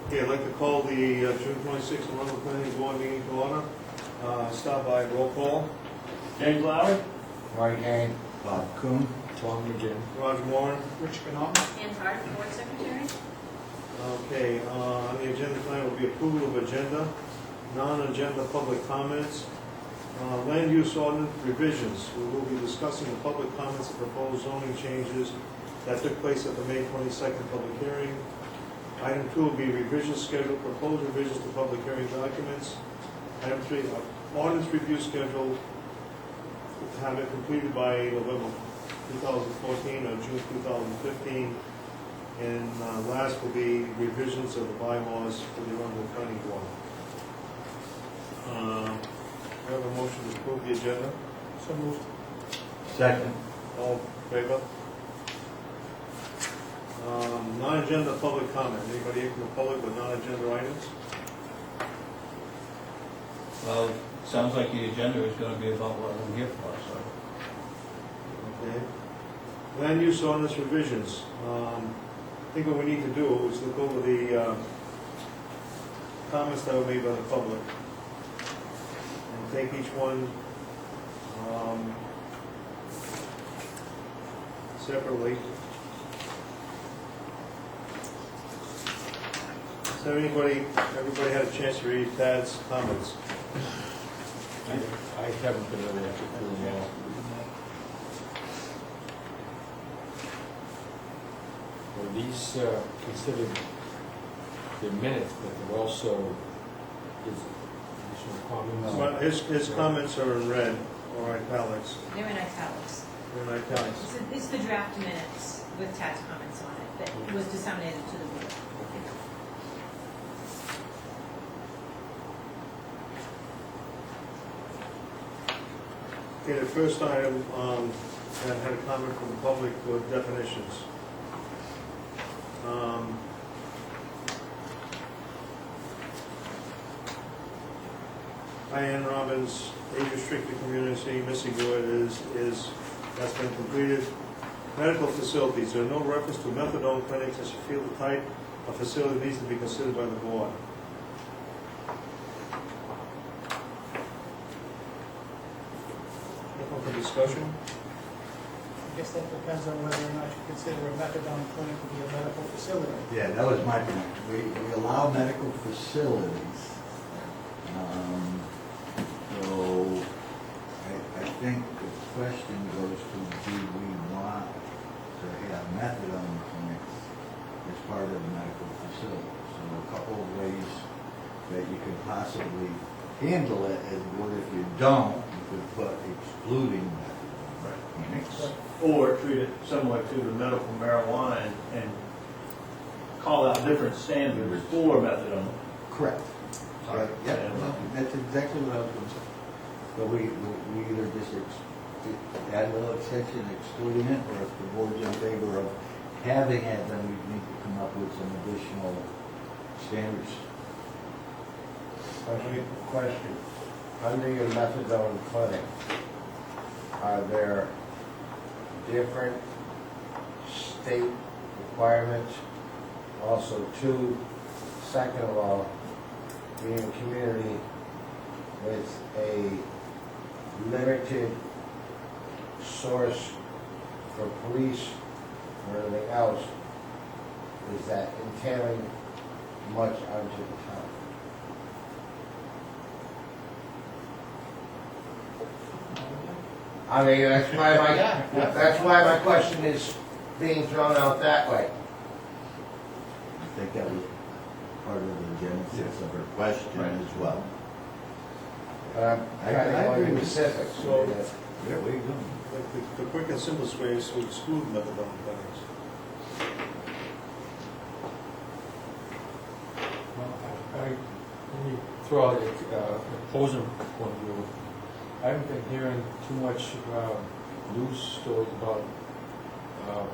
Okay, I'd like to call the June 26th Arundel Planning Board meeting to order. Start by roll call. James Lowry? Marty Kane. Bob Kuhn. Tom McGinn. Roger Moore. Rich Canal. Ann Hart, Board Secretary. Okay, on the agenda tonight will be approval of agenda, non-agenda public comments, land use ordinance revisions. We will be discussing the public comments and proposed zoning changes that took place at the May 22nd public hearing. Item 2 will be revision schedule, proposed revisions to public hearing documents. Item 3, ordinance review schedule, have it completed by November 2014 or June 2015. And last will be revisions of the bylaws for the Arundel Planning Board. We have a motion to approve the agenda. So moved. Second. All in favor? Non-agenda public comment. Anybody here from the public with non-agenda items? Well, sounds like the agenda is gonna be about what I'm here for, so. Okay. Land use ordinance revisions. I think what we need to do is look over the comments that were made by the public and take each one separately. So everybody had a chance to read Tad's comments? I haven't been able to do them all. Were these considered the minutes, but they're also his additional comments? Well, his comments are in red or italics. They're in italics. They're in italics. It's the draft minutes with Tad's comments on it that was disseminated to the board. Okay, the first item that had a comment from the public were definitions. Diane Robbins, age restricted community, missing word is that's been completed. Medical facilities, there are no reference to methadone clinics as you feel the type of facility needs to be considered by the board. Open for discussion. I guess that depends on whether or not you consider a methadone clinic to be a medical facility. Yeah, that was my point. We allow medical facilities. So I think the question goes to, do we want to have methadone clinics as part of the medical facility? So a couple of ways that you could possibly handle it is, what if you don't, you could put excluding methadone clinics. Or treat it similar to the medical marijuana and call out different standards for methadone. Correct. Right, yeah, that's exactly what I was going to say. But we either just add a little extension excluding it, or if the board's in favor of having it, then we need to come up with some additional standards. Question. Under your methadone clinic, are there different state requirements? Also, two, second of all, being a community with a limited source for police or anything else, is that entailing much onto the town? I mean, that's why my question is being thrown out that way. I think that was part of the genesis of her question as well. I agree with specifics. So- Yeah, where you going? The quick and simplest way is to exclude methadone clinics. Let me throw out an opposing point of view. I haven't been hearing too much news stories about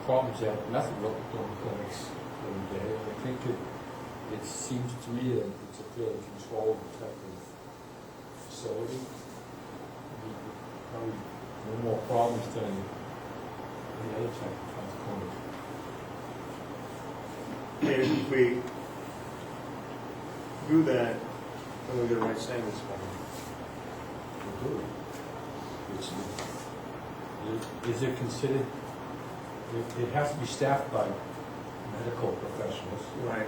problems at methadone clinics every day. I think it seems to me that it's a fairly controlled type of facility. Probably no more problems than any other type of clinic. If we do that, then we get the right standards for them. Is it considered, it has to be staffed by medical professionals. Right.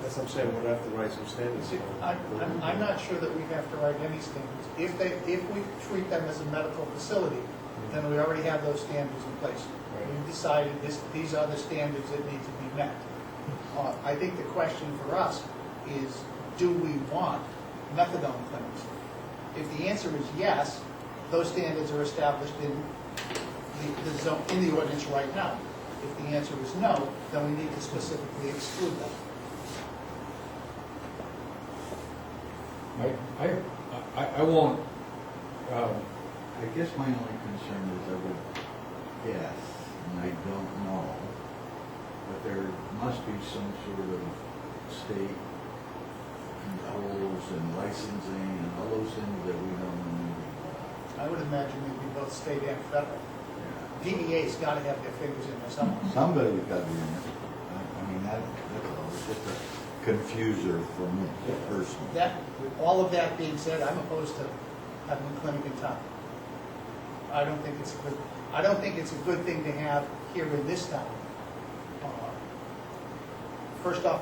That's what I'm saying, we'll have to write some standards. I'm not sure that we have to write any standards. If we treat them as a medical facility, then we already have those standards in place. We've decided these are the standards that need to be met. I think the question for us is, do we want methadone clinics? If the answer is yes, those standards are established in the zone, in the ordinance right now. If the answer is no, then we need to specifically exclude them. I won't, I guess my only concern is I would guess, and I don't know, but there must be some sort of state controls and licensing and all those things that we don't know. I would imagine it'd be both state and federal. DEA's got to have their fingers in there somewhere. Somebody's got to be in it. I mean, that's all, it's just a confuser for me personally. All of that being said, I'm opposed to having a clinic in town. I don't think it's a good thing to have here in this town. First off,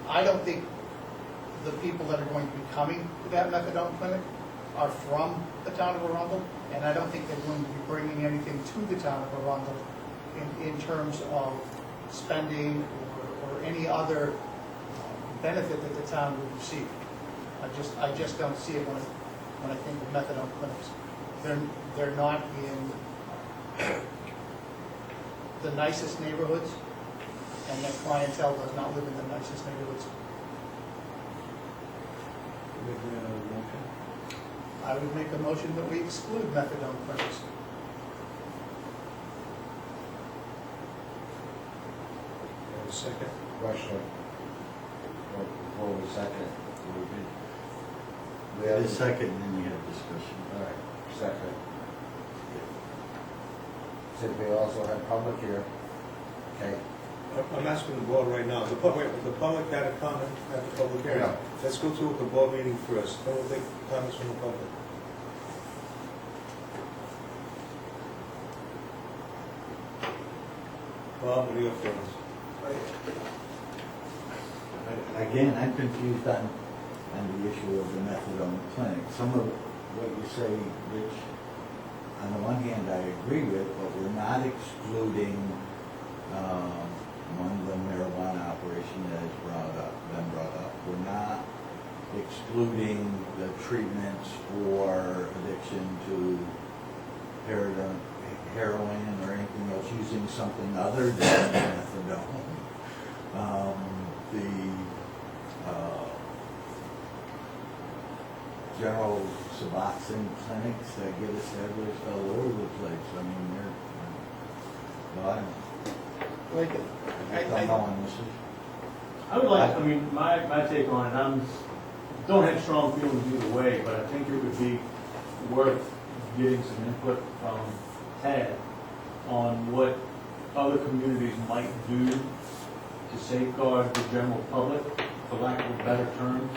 I don't think the people that are going to be coming to that methadone clinic are from the town of Arundel, and I don't think they're going to be bringing anything to the town of Arundel in terms of spending or any other benefit that the town would receive. I just don't see it when I think of methadone clinics. They're not in the nicest neighborhoods, and their clientele does not live in the nicest neighborhoods. I would make a motion that we exclude methadone clinics. And a second. Question. Before we second, we The have, second, then you have discussion. all right, second. Said we also have public here. Okay. I'm asking the board right now, the public had a comment at the public hearing. Yeah. Let's go to the board meeting first, then we'll take comments from the public. Bob, what are your feelings? Again, I'm confused on the issue of the methadone clinic. Some of what you say, Rich, on the one hand, I agree with, but we're not excluding, the marijuana operation that has been brought up. We're not excluding the treatments for addiction to heroin or anything else using something other than methadone. General Suboxone clinics that get established all over the place. I mean, I don't know on this issue. I would like, I mean, my take on it, don't have strong feelings either way, but I think it would be worth getting some input from Ted on what other communities might do to safeguard the general public, for lack of a better term,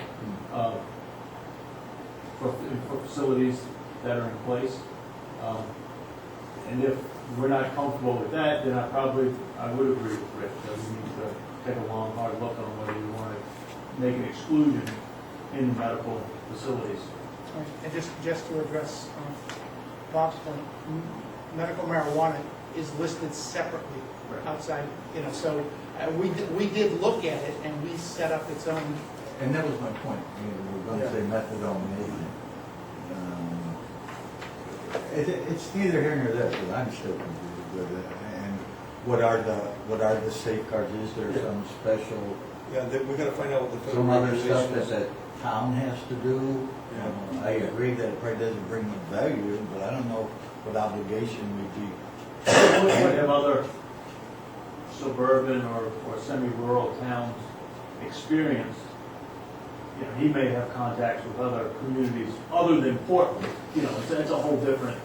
for facilities that are in place. And if we're not comfortable with that, then I would agree with Rick, that we need to take a long, hard look on whether you want to make an exclusion in medical facilities. And just to address Bob's point, medical marijuana is listed separately outside, so we did look at it and we set up its own. And that was my point. We're going to say methadone maybe. It's neither here nor there, but I'm still confused with it. And what are the safeguards? Is there some special, Yeah, we gotta find out what the federal some other stuff regulation that is. the town has to do? Yeah. I agree that it probably doesn't bring much value, but I don't know what obligation we'd be. What have other suburban or semi-rural towns experienced? He may have contacts with other communities other than Portland. It's a whole different,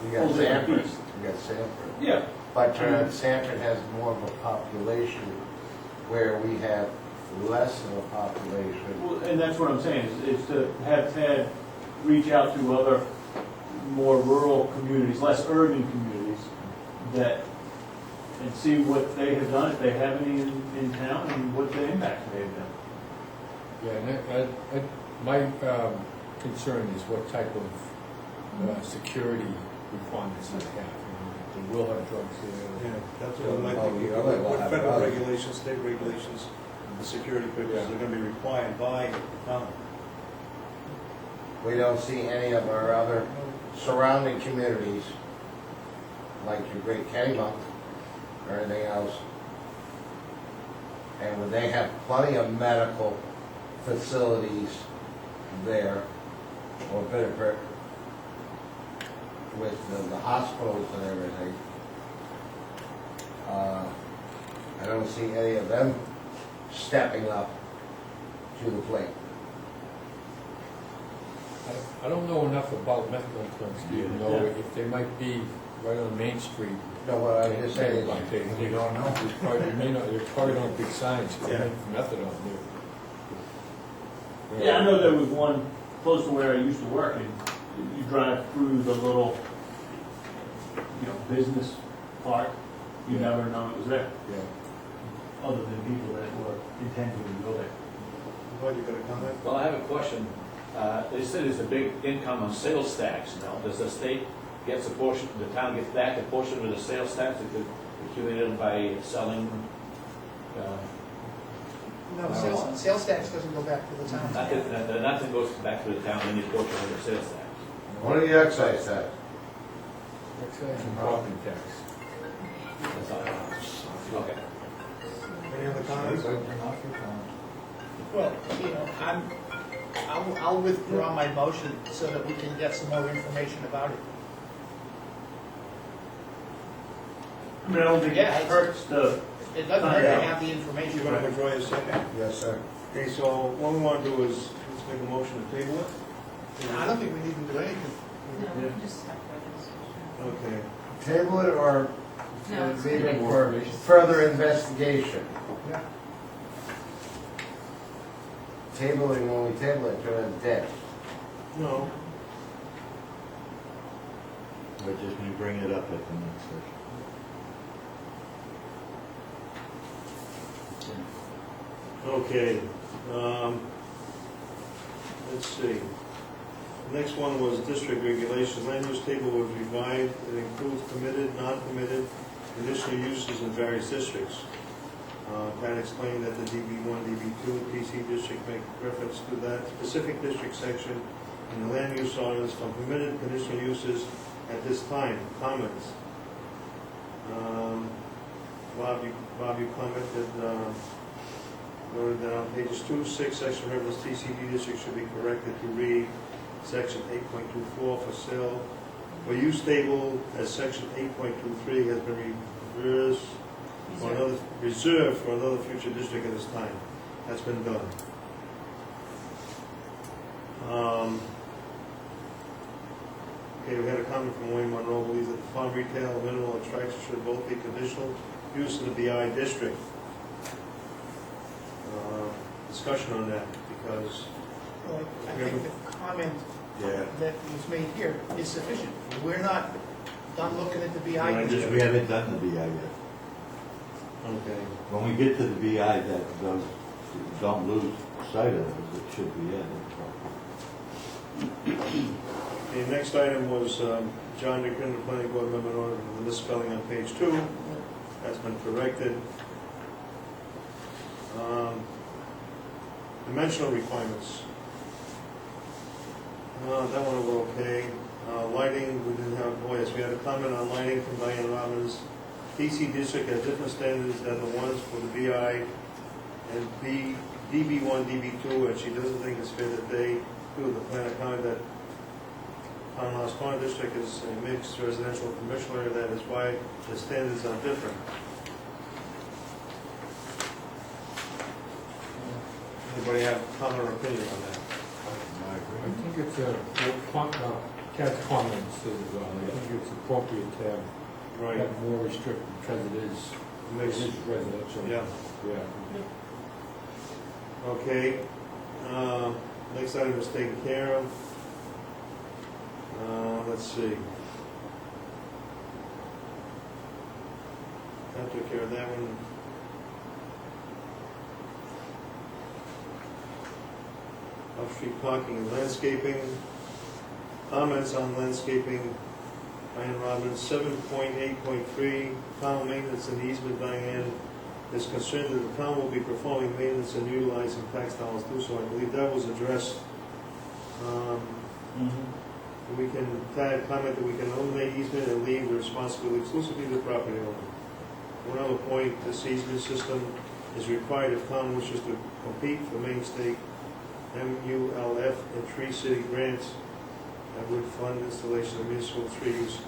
We got whole different Sanford. beast. We got Sanford. Yeah. But Sanford has more of a population where we have less of a population. Well, and that's what I'm saying, is to have Ted reach out to other more rural communities, less urban communities, that, and see what they have done, if they have any in town, and what the impact they've done. Yeah, and my concern is what type of security requirements they have. They will have drugs Yeah, there. that's what I'd like Oh, to, yeah, well, what have federal others. regulations, state regulations, the security purposes are gonna be required by the town. We don't see any of our other surrounding communities, like your Great Kennebunk or anything else. And would they have plenty of medical facilities there, or better, with the hospitals and everything? I don't see any of them stepping up to the plate. I don't know enough about methadone clinics to know Yeah. if they might be right on Main Street. No, what I'm just saying is, Like they We don't know. There's probably, there's probably not big signs for Yeah. methadone there. Yeah, I know there was one close to where I used to work, and you drive through the little, business park, you never know it was there, Yeah. other than people that were intending to go there. Bud, you got a comment? Well, I have a question. They said there's a big income on sales tax now. Does the state gets a portion, the town gets back a portion of the sales tax that could accumulated by selling? No, sales tax doesn't go back to the town. Nothing goes back to the town, any portion of the sales tax. what do you excise tax? Excise and property tax. That's all I want. Okay. Any other comments? Well, I'll withdraw my motion so that we can get some more information about it. I mean, I don't think Yeah, it it's- hurts to, It doesn't hurt to have the You information. gonna withdraw your second? Yes, sir. Okay, so what we wanna do is, let's make a motion to table it. I don't think we need to do anything. No, just stop for Okay, Table it or No, it's leave it good. for further investigation? Yeah. Tabling, when we table it, turn it dead. no, But just me bring it up at the next session. okay, let's see. The next one was district regulations, land use table was revised, it includes permitted, non-permitted, conditional uses in various districts. Pat explained that the DB1, DB2, PC district make reference to that specific district section in the land use ordinance from permitted conditional uses at this time. Comments? Bob, you commented, noted that on pages 2, 6, section reference TCD district should be corrected to read section 8.24 for sale. For use table as section 8.23 has been reserved for another future district at this time. That's been done. Okay, we had a comment from Wayne Monroe, believes that the farm retail and mineral extraction should both be conditional use in the BI district. Discussion on that, because, Well, I think the comment Yeah. that was made here is sufficient. We're not done looking at the BI. Just, we haven't done the BI yet. okay. When we get to the BI, don't lose sight of it, it should be in. The next item was John DeGrin, the planning board member, noted the misspelling on page 2. That's been corrected. Dimensional requirements. That one will okay. Lighting, we didn't have, oh yes, we had a comment on lighting from Diane Robbins. DC district has different standards than the ones for the BI and DB1, DB2, and she doesn't think it's fair that they do. The plan of comment that Lost Pond district is a mixed residential commercial area, that is why the standards are different. Anybody have comment or opinion on that? I think it's Cat's comments as well. I think it's appropriate to have more restricted because it is Mixed. residential. Yeah. Yeah. Okay, next item is taken care of. Let's see. That took care of that one. Off-street parking and landscaping. Comments on landscaping. Diane Robbins, 7.8.3, town maintenance and easement. Diane is concerned that the town will be performing maintenance and utilizing tax dollars too, so I believe that was addressed. We can, Tad comment that we can eliminate easement and leave the responsibility exclusively to the property owner. One other point, this easement system is required if town wishes to compete for Maine State MULF and Tree City grants that would fund installation of municipal trees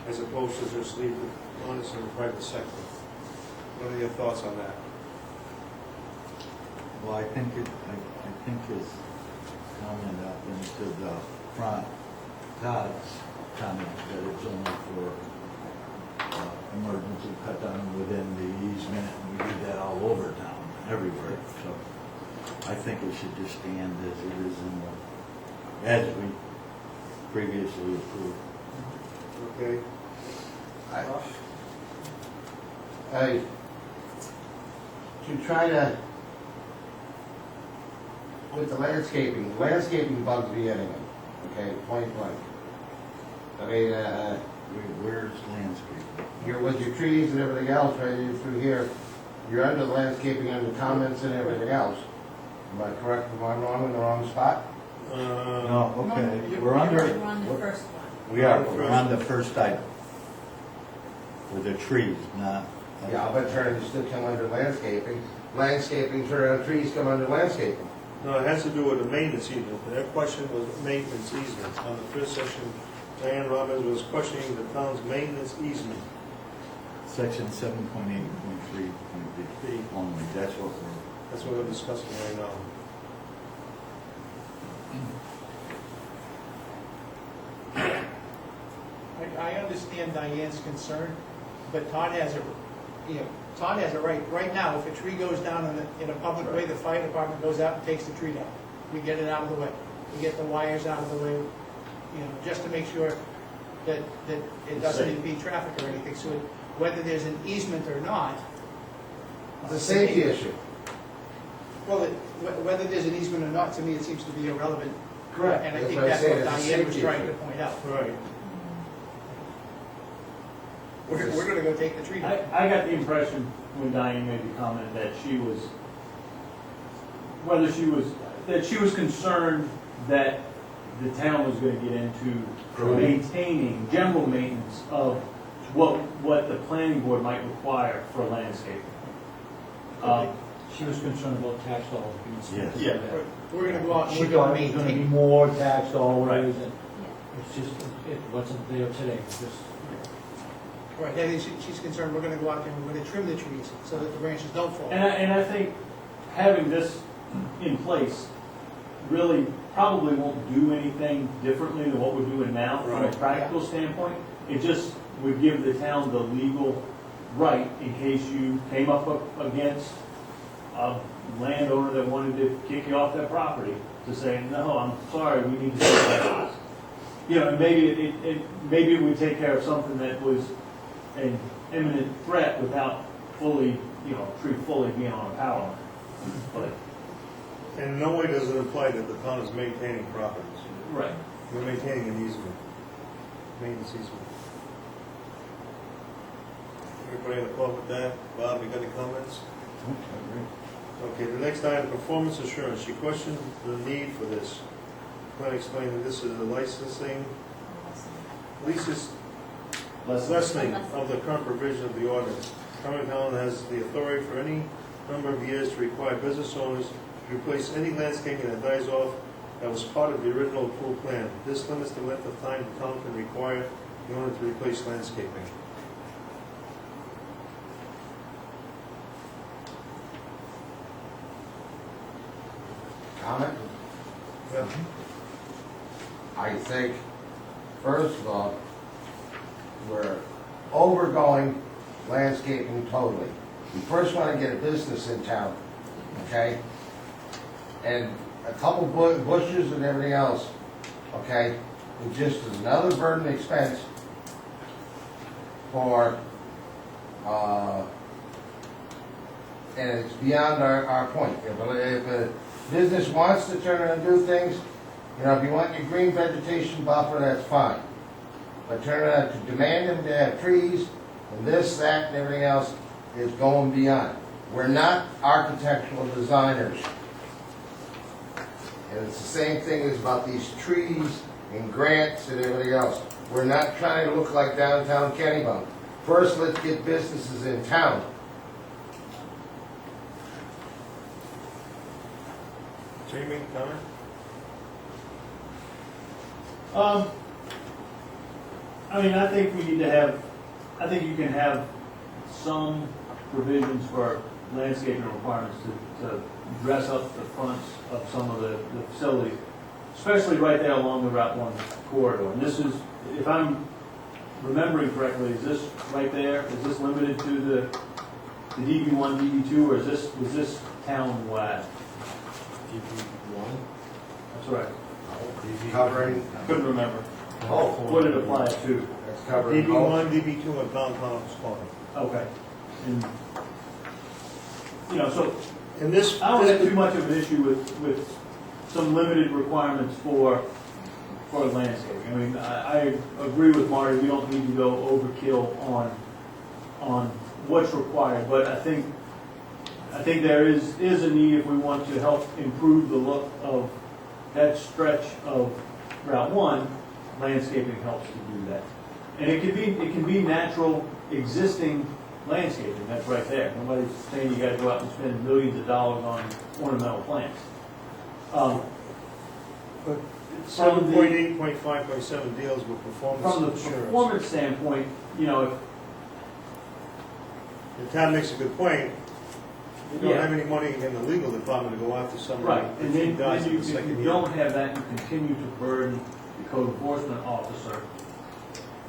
as opposed to just leave it honest in the private sector. What are your thoughts on that? Well, I think his comment up into the front, Todd's comment that it's only for emergency cut down within the easement, and we do that all over town, everywhere. So I think it should just stand as it is in the, as we previously approved. Okay. To try to, with the landscaping bugs me anyway, okay, point blank. I mean, Where's landscape? you're with your trees and everything else right through here, you're under the landscaping, under comments and everything else. Am I correct, am I wrong, in the wrong spot? No, okay, No, we're under, We're on the first one. we are, but we're on the first item. With the trees, not. Yeah, but turn, still come under landscaping. Landscaping, turn on trees come under landscaping. No, it has to do with the maintenance easement. Their question was maintenance easement. On the first section, Diane Robbins was questioning the town's maintenance easement. Section 7.8.3.B only, that's what we're. That's what we're discussing right now. I understand Diane's concern, but Todd has Todd has a right. Right now, if a tree goes down in a public way, the fire department goes out and takes the tree down. We get it out of the way. We get the wires out of the way, just to make sure that it doesn't impede traffic or anything. So whether there's an easement or not. It's a safety issue. Well, whether there's an easement or not, to me, it seems to be irrelevant. Correct. And I That's think what I that's said, what it's a Diane was safety trying issue. to point out. Right. We're gonna go take the tree down. I got the impression when Diane made the comment that she was concerned that the town was gonna get into maintaining, general maintenance of what the planning board might require for landscaping. She was concerned about tax dollars being spent. Yes. Yeah. We're gonna go out and She we're gonna thought it was gonna be maintain. more tax dollars, Right. and it's just, it wasn't there today, it's just. Right, I think she's concerned, we're gonna go out there and we're gonna trim the trees so that the branches don't fall. And I think having this in place really probably won't do anything differently than what we're doing now from a Right. practical standpoint. It just would give the town the legal right in case you came up against a landowner that wanted to kick you off their property to say, no, I'm sorry, we need to do that. And maybe maybe it would take care of something that was an imminent threat without fully, tree fully being on a power line. But, And in no way does it imply that the town is maintaining properties. right. We're maintaining an easement, maintenance easement. Everybody in the club with that? Bob, you got any comments? Okay, the next item, performance assurance. She questioned the need for this. Plan explained that this is a licensing, lessening of the current provision of the ordinance. Current town has the authority for any number of years to require business owners to replace any landscaping that dies off that was part of the original approved plan. This limits the length of time the town can require the owner to replace landscaping. Comment? Yeah. I think, first of all, we're overgoing landscaping totally. We first want to get a business in town, okay? and a couple bushes and everything else, okay? It just is another burden expense for, and it's beyond our point. If a business wants to turn around and do things, you know, if you want your green vegetation buffer, that's fine. But turn around to demand them to have trees and this, that, and everything else is going beyond. We're not architectural designers. And it's the same thing as about these trees and grants and everything else. We're not trying to look like downtown Kennebunk. First, let's get businesses in town. Jamie, comment? I mean, I think we need to have, I think you can have some provisions for landscaping requirements to dress up the fronts of some of the facilities, especially right there along the Route 1 corridor. And this is, if I'm remembering correctly, is this right there? Is this limited to the DB1, DB2, or was this town-wide? DB1? That's right. Covering, Couldn't remember. oh, What it applies to. that's covering both. DB1, DB2, and downtown Scotland. Okay. And, you know, so And this, I don't have too much of an issue with some limited requirements for landscaping. I mean, I agree with Marty, we don't need to go overkill on what's required, but I think there is a need if we want to help improve the look of that stretch of Route 1, landscaping helps to do that. And it can be natural, existing landscaping, that's right there. Nobody's saying you gotta go out and spend millions of dollars on ornamental plants. but From the- 7.8, 5.7 deals with performance From the insurance. performance standpoint, you know, And Tad makes a good point. We don't Yeah. have any money in the legal department to go after somebody right, if and he then dies in you, the if second you year. don't have that, you continue to burden the code enforcement officer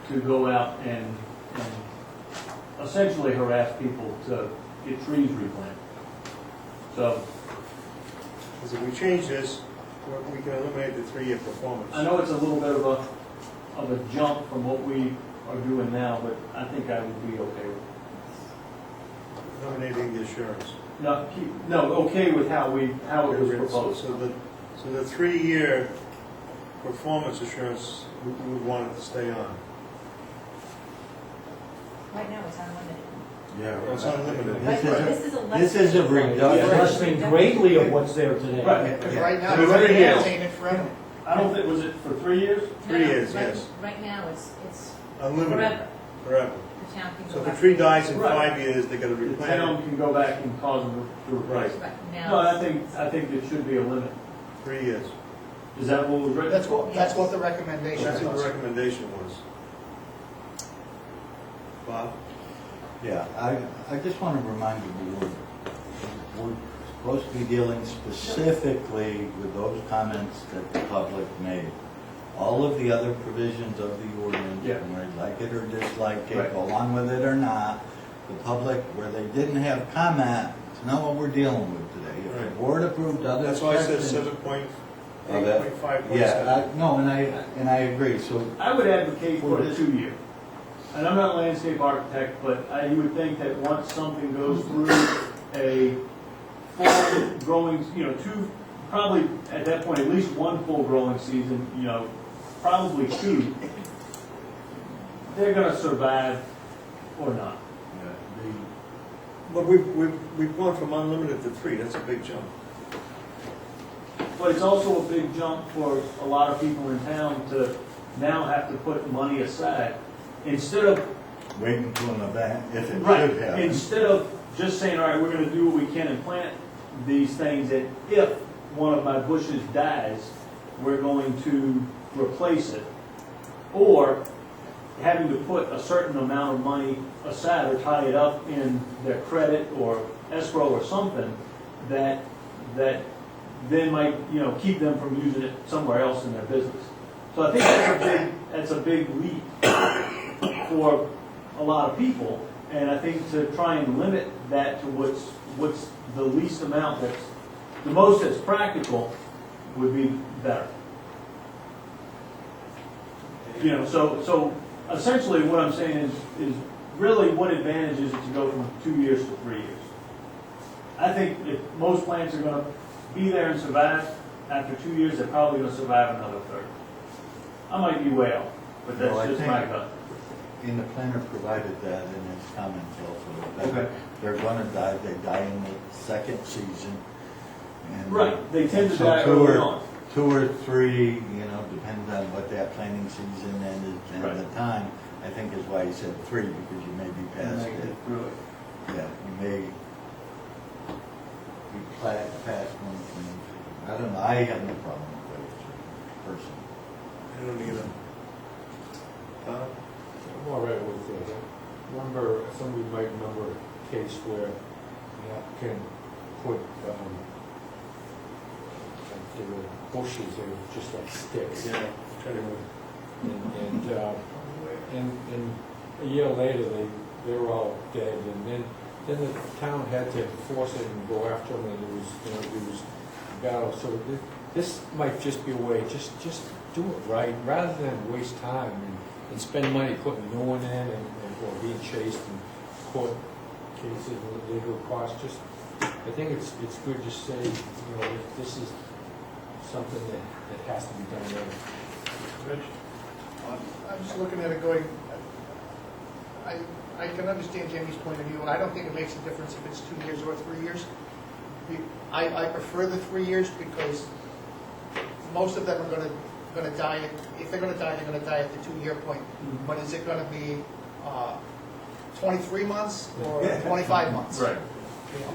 to go out and essentially harass people to get trees replanted. So, Because if we change this, we can eliminate the 3-year performance. I know it's a little bit of a jump from what we are doing now, but I think I would be okay with it. Eliminating the assurance. No, okay with how it was proposed. So the 3-year performance assurance, we would want it to stay on. Right now, it's unlimited. Yeah. It's unlimited. Right, This is a- this is a lessening. reduction. Lessening greatly of what's there today. Right. Because right now, So it's every year. maintained forever. I don't think, was it for 3 years? 3 No, years, right- yes. Right now, it's Unlimited, forever. forever. The town can So go if a back. tree dies in Right. 5 years, they gotta The replant it. town can go back and cause them to replace it. Right, No, now, I think there should be a limit. 3 years. Is that what was written? That's what the recommendation That's what the was. recommendation was. Bob? Yeah, I just want to remind the board, we're supposed to be dealing specifically with those comments that the public made. All of the other provisions of the ordinance, Yeah. whether they like it or dislike it, Right. go along with it or not, the public, where they didn't have comment, it's not what we're dealing with today. If Right. the board approved other That's why I said sections 7.8, 5.7. Yeah, no, and I agree, so I would advocate for For a this- 2-year. And I'm not a landscape architect, but you would think that once something goes through a full growing, probably at that point, at least one full growing season, probably 2, they're gonna survive or not. But we've gone from unlimited to 3, that's a big jump. But it's also a big jump for a lot of people in town to now have to put money aside. Instead of waiting until an event, if it Right, should happen. instead of just saying, all right, we're gonna do what we can and plant these things, that if one of my bushes dies, we're going to replace it. Or having to put a certain amount of money aside or tie it up in their credit or escrow or something that then might, keep them from using it somewhere else in their business. So I think that's a big leap for a lot of people, and I think to try and limit that to what's the least amount the most that's practical would be better. You know, so essentially what I'm saying is really what advantage is it to go from 2 years to 3 years? I think if most plants are gonna be there and survive, after 2 years, they're probably gonna survive another third. I might be way off, but Well, I that's just think- my gut. And the planner provided that in his comments also. Okay. They're gonna die, they die in the second season. And Right, they tend to so die two early or- on. 2 or 3, depends on what that planting season and Right. the time, I think is why he said 3, because you may be past Make it. it through it. Yeah, you may be past one thing. I don't know, I have no problem with it, personally. I don't either. I'm all right with it. Remember, somebody might remember a case where the applicant put, like there were bushes, they were just like sticks. Yeah, trying to. And a year later, they were all dead, and then the town had to enforce it and go after them, and it was battle. So this might just be a way, just do it right, rather than waste time and spend money putting a new one in or being chased in court cases and legal costs. Just, I think it's good to say, this is something that has to be done right. Rich? I'm just looking at it going, I can understand Jamie's point of view, and I don't think it makes a difference if it's 2 years or 3 years. I prefer the 3 years because most of them are gonna die, if they're gonna die, they're gonna die at the 2-year point. But is it gonna be 23 months or 25 months? Right.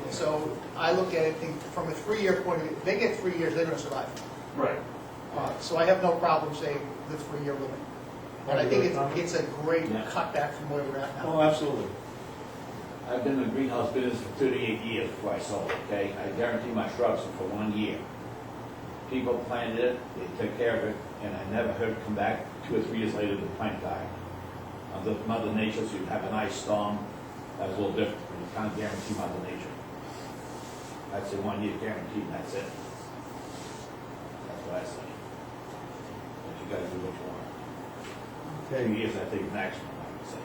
So I look at it, think from a 3-year point of view, if they get 3 years, they're gonna survive. Right. So I have no problem saying the 3-year limit. And I think it's a great Yeah. cutback from where we're at now. Oh, absolutely. I've been in the greenhouse business for 38 years before I sold it, okay? I guarantee my shrubs for 1 year. People planted it, they took care of it, and I never heard it come back 2 or 3 years later, the plant died. The Mother Nature, so you'd have an ice storm, that was a little different, but you can't guarantee Mother Nature. I'd say 1 year guaranteed, and that's it. That's what I say. But you gotta do what you want. 2 Okay. years, I think, maximum, I would say.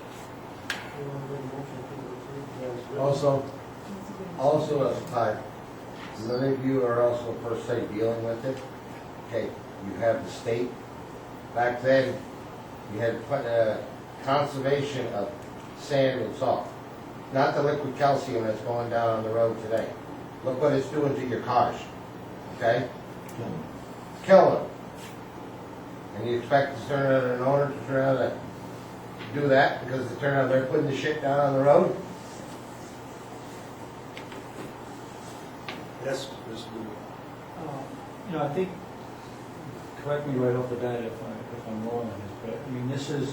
Also as part, many of you are also per se dealing with it. Okay, you have the state. Back then, you had conservation of sand and salt, not the liquid calcium that's going down on the road today. Look what it's doing to your cars, okay? Killing them. And you expect to turn around an owner to turn around and do that because they turn out they're putting the shit down on the road? Yes, Mr. Dewey. I think, correct me right off the bat if I'm wrong on this, but I mean, this is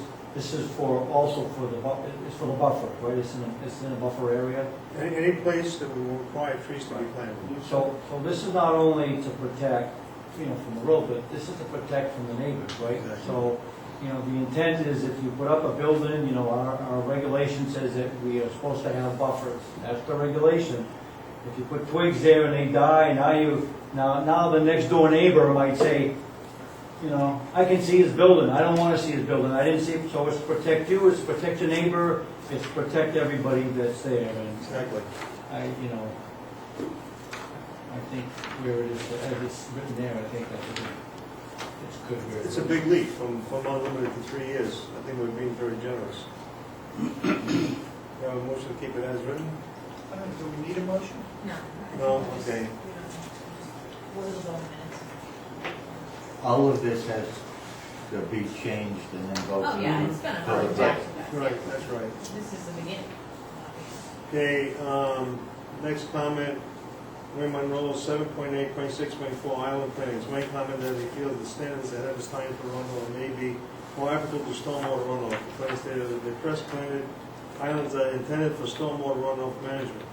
also for it's for the buffer, right? It's in a buffer area. Any place that we will require trees to be planted. So this is not only to protect, from the road, but this is to protect from the neighbors, right? Exactly. So, the intent is if you put up a building, our regulation says that we are supposed to have buffers. That's the regulation. If you put twigs there and they die, now the next door neighbor might say, I can see his building, I don't want to see his building, I didn't see it. So it's to protect you, it's to protect your neighbor, it's to protect everybody that's there. And Exactly. I think where it is, as it's written there, I think it's good where it is. It's a big leap from unlimited to 3 years. I think we're being very generous. We have a motion to keep it as written? I don't know, do we need a motion? No. No, okay. What are the vote minutes? All of this has to be changed and then go Oh, through. yeah, it's gonna to go the back vote. to that. Right, that's right. This is the beginning. Okay, next comment, Wayne Monroe, 7.8.6.4 Island Plans. My comment that he feels the standards that have a time for runoff may be more applicable to stormwater runoff. The plan stated that the crest planted islands are intended for stormwater runoff management.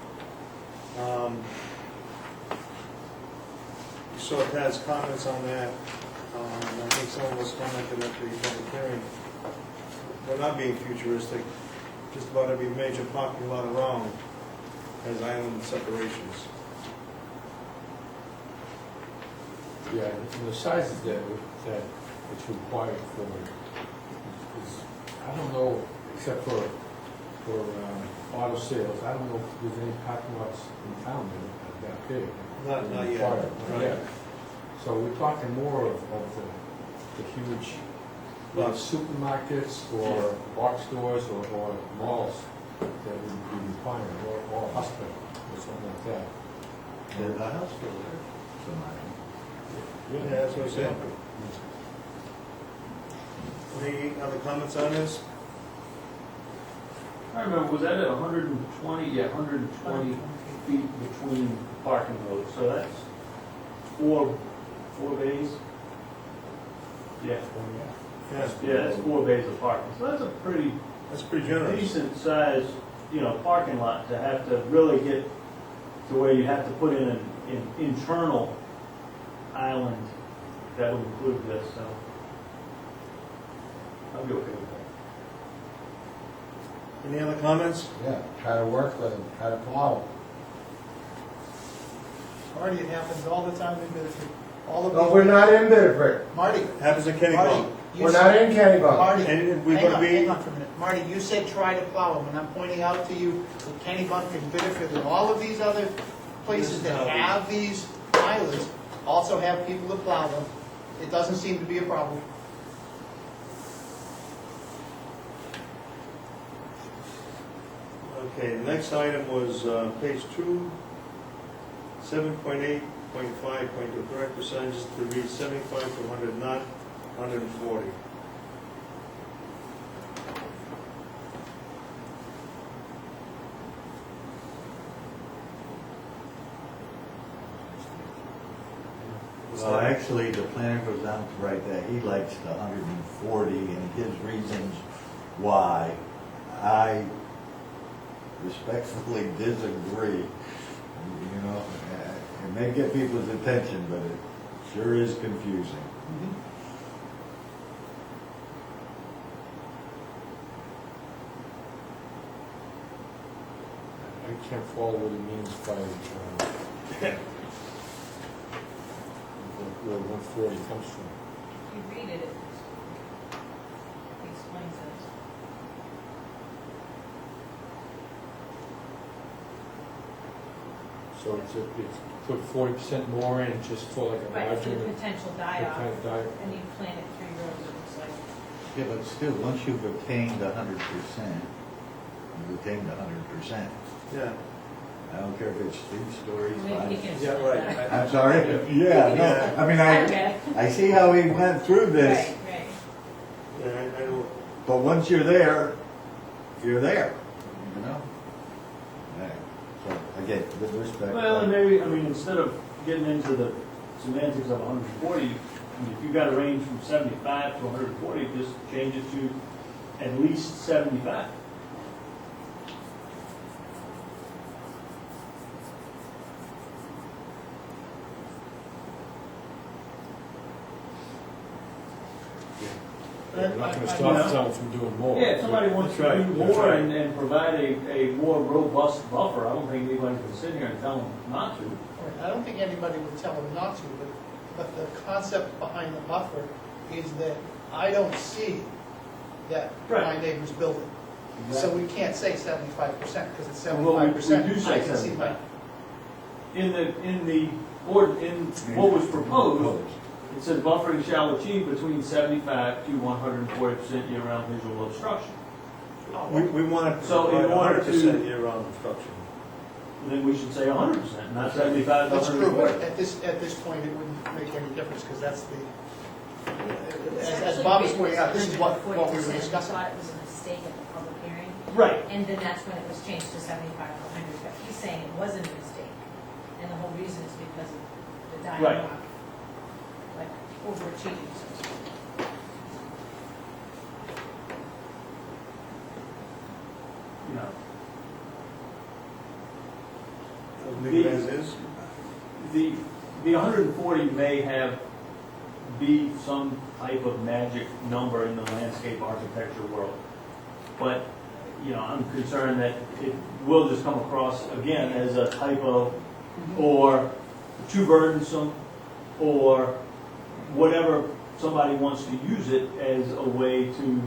You saw Tad's comments on that. I think some of us commented at the public hearing. We're not being futuristic. Just about every major parking lot around has island separations. Yeah, and the sizes that it's required for is, I don't know, except for auto sales, I don't know if there's any parking lots in town that are that big. Not yet. Required, not Right. yet. So we're talking more of the huge supermarkets or box stores or malls that would be required, or hospital, or something like that. There's a house still there, somebody. Yeah, that's what I said. Any other comments on this? I remember, was that at 120, yeah, 120 feet between parking roads, so that's four bays? Yeah, Yeah, yeah, that's 4 bays of parking, so that's a pretty that's pretty generous. decent size, parking lot to have to really get to where you have to put in an internal island that would include this, so I'll be okay with that. Any other comments? Yeah, try to work with them, try to plow. Marty, it happens all the time in Biddeford. All of No, these- we're not in Biddeford. Marty, Happens in Kenny Marty, Bunk. you We're said- not in Kennybunk. Marty, And we're hang gonna on, be- hang on for a minute. Marty, you said try to plow them, and I'm pointing out to you that Kennybunk and Biddeford and all of these other places that have these islands also have people to plow them. It doesn't seem to be a problem. Okay, the next item was page 2, 7.8.5.2, correct percentages to read 75 to 100, not 140. Well, actually, the planner goes on to write that he likes the 140 and his reasons why. I respectfully disagree. You know, it may get people's attention, but it sure is confusing. I can't follow what he means by where 140 comes from. If you read it, it explains it. So it's put 40% more in just for like a Right, for the margin. potential What kind die-off, of diet? and you plant it 3 rows, it looks like. Yeah, but still, once you've obtained 100%, you've attained 100%. Yeah. I don't care if it's 3 stories, Maybe you 5. can. Yeah, right. I'm sorry? Yeah, no, I mean, Okay. I see how he went through this, Right, right. Yeah, I know. but once you're there, you know? Yeah. So, again, with respect. Well, and maybe, instead of getting into the semantics of 140, if you've got a range from 75 to 140, just change it to at least 75. We're not going to I- stop someone from doing more. Yeah, if somebody wants to That's do right, that's more right. and provide a more robust buffer, I don't think anybody can sit here and tell them not to. I don't think anybody would tell them not to, but the concept behind the buffer is that I don't see that my Right. neighbor's building. So we can't say 75%, because it's Well, we 75%. do say I can see my- 75. In what was proposed, it says buffering shall achieve between 75 to 140% year-round visual obstruction. We want it to So in provide order 100% to- year-round instruction. Then we should say 100%, not 75 to That's true, but 140. at this point, it wouldn't make any difference, because that's the, It's as actually Bob was written pointing out, this is what we 140%. were discussing. I thought it was a mistake at the public hearing, Right. and then that's when it was changed to 75 to 100, but he's saying it wasn't a mistake. And the whole reason is because of the Right. die-off, like overachieving, so to speak. You know, Leave it as is. the 140 may be some type of magic number in the landscape architecture world. But, I'm concerned that it will just come across again as a typo or too burdensome or whatever, somebody wants to use it as a way to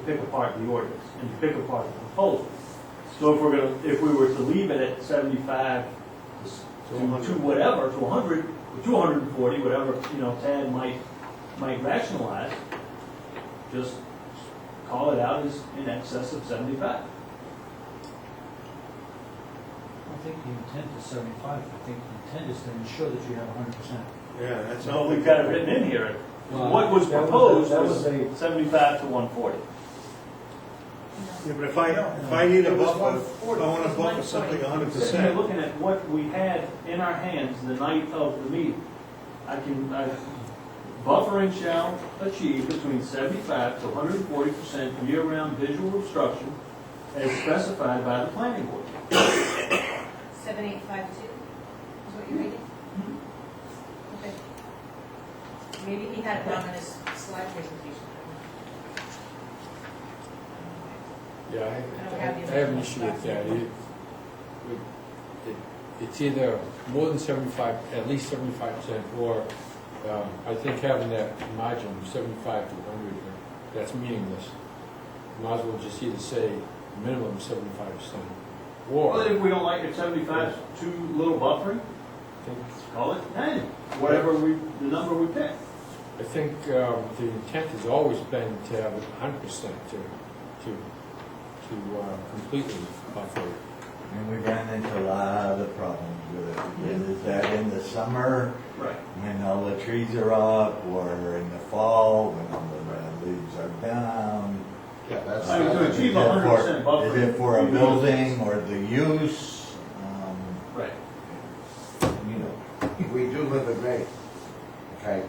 pick apart the ordinance and to pick apart the proposal. So if we were to leave it at 75 to whatever, to 100, or 240, whatever, Tad might rationalize, just call it out as in excess of 75. I think the intent is 75, I think the intent is to ensure that you have 100%. Yeah, that's So all we've got it written in here. Well, What was that was- proposed that was was a- 75 to 140. Yeah, but if I need a It was buffer, 140. I want to It was buffer 140. something Sitting here 100%. looking at what we had in our hands the night of the meeting, buffering shall achieve between 75 to 140% year-round visual obstruction as specified by the planning board. 7852 is what you're reading? Okay. Maybe he had it wrong in his slide presentation. Yeah, don't have the I have an original issue with stuff. that. It's either more than 75, at least 75%, or I think having that margin, 75 to 100, that's meaningless. Might as well just either say minimum 75%, Well, or if we don't like it 75 is too little buffering, call it 10, whatever the number we pick. I think the intent has always been to have it 100% to completely buffer it. And we ran into a lot of problems with it. Is that in the summer, Right. when all the trees are up, or in the fall, when all the leaves are down? Yeah, that's. I mean, to Is achieve it for- 100% buffer. Is it for a building or the use? Right. You know, We do live in Maine, okay?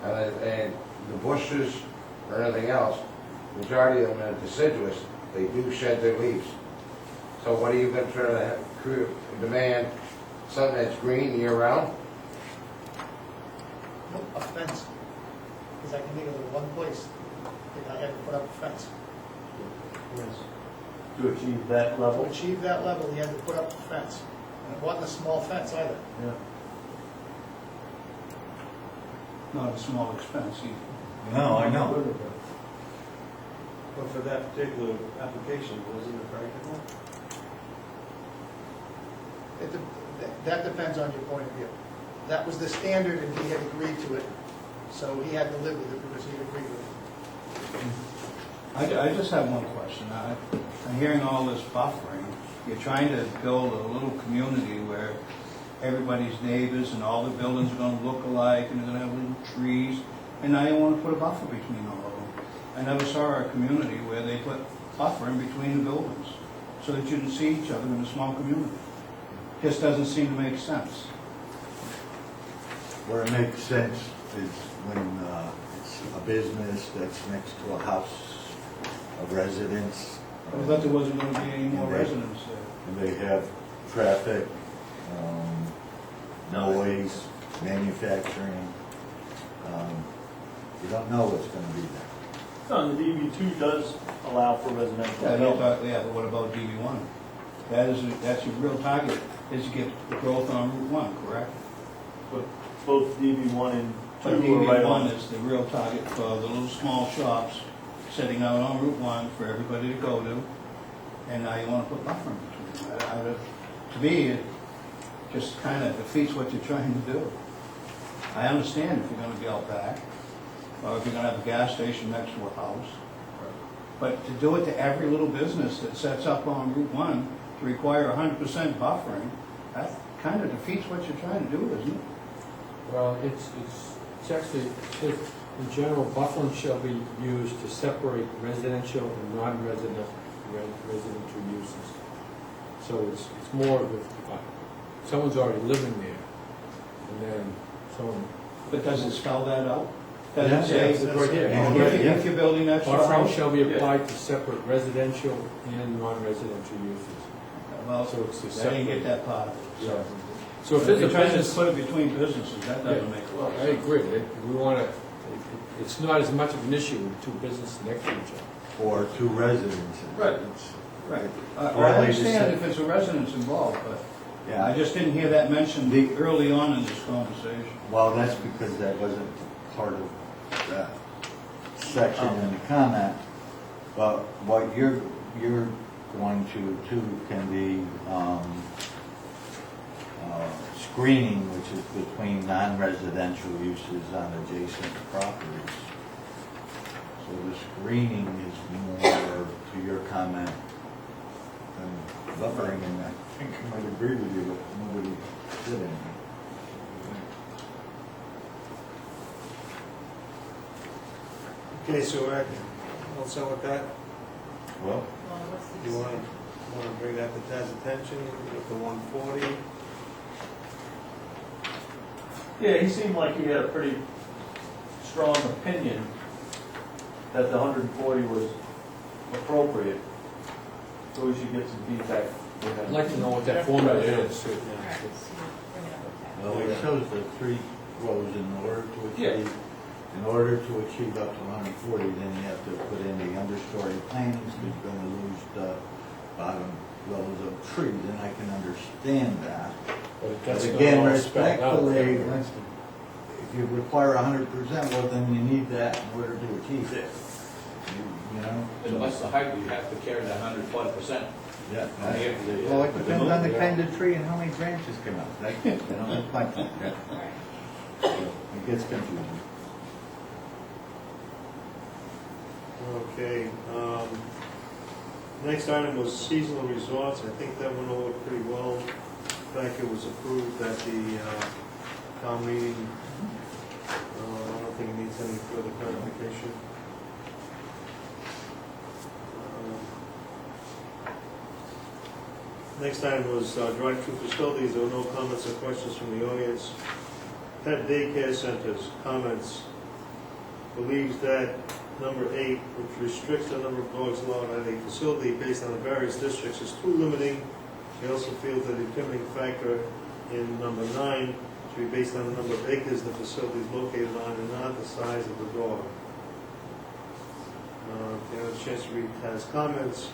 And the bushes or anything else, majority of them are deciduous, they do shed their leaves. So what are you gonna try to demand, something that's green year round? Nope, a fence. Because I can think of the one place that I had to put up a fence. To achieve that To level. achieve that level, he had to put up a fence. And it wasn't a small fence either. Yeah. Not a small expense either. no, I know. But for that particular application, wasn't it practical? That depends on your point of view. That was the standard and he had agreed to it, so he had to live with it because he agreed with it. I just have one question. I'm hearing all this buffering. You're trying to build a little community where everybody's neighbors and all the buildings are gonna look alike and they're gonna have little trees, and now you wanna put a buffer between all of them. I never saw a community where they put buffer in between the buildings so that you can see each other in a small community. Just doesn't seem to make sense. Where it makes sense is when it's a business that's next to a house of residence. I thought there wasn't gonna be any more Right. residents there. And they have traffic, noise, manufacturing. You don't know what's gonna be there. No, the DB2 does allow for residential Yeah, development. but what about DB1? That's your real target, is to get the growth on Route 1, correct? But both DB1 and But 2 are right on. DB1 is the real target for the little small shops sitting out on Route 1 for everybody to go to, and now you want to put buffer in between. To me, it just kind of defeats what you're trying to do. I understand if you're going to be out back, or if you're going to have a gas station next to a house, but to do it to every little business that sets up on Route 1, to require 100% buffering, that kind of defeats what you're trying to do, isn't it? Well, it's actually, in general, buffering shall be used to separate residential and non-residential uses. So it's more of if someone's already living there, and then someone, But does it spell that out? Does Yeah, it say, it's right here. if you're building next to a buffering house? shall be applied to separate residential and non-residential uses. Well, So it's a I didn't get separate. that part of it. Yeah. So if If you're there's a trying to business, put it between businesses, that doesn't make a lot of I sense. agree, we want to, it's not as much of an issue with two businesses next to each other. Or two residences. Right. It's- Right. Well, I they just understand said- if it's a residence involved, but I just didn't hear that mentioned early on in this conversation. Well, that's because that wasn't part of that section in the comment. But what you're going to can be screening, which is between non-residential uses on adjacent properties. So the screening is more to your comment than buffering, and I think I might agree with you, but nobody did anything. Okay, so we're all set with that? Well, Well, what's the? You want to bring that to Tad's attention with the 140? Yeah, he seemed like he had a pretty strong opinion that the 140 was appropriate, so we should get some feedback. I'd like to know what that formula is. All right, let's see, bring it up with that. well, it shows the 3 rows in order to achieve up to 140, then you have to put in the understory plantings, because you're going to lose the bottom rows of trees, and I can understand that. But But that's again, not all spelled out. respectfully, if you require 100%, well, then you need that in order to achieve it. You know? Unless the height, you have to carry the 140%. Yeah. Yeah. Well, it depends on the kind of tree and how many branches come out. Like, you know, that's my point. Yeah. All right. So it gets confusing. Okay, next item was seasonal resorts. I think that went over pretty well. In fact, it was approved at the town meeting. I don't think it needs any further clarification. Next item was drive-through facilities. There were no comments or questions from the audience. Pet daycare centers, comments. Believes that number 8, which restricts the number of dogs allowed at a facility based on the various districts, is too limiting. He also feels that the determining factor in number 9 should be based on the number of acres the facility is located on and not the size of the dog. If you have a chance to read Tad's comments.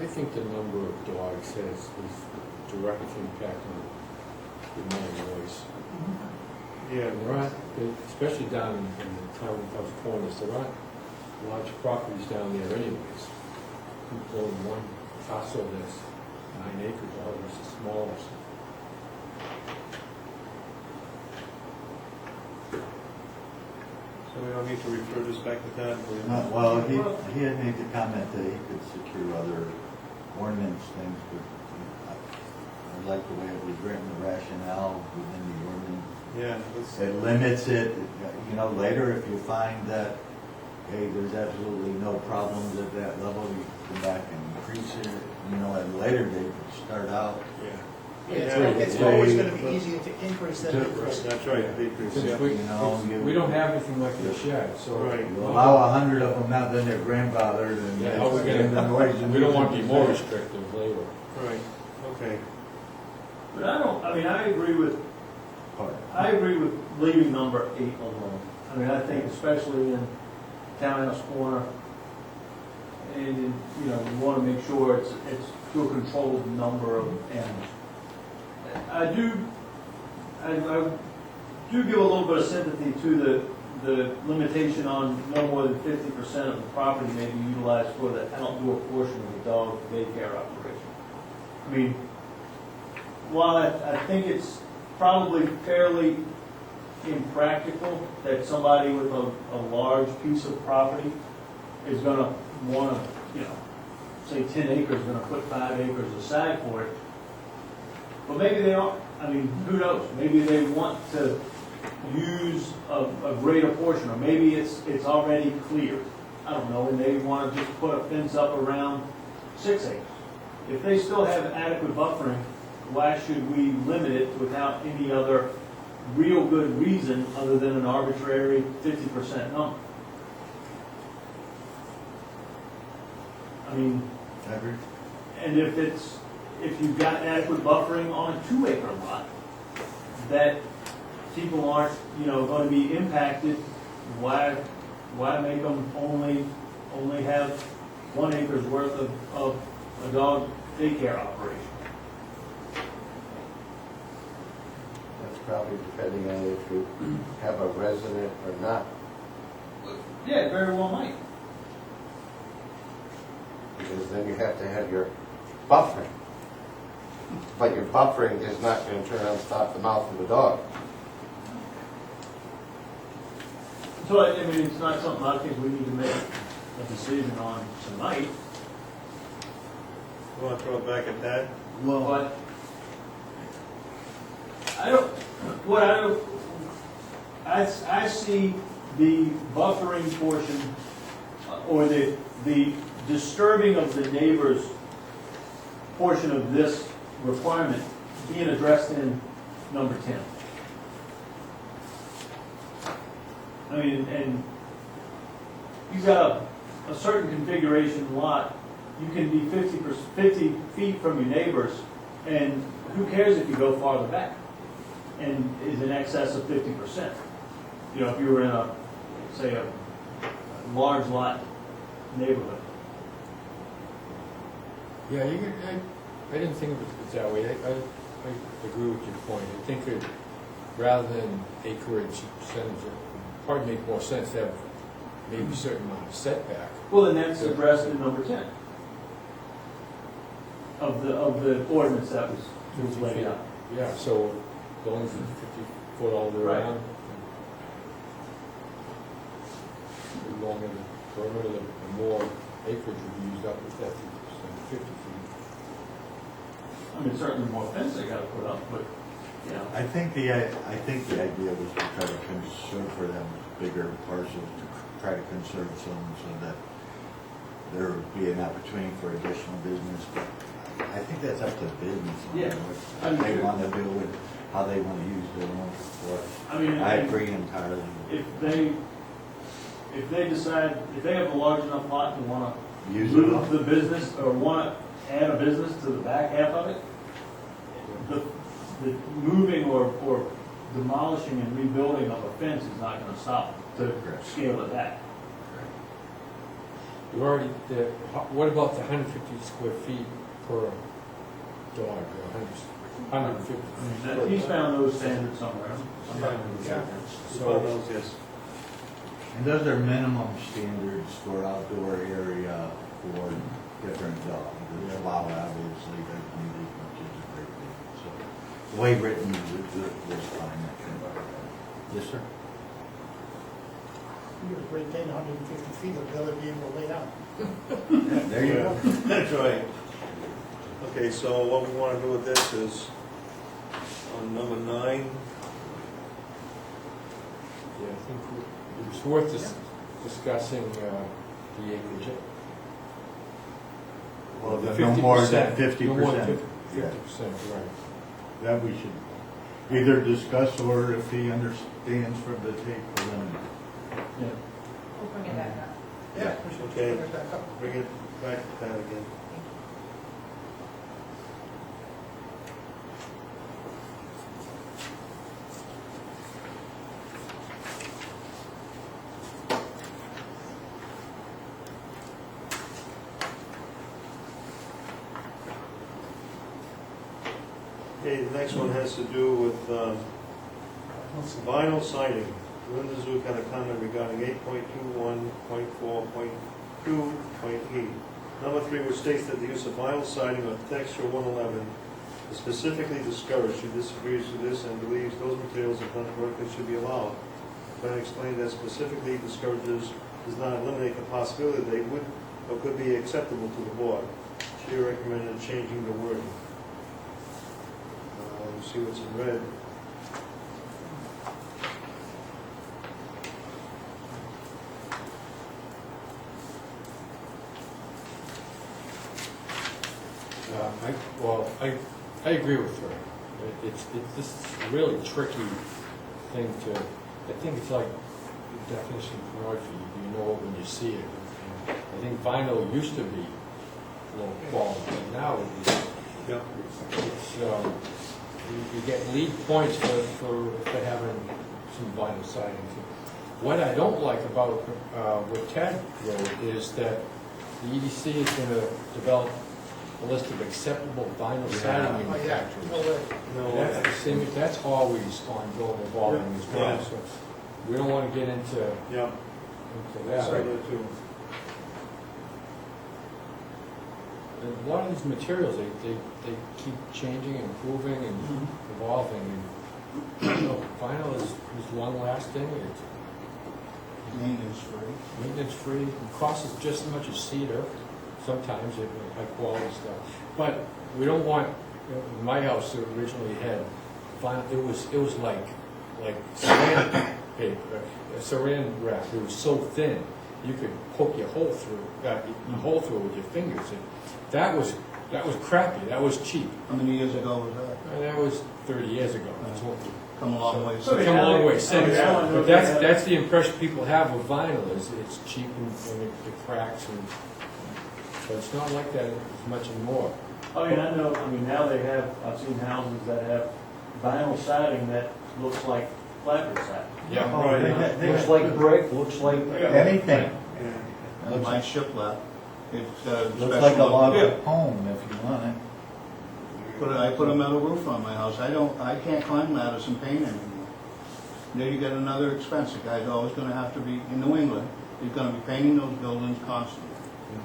I think the number of dogs has a direct impact on the amount of noise. Yeah, And there aren't, especially down in the town of House Corners, there aren't large properties down there anyways. People own one parcel that's 9 acres, all of us are smaller. so we don't need to refer this back to Tad. Well, he had made the comment that he could secure other ordinance things, but I like the way it was written, the rationale within the ordinance. Yeah, let's- It limits it, you know, later if you find that, hey, there's absolutely no problems at that level, you come back and increase it, you know, at a later date, start out. yeah. It's always gonna be easier to increase than decrease. That's right, decrease, yeah. Since we, You know, we don't have anything like a shed, so. Right. You allow 100 of them, now then they're grandfathered, and Yeah, how we gonna, we don't want to be more restrictive later. Right, okay. But I agree with leaving number 8 alone. I mean, I think especially in Townhouse Corner, and, you know, we want to make sure it's to a controlled number of animals. I do give a little bit of sympathy to the limitation on no more than 50% of the property may be utilized for the outdoor portion of the dog daycare operation. I mean, while I think it's probably fairly impractical that somebody with a large piece of property is gonna wanna, you know, say 10 acres, gonna put 5 acres aside for it. But maybe they aren't, I mean, who knows? Maybe they want to use a greater portion, or maybe it's already cleared. I don't know, and they wanna just put a fence up around 6 acres. If they still have adequate buffering, why should we limit it without any other real good reason other than an arbitrary 50% number? I mean, I agree. and if it's, if you've got adequate buffering on a 2-acre lot, that people aren't, gonna be impacted, why make them only have 1 acre's worth of a dog daycare operation? That's probably depending on if you have a resident or not. Yeah, it very well might. Because then you have to have your buffering. But your buffering is not going to turn around and stop the mouth of the dog. So, I mean, it's not something I think we need to make a decision on tonight, You wanna throw it back at that? but I see the buffering portion, or the disturbing of the neighbor's portion of this requirement being addressed in number 10. I mean, and you've got a certain configuration lot, you can be 50 feet from your neighbors, and who cares if you go farther back and is in excess of 50%? If you were in say a large lot neighborhood. Yeah, I didn't think of it that way. I agree with your point. I think that rather than acreage percentage, it would probably make more sense to have maybe a certain amount of setback. Well, then that's addressed in number 10 of the ordinance that was laid out. Yeah, so as long as it's 50 foot all the way Right. around. The longer the perimeter, the more acreage would be used up with that 50 feet. I mean, certainly more fence they gotta put up, but, I think the idea was to try to conserve for them bigger parcels, to try to conserve some so that there would be an opportunity for additional business. But I think that's up to business. Yeah. What they want to do and how they want to use their own force. I mean, I agree entirely. if they decide, if they have a large enough lot and wanna Use it move up. the business, or wanna add a business to the back half of it, the moving or demolishing and rebuilding of a fence is not gonna stop to scale it back. You already, what about the 150 square feet per dog, or 150? He's found those standards somewhere. Yeah. So, those, yes. And those are minimum standards for outdoor area for different dogs. The Chihuahua obviously doesn't need as much as a Great Dane. So the way written was fine. Yes, sir. You would break in 150 feet, would be able to be able to lay down. There you go. That's right. Okay, so what we wanna do with this is, on number 9, Yeah, I think it was worth discussing the acreage. Well, The no more than 50%. No more than 50%. 50%, right. That we should either discuss or if he understands from the tape, eliminate. Yeah. We'll bring it back up. Yeah, we should Okay. bring it back up. bring it back to that again. Okay, the next one has to do with vinyl siding. Linda Zook had a comment regarding 8.21.4.2.8. Number 3, which states that the use of vinyl siding on texture 111 is specifically discouraged. She disagrees with this and believes those materials, if done correctly, should be allowed. Plan explained that specifically discourages does not eliminate the possibility they would or could be acceptable to the board. She recommended changing the wording. See what's in red. I agree with her. This is a really tricky thing to, I think it's like the definition of pornography, you know it when you see it. And I think vinyl used to be low quality, but now Yeah. It's, you get lead points for having some vinyl siding. What I don't like about with Tad Road is that the EDC is going to develop a list of acceptable vinyl siding Oh, yeah, manufacturers. no way. No, That's always ongoing, evolving as well, Yeah. so we don't want to get into yeah, that. so that too. A lot of these materials, they keep changing, improving, and evolving. And, you know, vinyl is long-lasting, it's Maintenance free. maintenance-free, it costs us just as much as cedar, sometimes, high-quality stuff. But we don't want, in my house originally had vinyl, it was like saran paper, saran wrap, it was so thin, you could poke your hole through it with your fingers. And that was crappy, that was cheap. How many years ago was that? And that was 30 years ago. Come a long way. So it's come a long way since. now I know But they have- that's the impression people have of vinyl, is it's cheap and it cracks, and but it's not like that as much anymore. I mean, now they have, I've seen houses that have vinyl siding that looks like flatbed siding. Yeah. Right. Looks like brick, looks like Anything. Yeah. My shiplap, it's got a Looks special. like a log Yeah. of home if you want it. I put a metal roof on my house. I can't climb ladders and paint anymore. There you get another expense. The guy's always gonna have to be, in New England, he's gonna be painting those buildings constantly.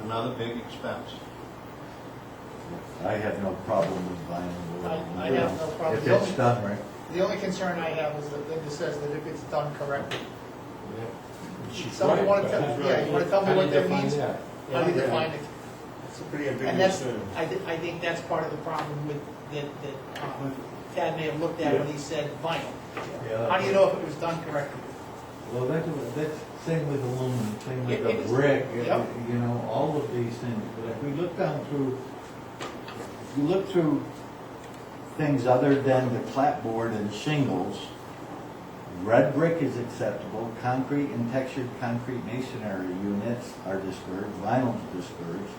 Another big expense. I have no problem with vinyl. I have no problem. If it's done right. The only concern I have is that Linda says that if it's done correctly. Yeah. She's So you right, wanna but tell, yeah, you wanna tell me how do what you that define means? that? How do you Yeah. define it? It's a pretty And ambiguous that's, term. I think that's part of the problem with, that Tad may have looked at when he said vinyl. How do you know if it was done correctly? Well, that's same with aluminum, same with It the is. brick, Yep. you know, all of these things. But if we look down through, if you look through things other than the clapboard and shingles, red brick is acceptable, concrete and textured concrete masonry units are discouraged, vinyl is discouraged,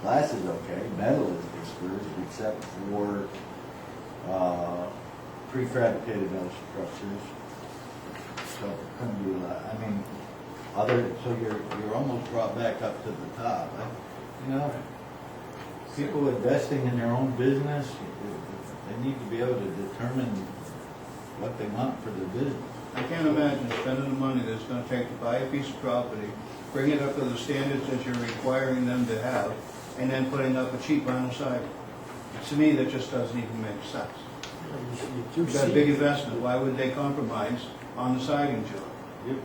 glass is okay, metal is discouraged except for prefabricated metal structures. So, I mean, so you're almost brought back up to the top. You know, people investing in their own business, they need to be able to determine what they want for their business. I can't imagine spending the money that it's gonna take to buy a piece of property, bring it up to the standards that you're requiring them to have, and then putting up a cheap vinyl siding. To me, that just doesn't even make sense. You You've got a big investment, why would they compromise on the siding job? Yep.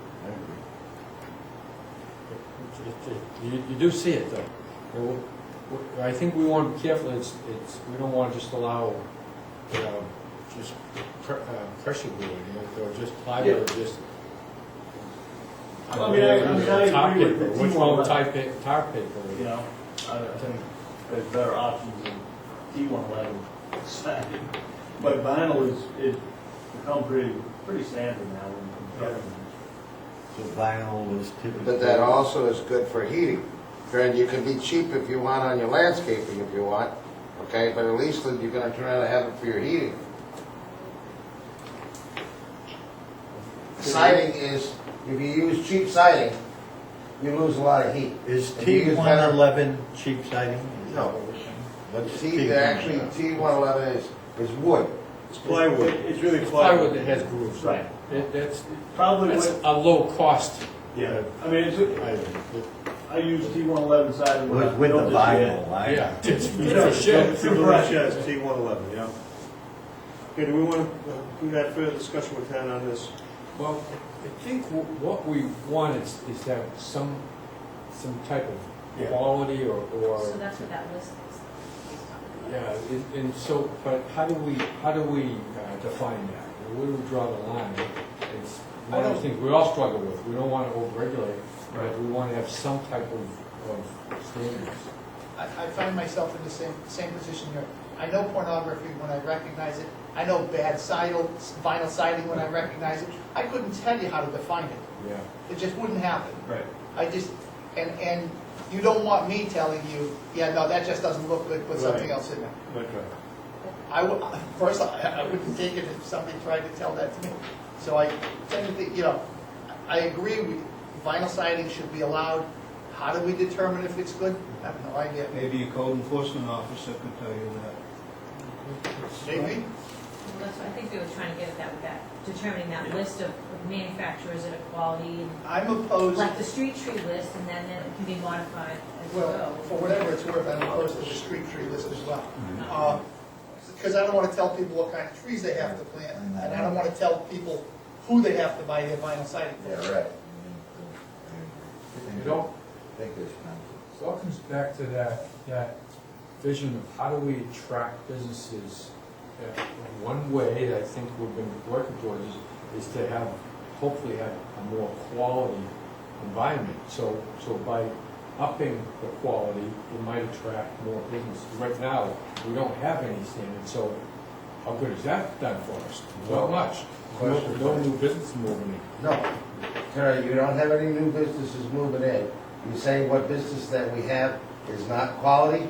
You do see it, though. I think we want to be careful, we don't want to just allow, just pressure wood, or just plywood, or just. Well, I mean, I tar agree with paper, the what's T1 wrong with level. tar paper? You know, I think there's better options than T111 siding. But vinyl is become pretty standard now in government. So vinyl is typically. But that also is good for heating. Granted, you can be cheap if you want on your landscaping if you want, okay, but at least you're gonna turn around and have it for your heating. Siding is, if you use cheap siding, you lose a lot of heat. Is If you use better- T111 cheap siding? Is that No. what we're saying? What's Actually, T111 is wood. It's plywood, it's really Plywood plywood. that has grooves. Right. That's Probably that's what, a low cost. Yeah. I mean, I use T111 siding when I With the built this shed. vinyl, I. Yeah, it's for Yeah. sure. For the sheds, T111, yeah. Okay, do we want to, we had further discussion with Ted on this? Well, I think what we want is to have some type Yeah. of quality or So that's what that list is. yeah, and so, but how do we define that? Where do we draw the line? It's one of those things we all struggle with. We don't want to overregulate, but we want to have some type of standards. I find myself in the same position here. I know pornography when I recognize it. I know bad vinyl siding when I recognize it. I couldn't tell you how to define it. Yeah. It just wouldn't happen. Right. I just, and you don't want me telling you, yeah, no, that just doesn't look good, put something Right. else in there. Right. I would, first, I wouldn't take it if somebody tried to tell that to me. So I tend to think, I agree, vinyl siding should be allowed. How do we determine if it's good? I have no idea. Maybe a code enforcement officer could tell you that. Maybe. Well, that's what I think they were trying to get at that, with that, determining that list of manufacturers that are quality, and I'm opposed, like the street tree list, and then it can be modified as we well, go. for whatever it's worth, I'm opposed to the street tree list as well. Because I don't want to tell people what kind of trees they have to plant, and I don't want to tell people who they have to buy their vinyl siding for. Yeah, right. You don't, I think it's expensive. it all comes back to that vision of how do we attract businesses. One way that I think we've been working towards is to hopefully have a more quality environment. So by upping the quality, it might attract more business. Right now, we don't have any standards, so how good is that done for us? Not much. No new business moving in. No, Terry, you don't have any new businesses moving in. You say what business that we have is not quality?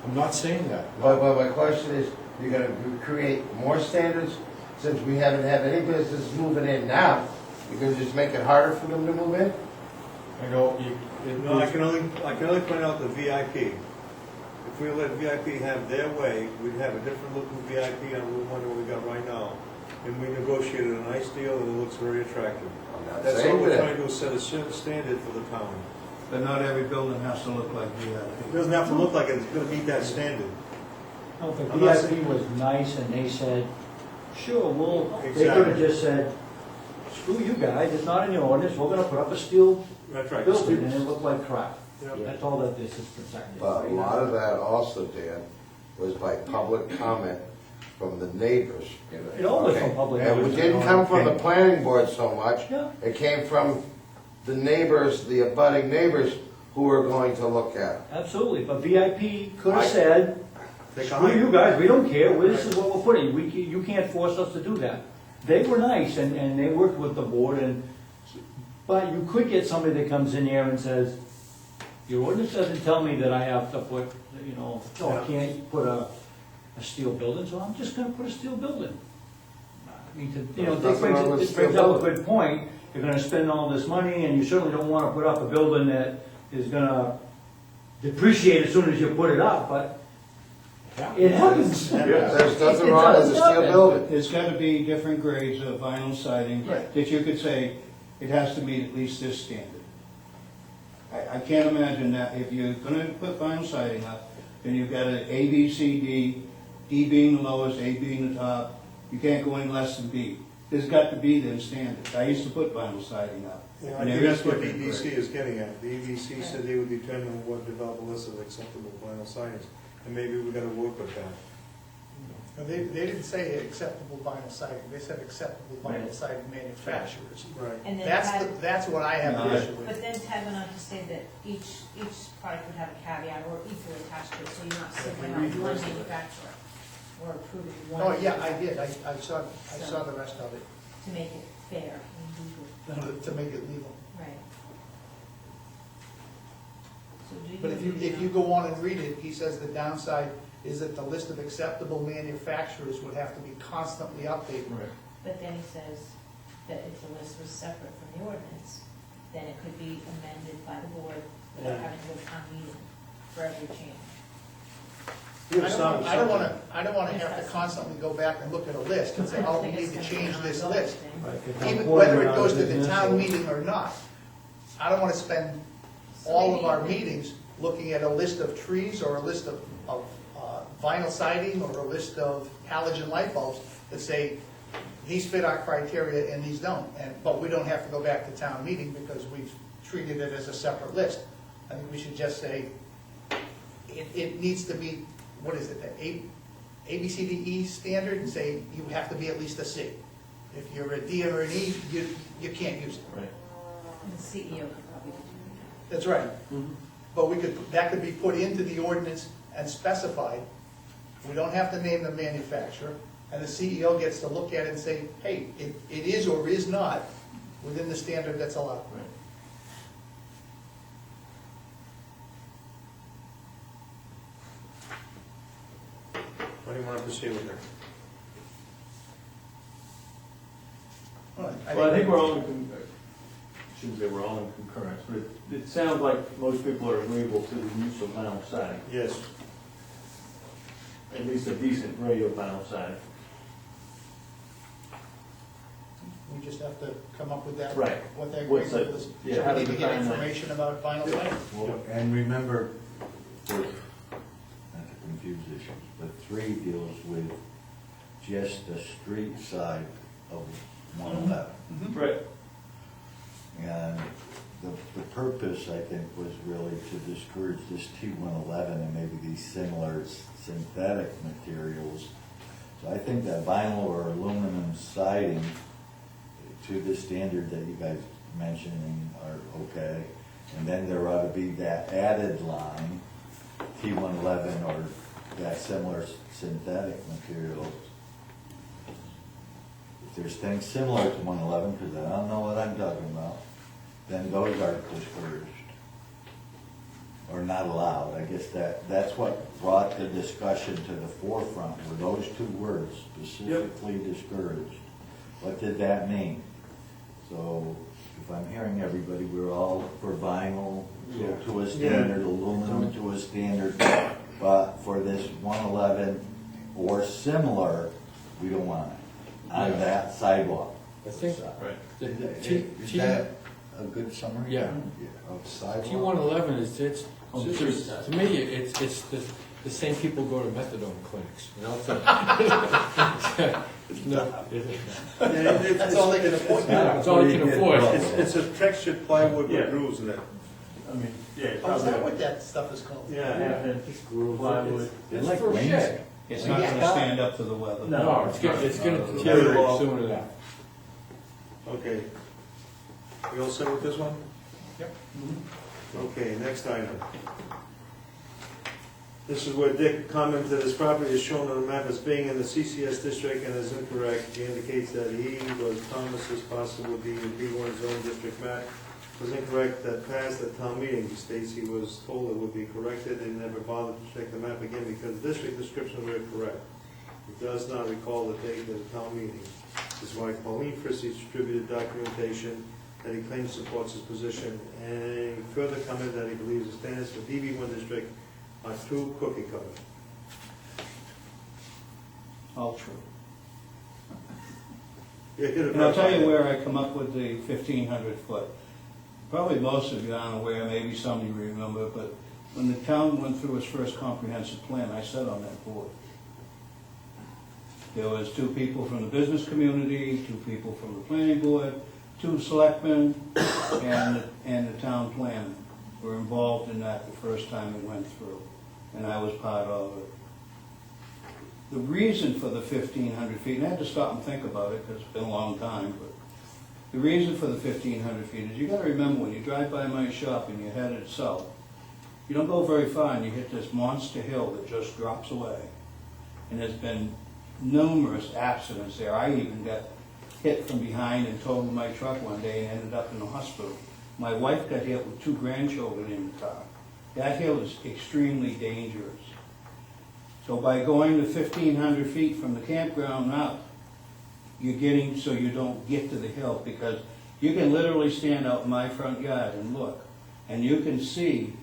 I'm not saying that. But my question is, you're gonna create more standards, since we haven't had any business moving in now, you're gonna just make it harder for them to move in? I know, No, I can only point out the VIP. If we let VIP have their way, we'd have a different looking VIP on Route 1 than we got right now. And we negotiated a nice deal and it looks very attractive. I'm not That's all saying we're that. trying to do, is set a certain standard for the town. But not every building has to look like It VIP. doesn't have to look like it, it's gonna meet that standard. No, if I'm not VIP was nice and they said, sure, they could Exactly. have just said, screw you guys, it's not in your ordinance, we're gonna put up a steel That's right. building and it looked like crap. Yep. That's all that this is protecting. But a lot of that also, Dan, was by public comment from the neighbors. It all was from Okay. public. And it didn't come from the planning board so much. Yeah. It came from the neighbors, the abutting neighbors, who were going to look at it. Absolutely, but VIP could have said, Take a screw hike. you guys, we don't care, this is what we're putting, you can't force us to do that. They were nice and they worked with the board but you could get somebody that comes in here and says, your ordinance doesn't tell me that I have to put, I can't put a steel building, so I'm just gonna put a steel building. I mean, There's nothing wrong with this steel brings up a building. good point, you're gonna spend all this money and you certainly don't wanna put up a building that is gonna depreciate as soon as you put it up, but it happens. There's nothing It wrong with does a steel happen. building. There's gotta be different grades of vinyl siding Right. that you could say, it has to meet at least this standard. I can't imagine that if you're gonna put vinyl siding up, then you've got an A, B, C, D, D being the lowest, A being the top, you can't go any less than B. There's got to be them standards. I used to put vinyl siding up. Yeah, I and think there that's is what different EDC grades. is getting at. The EDC said they would determine what develop a list of acceptable vinyl sidings, and maybe we gotta work with that. No, they didn't say acceptable vinyl siding, they said acceptable vinyl siding manufacturers. Right. And then That's what I have an No, issue with. But then Ted went on to say that each product would have a caveat or equally attached to it, so you're not singling out one manufacturer or approving one. Oh, yeah, I did, I saw the rest of it, To make it fair and legal. to make it legal. Right. So do But if you go on and read it, he says the downside is that the list of acceptable manufacturers would have to be constantly updated. But then he says that if the list was separate from the ordinance, then it could be amended by the board without having to go to town meeting for every change. I don't wanna have to constantly go back and look at a list and say, oh, we need to change this list. Even whether it goes to the town meeting or not. I don't wanna spend all of our meetings looking at a list of trees or a list of vinyl siding or a list of halogen light bulbs that say, these fit our criteria and these don't. But we don't have to go back to town meeting because we've treated it as a separate list. I think we should just say, it needs to be, what is it, the ABCDE standard, and say you have to be at least a C. If you're a D or an E, you can't use it. Right. And the CEO could probably do That's right. But that could be put into the ordinance and specified. We don't have to name the manufacturer, and the CEO gets to look at it and say, hey, it is or is not within the standard that's allowed. How do you want to proceed with it? Well, Well, I think we're all shouldn't say we're all in concurrence, but it sounds like most people are agreeable to the use of vinyl siding, Yes. at least a decent grade of vinyl siding. We just have to come up with that. Right. What that What's grade that- is. yeah, So how we to need to get define that. information about vinyl siding. Well, and remember, not to confuse issues, but 3 deals with just the street side of 111. Right. And the purpose, I think, was really to discourage this T111 and maybe these similar synthetic materials. So I think that vinyl or aluminum siding to the standard that you guys mentioning are okay. And then there ought to be that added line, T111 or that similar synthetic material. If there's things similar to 111, because I don't know what I'm talking about, then those are discouraged or not allowed. I guess that's what brought the discussion to the forefront, were those 2 words, specifically discouraged. What did that mean? So if I'm hearing everybody, we're all for vinyl to a standard, aluminum to a standard, but for this 111 or similar, we don't want it on that sidewalk. I think Right. Is that a good summary? Yeah. Of sidewalk? T111 is, it's, Oh, it's- sure. to me, it's the same people go to methadone clinics, you know? That's all they can afford now. That's all they can afford. It's a textured plywood Yeah. with grooves in it. I mean, yeah. it's Oh, is that probably- what that stuff is called? Yeah. Plywood. It's for a shed. It's not gonna stand up to the weather. No, it's gonna deteriorate sooner than that. Okay. We all set with this one? Yep. Okay, next item. This is where Dick commented this property is shown on the map as being in the CCS district and is incorrect. He indicates that he was Thomas as possible with the B1 zone district map was incorrect that passed at town meeting. He states he was told it would be corrected and never bothered to check the map again because the district description was correct. He does not recall the date of the town meeting. His wife Pauline Frissie distributed documentation that he claims supports his position, and he further commented that he believes the standards for DB1 district are too cookie cutter. All true. Yeah, get it And I'll tell you right. where I come up with the 1,500 foot. Probably most of you aren't aware, maybe some of you remember, but when the town went through its first comprehensive plan, I sat on that board. There was 2 people from the business community, 2 people from the planning board, 2 selectmen, and the town planner were involved in that the first time it went through, and I was part of it. The reason for the 1,500 feet, and I had to stop and think about it, because it's been a long time, but the reason for the 1,500 feet is you gotta remember, when you drive by my shop and you're headed south, you don't go very far and you hit this monster hill that just drops away. And there's been numerous accidents there. I even got hit from behind and totaled my truck one day and ended up in the hospital. My wife got hit with 2 grandchildren in the car. That hill is extremely dangerous. So by going to 1,500 feet from the campground up, you're getting so you don't get to the hill, because you can literally stand out in my front yard and look, and you can see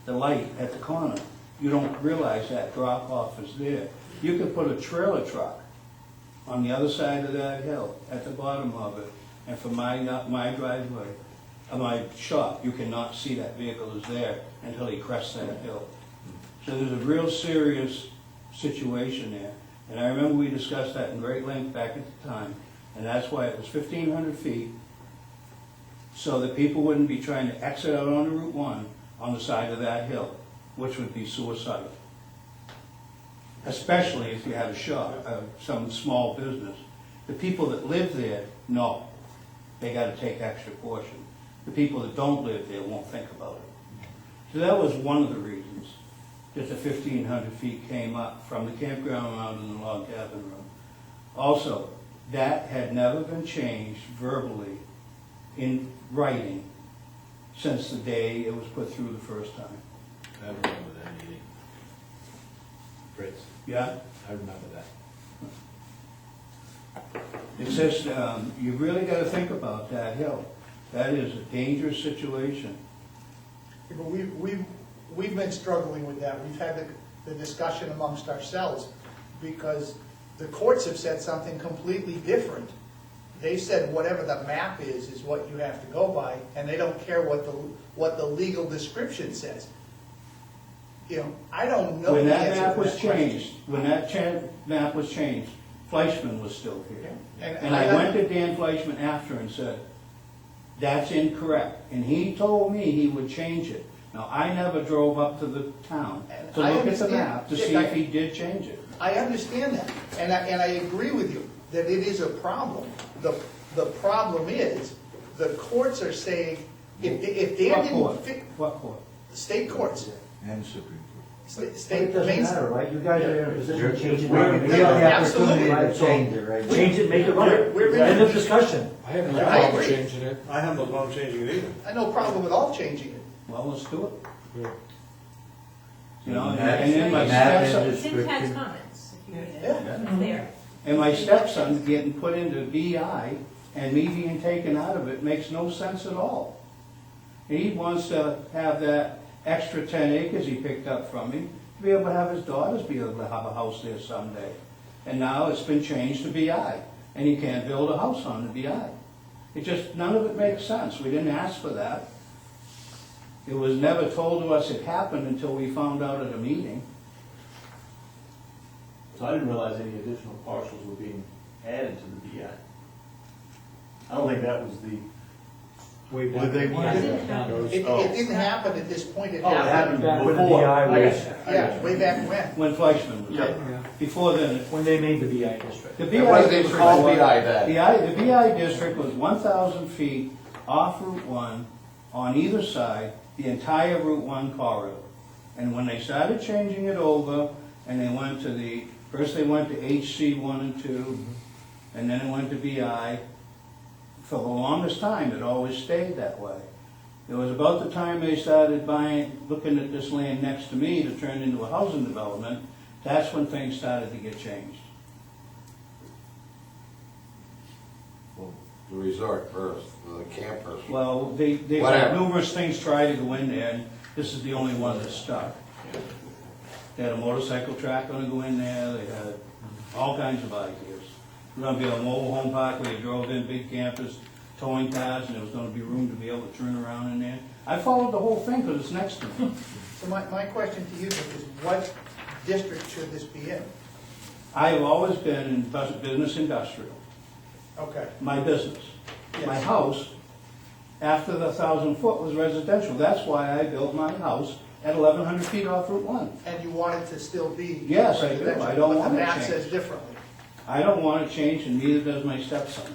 the light at the corner. You don't realize that drop off is there. You could put a trailer truck on the other side of that hill at the bottom of it, and from my driveway, my shop, you cannot see that vehicle is there until he crests that hill. So there's a real serious situation there. And I remember we discussed that in great length back at the time, and that's why it was 1,500 feet, so that people wouldn't be trying to exit out onto Route 1 on the side of that hill, which would be suicidal. Especially if you had a shop, some small business. The people that live there, no, they gotta take extra caution. The people that don't live there won't think about it. So that was one of the reasons that the 1,500 feet came up from the campground out in the log cabin room. Also, that had never been changed verbally in writing since the day it was put through the first time. I remember that meeting. Fritz, Yeah? I remember that. It's just, you really gotta think about that hill. That is a dangerous situation. But we've been struggling with that. We've had the discussion amongst ourselves because the courts have said something completely different. They said whatever the map is what you have to go by, and they don't care what the legal description says. You know, I don't know When the that answer map to was that question. changed, map was changed, Fleischman was still here. And And I went to Dan Fleischman after and said, that's incorrect. And he told me he would change it. Now, I never drove up to the town And to I look at the understand. map to Dick, see if he did change it. I understand that, and I agree with you that it is a problem. The problem is, the courts are saying, if Dan What didn't court? fit, What court? state courts, And Supreme Court. But state, it doesn't Main matter, right? You guys are in a position to change it. We're- We have the opportunity absolutely to change it, right? Change it, make it We're- right. End of discussion. I have no I problem agree. changing it. I have no problem changing it either. I have no problem with all changing it. Well, let's do it. Yeah. You know, And and then my that stepson, It's in Tad's comments, if you read it, Yeah. it's there. and my stepson getting put into BI and me being taken out of it makes no sense at all. He wants to have that extra 10 acres he picked up from me to be able to have his daughters be able to have a house there someday. And now it's been changed to BI, and he can't build a house on the BI. It just, none of it makes sense. We didn't ask for that. It was never told to us it happened until we found out at a meeting. So I didn't realize any additional parcels were being added to the BI. I don't think that was the, Way Did they want it? It didn't happen at this point, it oh, it happened, happened Back when the before. BI I was- got you. yeah, way back when. When Fleischman was Yeah. there. Before then, When they made the BI district. the It BI wasn't even district called was- BI then. The BI district was 1,000 feet off Route 1 on either side, the entire Route 1 corridor. And when they started changing it over, and they went to first they went to HC 1 and 2, and then it went to BI, for the longest time, it always stayed that way. It was about the time they started looking at this land next to me to turn into a housing development, that's when things started to get changed. The resort first, the campers. Well, they've had Whatever. numerous things try to go in there, and this is the only one that's stuck. They had a motorcycle track gonna go in there, they had all kinds of ideas. There was gonna be a mobile home park where you drove in big campers, towing cars, and there was gonna be room to be able to turn around in there. I followed the whole thing, because it's next to me. So my question to you is, what district should this be in? I have always been in business industrial, Okay. my business. My Yes. house, after the 1,000 foot, was residential. That's why I built my house at 1,100 feet off Route 1. And you want it to still be Yes, I do. residential, I don't but want it the map changed. says differently. I don't want to change, and neither does my stepson.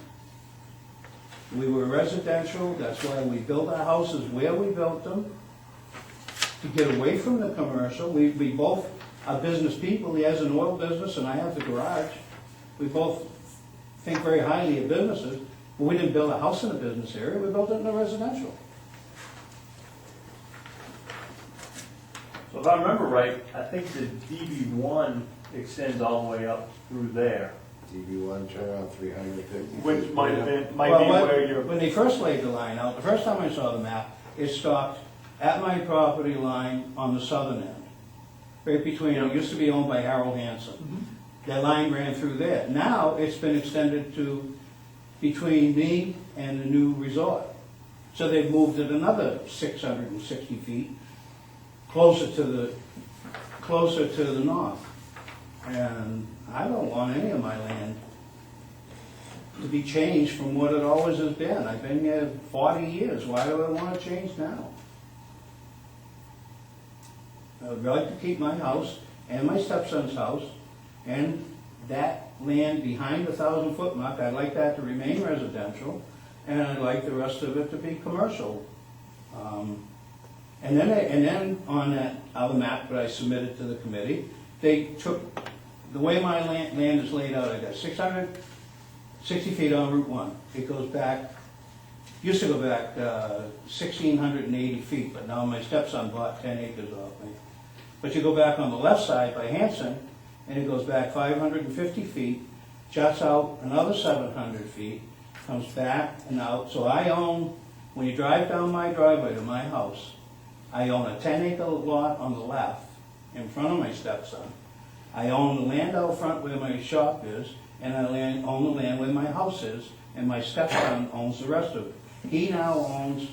We were residential, that's why we built our houses where we built them, to get away from the commercial. We both are business people, he has an oil business and I have the garage. We both think very highly of businesses, but we didn't build a house in a business area, we built it in a residential. So if I remember right, I think the DB1 extends all the way up through there, DB1 turn on 350. which might have been, Well, be where you're. when they first laid the line out, the first time I saw the map, it stopped at my property line on the southern end. Right between, it used to be owned by Harold Hanson. That line ran through there. Now, it's been extended to between me and the new resort. So they've moved it another 660 feet, closer to the north. And I don't want any of my land to be changed from what it always has been. I've been here 40 years. Why do I want to change now? I'd like to keep my house and my stepson's house and that land behind the 1,000 foot mark. I'd like that to remain residential, and I'd like the rest of it to be commercial. And then on that other map that I submitted to the committee, they took, the way my land is laid out, I got 660 feet on Route 1. It goes back, used to go back 1,680 feet, but now my stepson bought 10 acres off me. But you go back on the left side by Hanson, and it goes back 550 feet, juts out another 700 feet, comes back and out. So I own, when you drive down my driveway to my house, I own a 10-acre lot on the left, in front of my stepson. I own the land out front where my shop is, and I own the land where my house is, and my stepson owns the rest of it. He now owns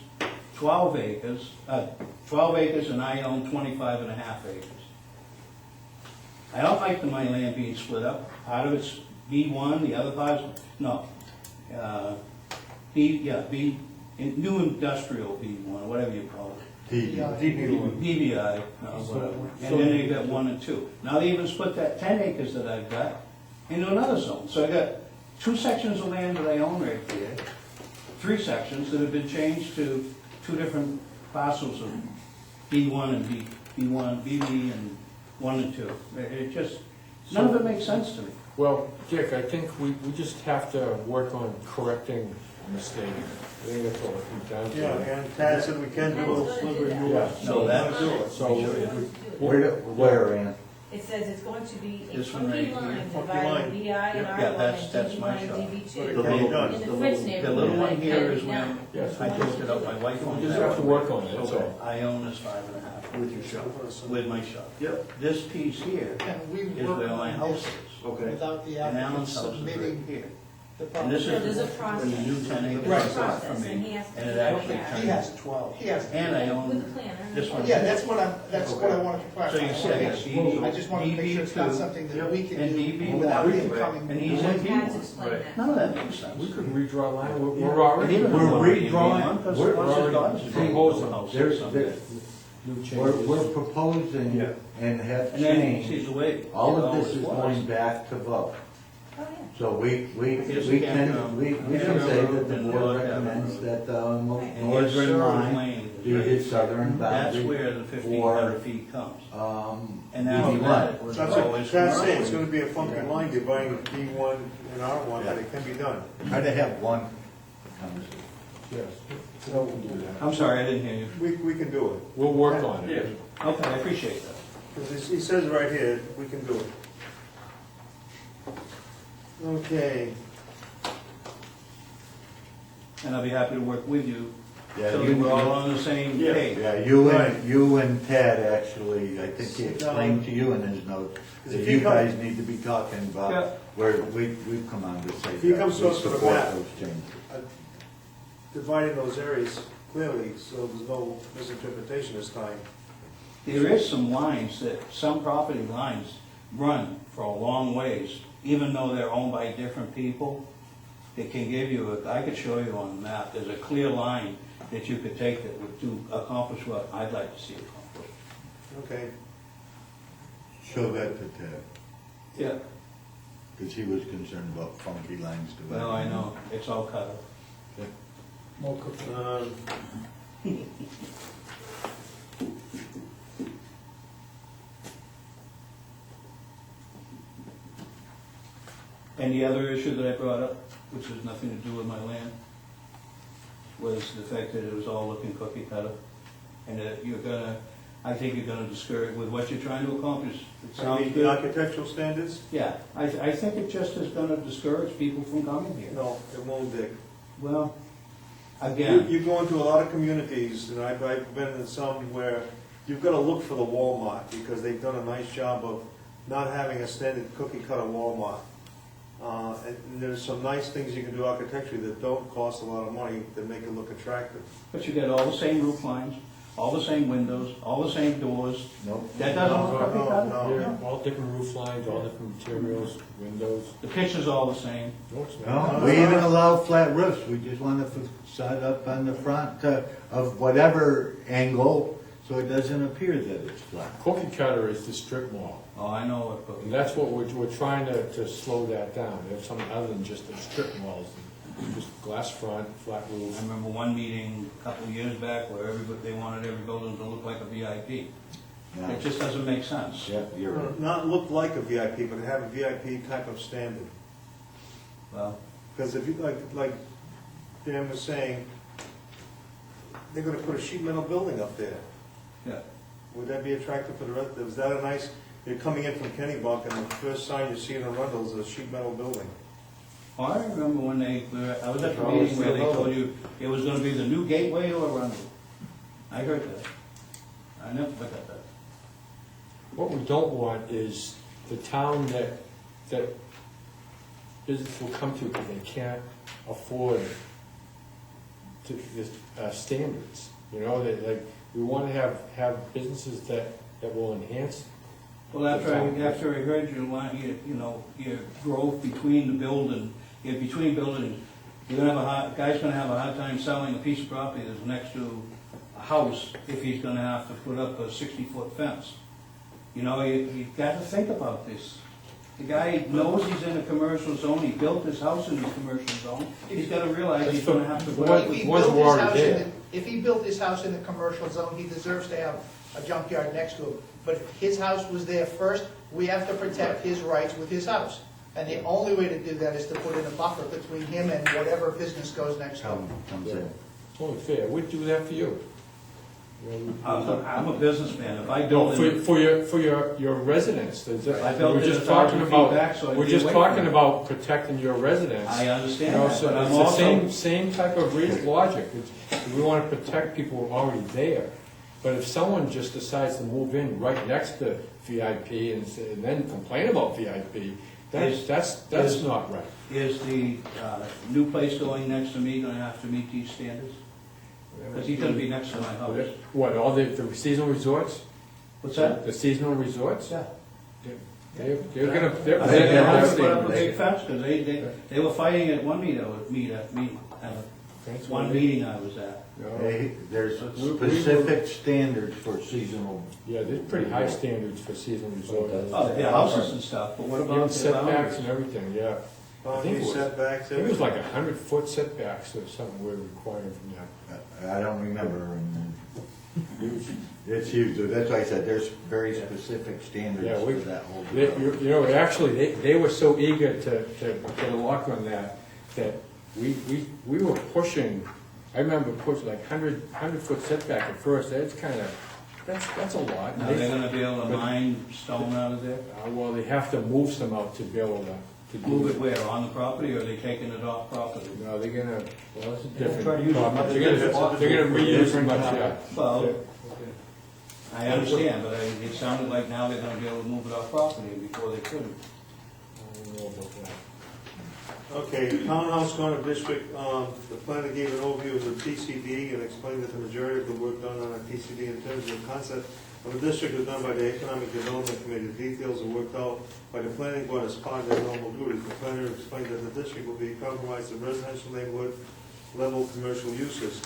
12 acres, and I own 25 and a half acres. I don't like my land being split up. Part of it's B1, the other part's, no. B, new industrial B1, or whatever you call it. DBI, whatever. And then they got 1 and 2. Now they even split that 10 acres that I've got into another zone. So I got 2 sections of land that I own right there, 3 sections that have been changed to 2 different parcels of B1 and B1, BB and 1 and 2. It just, none of it makes sense to me. Well, Dick, I think we just have to work on correcting a mistake. I think that's all it comes down to. Yeah, and Tad said we can do it. Yeah. No, that's it. So, Where, Ann? It says it's going to be a This one right funky here. line Funky dividing line. BI and Yeah, R1 that's and my DB1 and shop. DB2. But it can be done. In the Fritz The neighborhood. little one it here can is be when done. Yes. I took it up, my wife we owns just that. have to work on it, that's all. I own this 5.5 With your shop. with my shop. Yep. This piece here And we is work where my on house this is. Okay. without the And applicant Alan's house is right submitting here. the And this property. So there's a is process. when the new 10 acres Right. is bought from Process, and me. he has to And it do actually that. He has 12. He has. And I With own the planner. this one. Yeah, that's what I wanted to clarify. So you see, I got DB, I just wanted to make sure it's not DB2, something that we can and do DB1. without him coming. And he's in Pat's B1. explained that. None of that makes sense. We could redraw line, we're And already. even We're though I'm in redrawing- B1, 'cause we're once his already daughters are proposing. building a house There's- someday. there's- New We're changes. proposing Yeah. and have And then, see, changed. the way. All it of this always is was. going back to vote. Oh, yeah. So we Here's the can campground. say that the And board the recommends that the And here's northern Sherwood line Lane. be its southern That's boundary. where the 1,500 feet comes. And now DB1. that was That's what always. Tad's saying, it's gonna be a funky line dividing B1 and R1, but it can be done. Try to have one conversation. Yes, So, we can do that. I'm sorry, I didn't hear you. we can do it. We'll work on it. Okay, I appreciate that. Because he says right here, we can do it. Okay, And I'll be happy to work with you, Yeah, so you- we're all on the same Yeah. page. Yeah, Right. you and Ted actually, I think he explained to you in his note, that If you he come- guys need to be talking Yeah. about where we've come on to say If he that comes to we us with a support map. those changes. dividing those areas clearly, so there's no misinterpretation this time. There is some lines that, some property lines run for a long ways, even though they're owned by different people. It can give you, I could show you on the map, there's a clear line that you could take that would accomplish what I'd like to see accomplished. Okay, Show that to Ted, Yeah. because he was concerned about funky lines dividing. Well, I know, it's all cut up. um, And the other issue that I brought up, which has nothing to do with my land, was the fact that it was all looking cookie cutter. And that you're gonna, I think you're gonna discourage, with what you're trying to accomplish, it I sounds mean, the good. architectural standards? Yeah, I think it just is gonna discourage people from coming here. No, it won't, Dick. Well, You again, go into a lot of communities, and I've been in some where you've got to look for the Walmart, because they've done a nice job of not having a standard cookie cutter Walmart. And there's some nice things you can do architecturally that don't cost a lot of money that make it look attractive. but you get all the same roof lines, all the same windows, all the same doors. Nope. That doesn't look No, cookie no, cutter? no. Yeah, all different roof lines, all different materials, windows. The picture's all the same. No, it's not. No, we even allow flat roofs, we just want the facade up on the front of whatever angle, so it doesn't appear that it's flat. Cookie cutter is the strip mall, Oh, I know what cookie. and that's what we're trying to slow that down. We have something other than just the strip malls, just glass front, flat I roof. remember one meeting a couple of years back where they wanted every building to look like a VIP. Yeah. It just doesn't make sense. Yeah, you're right. Not look like a VIP, but have a VIP type of standard. Well, Because if you, like Dan was saying, they're gonna put a sheet metal building up there. yeah. Would that be attractive for the rest, is that a nice, you're coming in from Kennybunk, and the first sign you see in Arundel is a sheet metal building. Oh, I remember when I was at the meeting where they told you it was gonna be the new gateway to Arundel. I heard that. I never forgot that. What we don't want is the town that business will come to because they can't afford the standards. You know, we want to have businesses that will enhance. Well, after I heard your growth between the building, between buildings, guy's gonna have a hard time selling a piece of property that's next to a house if he's gonna have to put up a 60-foot fence. You know, you've got to think about this. The guy knows he's in a commercial zone, he built his house in the commercial zone, he's gotta realize he's gonna have to put up. If he built his house in the commercial zone, he deserves to have a junkyard next to him. But if his house was there first, we have to protect his rights with his house. And the only way to do that is to put in a buffer between him and whatever business goes next to him. Comes in. It's only fair. We'd do that for you. I'm a businessman, if I No, build for your residents. I built We're it just 1,000 talking feet about, back, so I'd we're be just away talking from it. about protecting your residents. I You understand know, that, so but I'm it's the also, same type of logic. We want to protect people who are already there. But if someone just decides to move in right next to VIP and then complain about VIP, that's not right. is the new place going next to me gonna have to meet these standards? Because he's gonna be next to my house. What, all the seasonal resorts? What's that? The seasonal resorts? Yeah. They're I gonna, think they're they gonna have have to put up a big standards. fence, because they were fighting at one meeting, That's one what- meeting I was at. No. There's specific standards for seasonal. Yeah, there's pretty high standards for seasonal resorts. Oh, yeah, houses and stuff, but what Even about the setbacks and boundaries? everything, yeah. I think Boundary it was- setbacks, I think it was everything. like 100-foot setbacks or something we're requiring from that. I don't remember, and it's huge, that's why I said there's very specific standards Yeah, for we- that whole. You know, actually, they were so eager to get a lock on that we were pushing, I remember pushing like 100-foot setback at first. That's kind of, that's a lot. Now, they're gonna be able to mine stone out of there? Well, they have to move some out to be able to do Move it where, on the property, or are they taking it off property? No, they're gonna, well, that's a Try to different use it topic. much They're gonna reuse as much, yeah. Well, I understand, but it sounded like now they're gonna be able to move it off property before they couldn't. I don't know about that. Okay, Townhouse Corner District, the planner gave an overview of the TCD and explained that the majority of the work done on a TCD in terms of the concept of a district is done by the Economic Development Committee. The details are worked out by the planning board as part of their normal duties. The planner explained that the district will be compromised of residential neighborhood level commercial uses.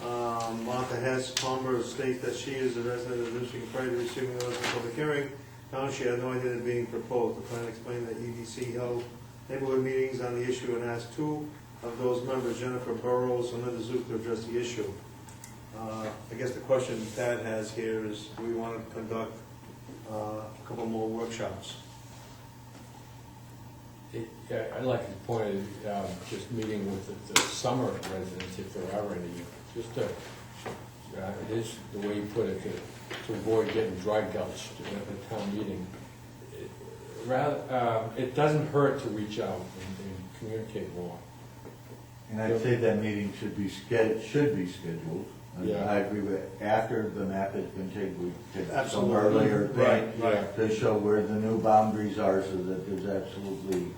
Martha Hess Palmer states that she is a resident of the district prior to receiving the notice of public hearing. Now she had no idea it being proposed. The plan explained that EDC held neighborhood meetings on the issue and asked two of those members, Jennifer Burrows and Linda Zook, to address the issue. I guess the question Tad has here is, do we want to conduct a couple more workshops? Yeah, I'd like to point just meeting with the summer residents, if there are any, just to, it is the way you put it, to avoid getting dry gulched at a town meeting. It doesn't hurt to reach out and communicate more. And I'd say that meeting should be scheduled. Yeah. I agree with, after the map has been taken, we take some Absolutely. earlier Right, thing right. to show where the new boundaries are, so that there's absolutely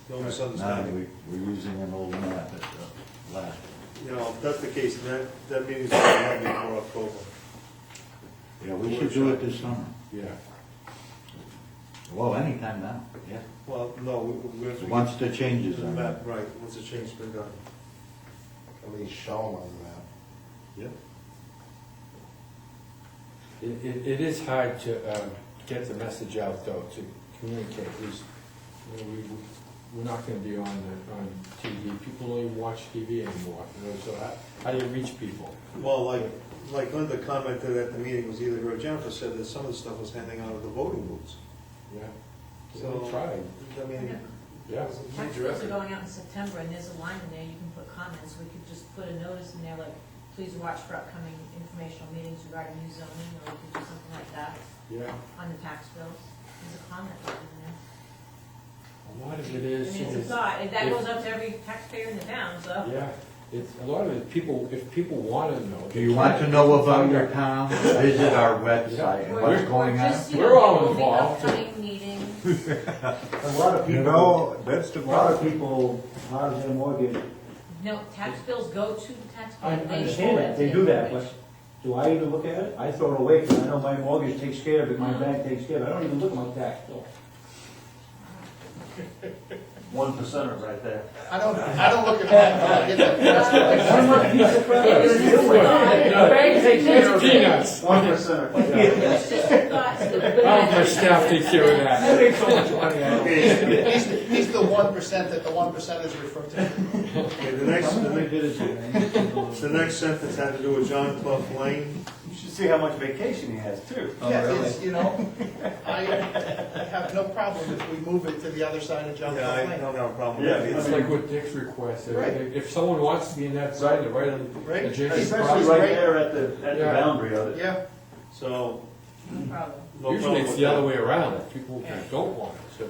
No none. misunderstanding. We're using an old map at the last. You know, if that's the case, then that meeting's going to have before October. Yeah, we should do it this summer. Yeah. Well, anytime now, yeah. Well, no, we have to. Once the changes The are map, right, once the change's been done. At least show them on the map. It is hard to get the message out, though, to communicate. We're not going to be on TV. People don't even watch TV anymore. So how do you reach people? Well, like Linda commented at the meeting, was either her or Jennifer said that some of the stuff was handing out of the voting booths. Yeah. So, We tried. I mean, Yeah. it's a major Textbooks are effort. going out in September, and there's a line in there, you can put comments, we could just put a notice in there like, please watch for upcoming informational meetings regarding new zoning, or we could do something like that Yeah, on the tax bills. There's a comment in there. a lot of it I is. mean, it's a thought, and that goes up to every taxpayer in the town, so. Yeah, it's, a lot of it, people, if people want to know. Do you want to know about your town? Visit our website and what's going We're on. just, you We're know, all there will be involved. upcoming meetings. A lot of You people, know, that's the a lot of people, how's their mortgage? No, tax bills go to the I taxpayer. They understand that, they do that, but do I even look at it? I throw it away, because I know my mortgage takes care of it, my bank takes care of it, I don't even look at my tax bill. 1% right there. I don't look at that, I get that. One more piece of crap. The bank takes care of peanuts. 1%. It's just a thought, My staff takes care of that. I make so much money out of it. He's the 1% that the 1% is referred to. Okay, the next sentence had to do with John Clough Lane. You should see how much vacation he has, too. Yeah, it's, you know, I have no problem if we move it to the other side of John Yeah, I Lane. don't have a problem with Yeah, that It's either. like what Dick's request, Right. if someone wants to be in that side, they're right on Right. adjacent Especially property. right there at the Yeah. boundary of it. Yeah, So, No problem. no Usually problem it's with the other that. way around, if people don't want it, so.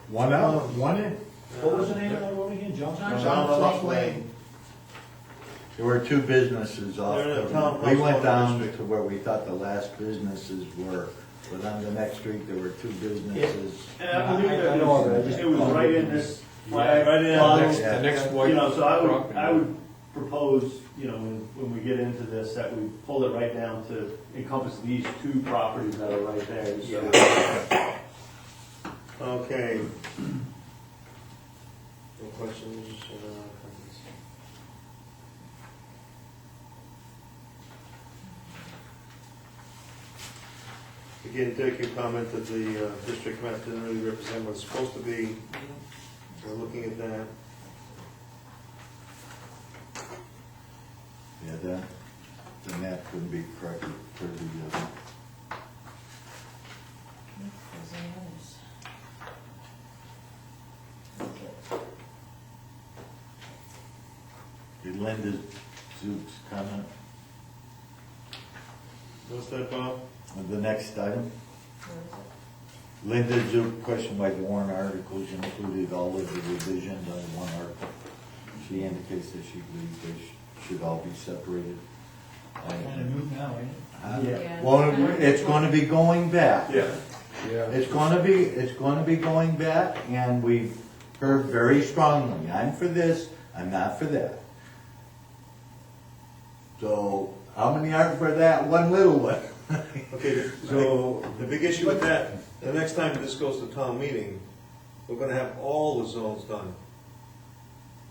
One out, one in. What was the name of that road again, Johnson? John Clough Lane. There were two businesses off. They're in the town We went house down district. to where we thought the last businesses were, but on the next street, there were two businesses. And I believe I that know of it, I just- it was right in this flag. Right in follow- next- Yeah. The next Yeah. white. You know, so property. I would propose, you know, when we get into this, that we pull it right down to encompass these two properties that are right there. just so- Okay. No questions? Comments? Again, Dick, you commented the district map didn't really represent what it's supposed to be. We're looking at that. Yeah, the map couldn't be corrected for the, There's any others. did Linda Zook's comment What's that, Bob? on the next item? Where is it? Linda Zook questioned why the warrant articles included all of the revisions on one article. She indicates that she believes they should all be separated. Kind of moot now, ain't it? Yeah. Well, it's gonna be going back. Yeah. Yeah. It's gonna be going back, and we've heard very strongly, I'm for this, I'm not for that. So, how many aren't for that one little one? Okay, so the big issue with that, the next time this goes to town meeting, we're gonna have all the zones done.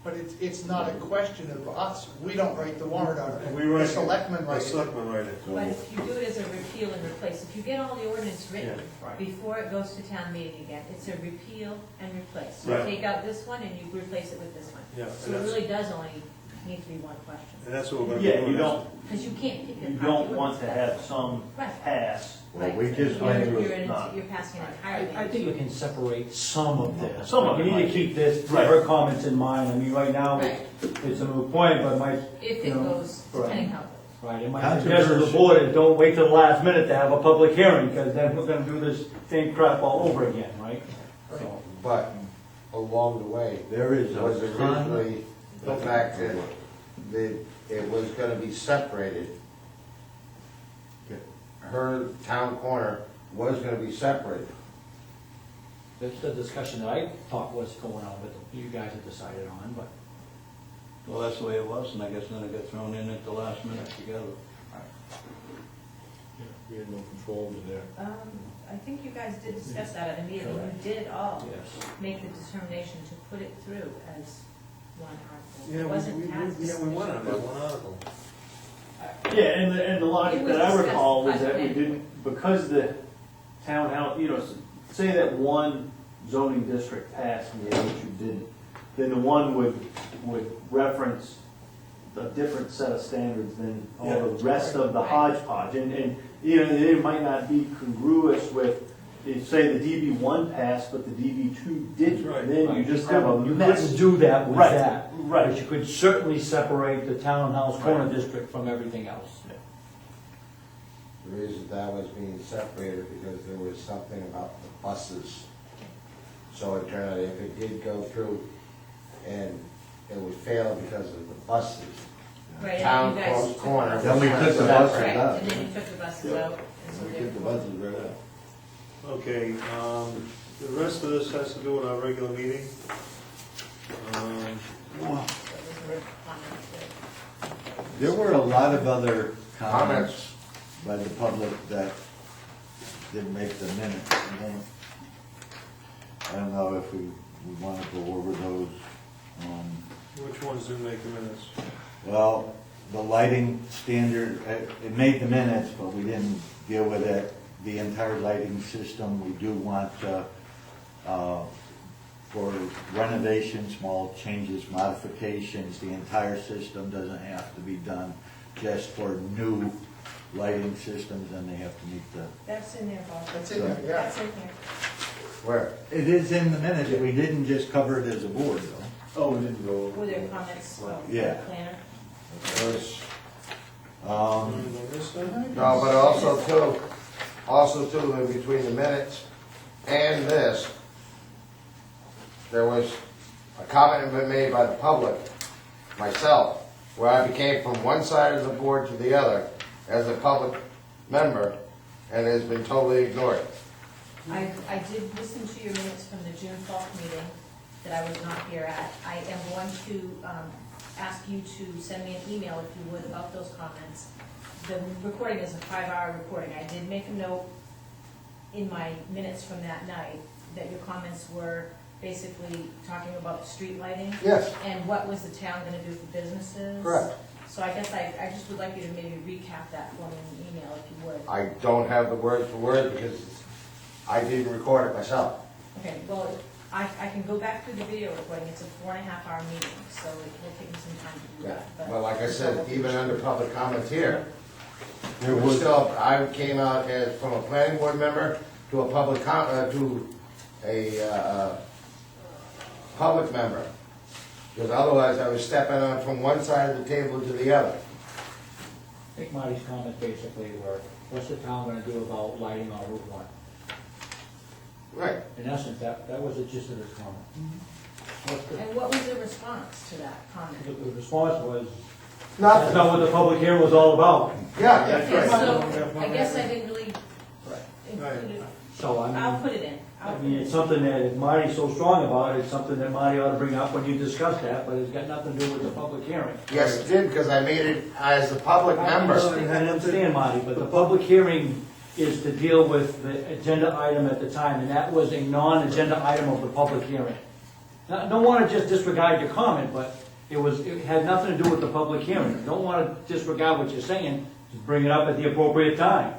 But it's not a question of us, we don't write the warrant article. We write The selectmen The write it. selectmen write it. But if you do it as a repeal and replace, if you get all the ordinance written Yeah, right. before it goes to town meeting again, it's a repeal and replace. You Right. take out this one and you replace it with this one. Yeah, So and it that's, really does only need to be one question, and that's what we're gonna be Yeah, doing. you don't, because you can't pick it. you apart. don't want to have some Right. pass. Well, Right. we just You're- went through, You're passing it entirely. I think you can separate some of this. Some of it You need might to keep this, Right. her comments in mind, I mean, right now, Right. it's a moot point, but my, If you it know, goes, depending how it goes. right, and my suggestion to the board is don't wait till the last minute to have a public hearing, because then we're gonna do this same crap all over again, right? So, But along the way, there is was a ton. originally the fact that it was gonna be separated. Her town corner was gonna be separated. that's the discussion that I thought was going on, but you guys have decided on, but. Well, that's the way it was, and I guess then it got thrown in at the last minute together. We had no control over there. I think you guys did discuss that at a meeting, you did all Yes. make the determination to put it through as one article. Yeah, It wasn't passed. we went on that one article. Yeah, and the logic It was that I discussed recall was by that we then. didn't, because the townhouse, you know, say that one zoning district passed and the other two didn't, then the one would reference a different set of standards than all the rest of the Right. hodgepodge. And, you know, it might not be congruous with they say the DB1 passed, but the DB2 didn't, Right. then you just have a You mess. couldn't do that with Right, that. right. But you could certainly separate the townhouse corner district from everything else. The reason that was being separated because there was something about the buses. So it turned out if it did go through and it would fail because of the buses, Right, and town you guys closed took corner. the Then we buses took the out. buses Right, out. and then you took the buses out. and so We took the therefore- buses right out. Okay, the rest of this has to do with our regular meeting. That was a written comment that- There were a lot of other comments Comments. by the public that didn't make the minutes. I don't know if we want to go over those. Which ones do make the minutes? Well, the lighting standard, it made the minutes, but we didn't deal with it. The entire lighting system, we do want, for renovation, small changes, modifications, the entire system doesn't have to be done just for new lighting systems, and they have to meet the, That's in there, Bob. That's in there, yeah. That's in there. Where? it is in the minutes, we didn't just cover it as a board, though. Oh, we didn't go Were there comments from the Yeah. planner? There was- Did I miss that? No, but also too, in between the minutes and this, there was a comment been made by the public, myself, where I became from one side of the board to the other as a public member, and has been totally ignored. I did listen to your minutes from the June 12th meeting that I was not here at. I am going to ask you to send me an email, if you would, about those comments. The recording is a 5-hour recording. I did make a note in my minutes from that night that your comments were basically talking about street lighting Yes, and what was the town gonna do for businesses. correct. So I guess I just would like you to maybe recap that for me in an email, if you would. I don't have the word for word because I didn't record it myself. Okay, well, I can go back through the video recording, it's a 4.5-hour meeting, so it will take me some time to do that, but. But like I said, even under public comments here, There was still, I came out as, from a planning board member to a public to a, public member. Because otherwise I was stepping on from one side of the table to the other. I think Marty's comments basically were, what's the town gonna do about lighting on Route 1? Right. In essence, that was the gist of his comment. What's the- And what was the response to that comment? The response was, that's Nothing. not what the public hearing was all about. Yeah, That's Okay, right. so I guess I didn't really include it. So I'll I put it in. mean, it's something that if Marty's so strong about, it's something that Marty ought to bring up when you discuss that, but it's got nothing to do with the public hearing. yes, it did, because I made it as a public member. I understand, Marty, but the public hearing is to deal with the agenda item at the time, and that was a non-agenda item of the public hearing. Now, don't want to just disregard your comment, but it had nothing to do with the public hearing. Don't want to disregard what you're saying, just bring it up at the appropriate time.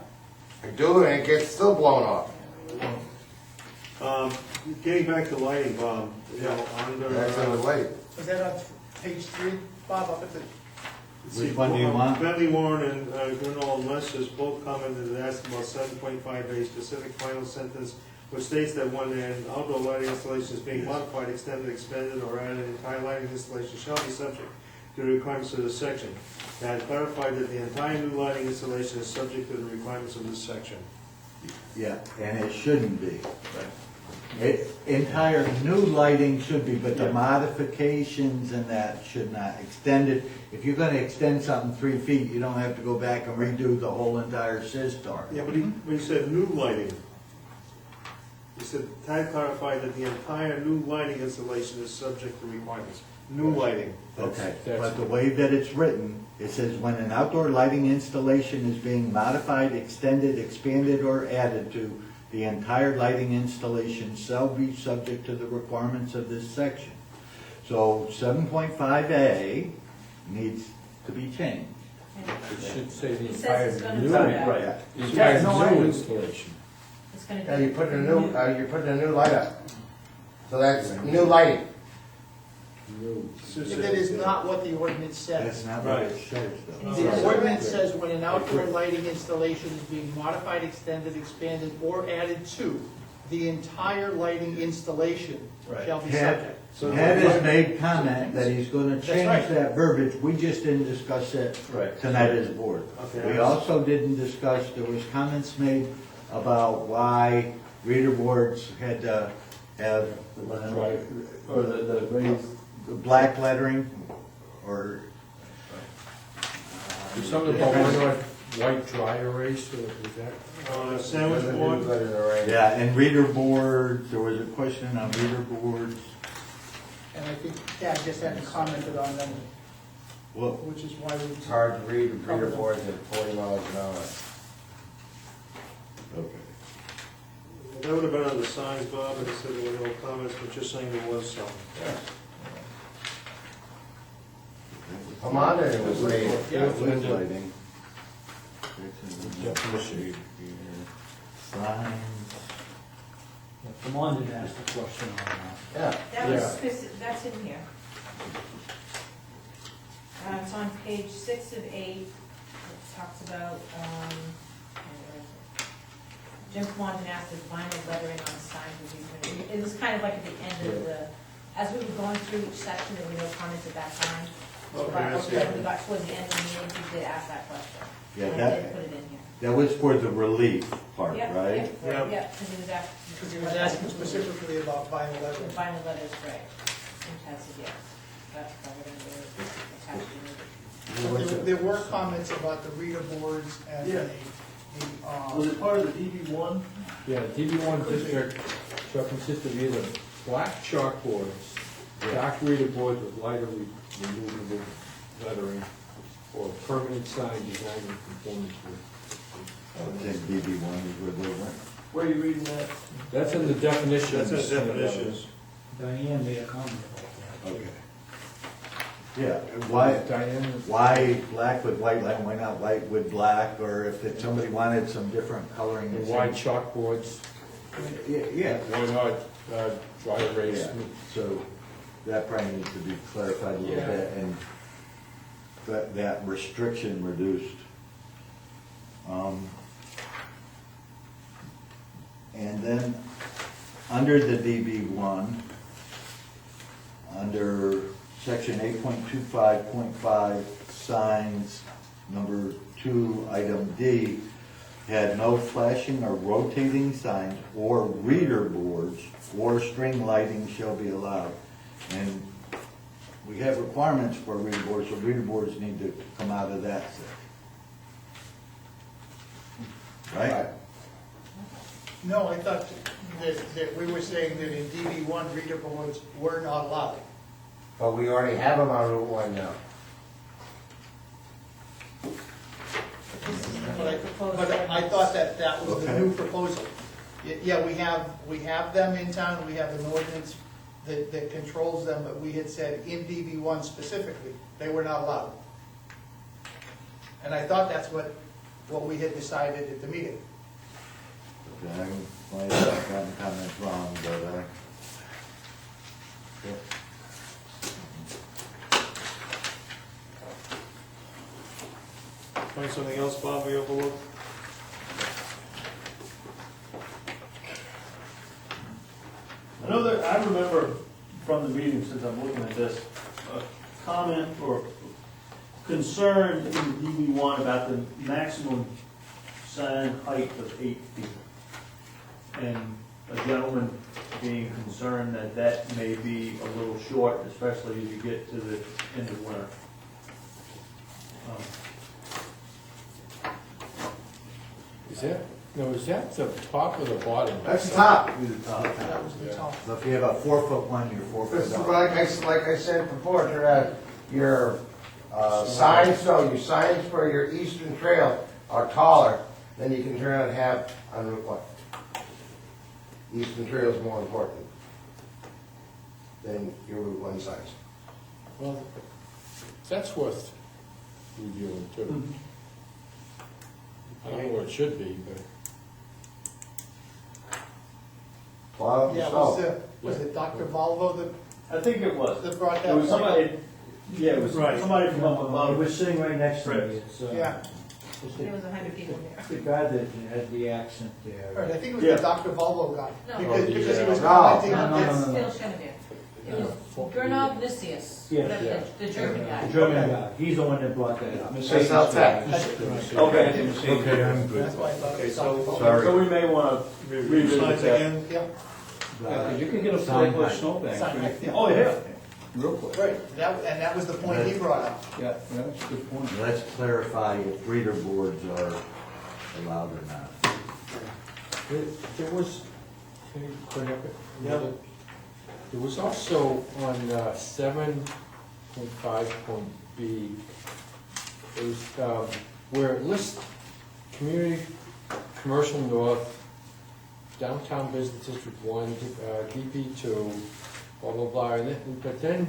I do, and it gets still blown off. Getting back to lighting, Bob, you know, under. That's in the way. Was that on page 3, Bob, up at the, Which one do you want? Bentley Warren and Grinnell and Lester both commented and asked about 7.5A specific final sentence, which states that when an outdoor lighting installation is being modified, extended, expanded, or added, an entire lighting installation shall be subject to the requirements of this section. And clarified that the entire new lighting installation is subject to the requirements of this section. Yeah, and it shouldn't be. Entire new lighting should be, but the modifications and that should not. Extend it, if you're gonna extend something 3 feet, you don't have to go back and redo the whole entire system. Yeah, but he said new lighting. He said, Tad clarified that the entire new lighting installation is subject to requirements. New lighting. Okay, but the way that it's written, it says when an outdoor lighting installation is being modified, extended, expanded, or added to, the entire lighting installation shall be subject to the requirements of this section. So 7.5A needs to be changed. It should say the It says entire it's gonna new, do that. Right. the entire Yes, no, I new do. installation. It's gonna Yeah, be. you're putting a new light up. So that's new lighting. That is not what the ordinance That's says. not what it says, though. The ordinance says when an outdoor lighting installation is being modified, extended, expanded, or added to, the entire lighting installation shall be subject. Ted has made comment that he's gonna That's change right. that verbiage, we just didn't discuss it Right. tonight as a board. Okay. We also didn't discuss, there was comments made about why reader boards had to have Or the raised. black lettering, or. There's something about why not white dry erase, or is that? Sandwich board, Yeah, and reader boards, there was a question on reader boards. And I think Tad just hadn't commented on them, Well, which is why we. It's hard to read reader boards at 40 miles an hour. okay. that would have been on the signs, Bob, and it said there were no comments, but just saying there was some. Amanda was made. Field lighting. Definition. Signs. Come on, didn't ask the question on that. Yeah. That was Yeah. that's in here. It's on page 6 of 8. It talks about, where is it? Jim Quantin asked if vinyl lettering on signs would be printed. It was kind of like at the end of the, as we were going through each section, there were no comments at that time. Okay, But I see. when we got towards the end of the meeting, he did ask that question. Yeah, And I that, did put it in here. that was for the relief part, Yeah, right? Yeah. Yeah, because he was asking. Because he was asking specifically about vinyl The lettering. vinyl letters, right. And Ted said yes. That's covered in the attached in the. There were comments about the reader boards and Yeah. Was the, it part of the DB1? Yeah, DB1 district shall consist of either black chalkboards, dark reader boards with lighter removable lettering, or permanent sign designed in conformance with. I think BB1 is where they went. Where are you reading that? That's in the definitions. That's in definitions. Diane made a comment about that. Okay. Yeah, why, Diane? why black with white line, why not white with black, or if somebody wanted some different coloring. And white chalkboards, Yeah, why not dry erase? yeah, so that probably needs to be clarified a little Yeah. bit, and that restriction reduced. And then, under the DB1, under section 8.25.5, signs, number 2, item D, had no flashing or rotating signs or reader boards or string lighting shall be allowed. And we have requirements for reader boards, so reader boards need to come out of that section. Right? no, I thought that we were saying that in DB1, reader boards were not allowed. But we already have them on Route 1 now. But I thought that that was the Okay. new proposal. Yeah, we have them in town, we have an ordinance that controls them, but we had said in DB1 specifically, they were not allowed. And I thought that's what we had decided at the meeting. Okay, I might have gotten comments wrong, but, yeah. Find something else, Bob, we overlooked? I know that, I remember from the meeting, since I'm looking at this, a comment or concern in the DB1 about the maximum sign height of 8 feet. And a gentleman being concerned that that may be a little short, especially as you get to the end of winter. Is that the top or the bottom? That's the top. That was the top. So if you have a 4-foot one, you're 4 foot This is up. like I said before, your signs, your signs for your eastern trail are taller than you can turn out and have on Route 1. Eastern trail is more important than your Route 1 signs. Well, that's worth reviewing too. I don't know where it should be, but. Bob, Yeah, so, was it Dr. Volvo that I think it was. that brought It that was point up. somebody, yeah, it was Right. somebody from up It above. was sitting right next to me. Right. It's, Yeah, it's There was 100 people there. the guy that had the accent right, there. I think it was Yeah. the Dr. Volvo guy, No. because he was No. commenting No, on no, this. no, no. Phil Schenevere. It Yeah. was Gernot Nicias, Yeah, whatever, yeah. the German guy. The German guy, he's the one that brought that up. SL Tech. Okay. Okay, I'm good. That's why I thought it Okay, was so- Dr. Volvo. Sorry. So we may wanna revisit Signs that. again? Yeah, Yeah, 'cause you could get a Sign full height. snowbank, Sign height, yeah. Oh, yeah. real quick. right, and that was the point he brought up. Yeah, that's a good point. Let's clarify if reader boards are allowed or not. There was, can you bring up it? Yeah. There was also on 7.5.b, it was where it lists community, commercial north, downtown business district 1, DP2, blah, blah, blah. And then, but then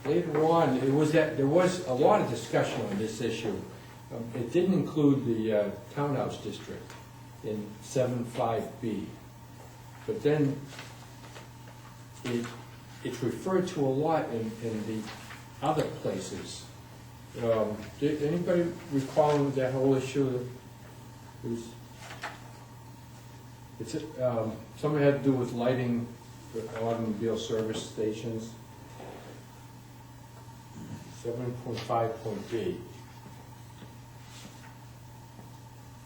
later on, it was that, there was a lot of discussion on this issue. It didn't include the townhouse district in 7.5b. But then it's referred to a lot in the other places. Did anybody recall that whole issue? It was, something had to do with lighting the automobile service stations. 7.5.b.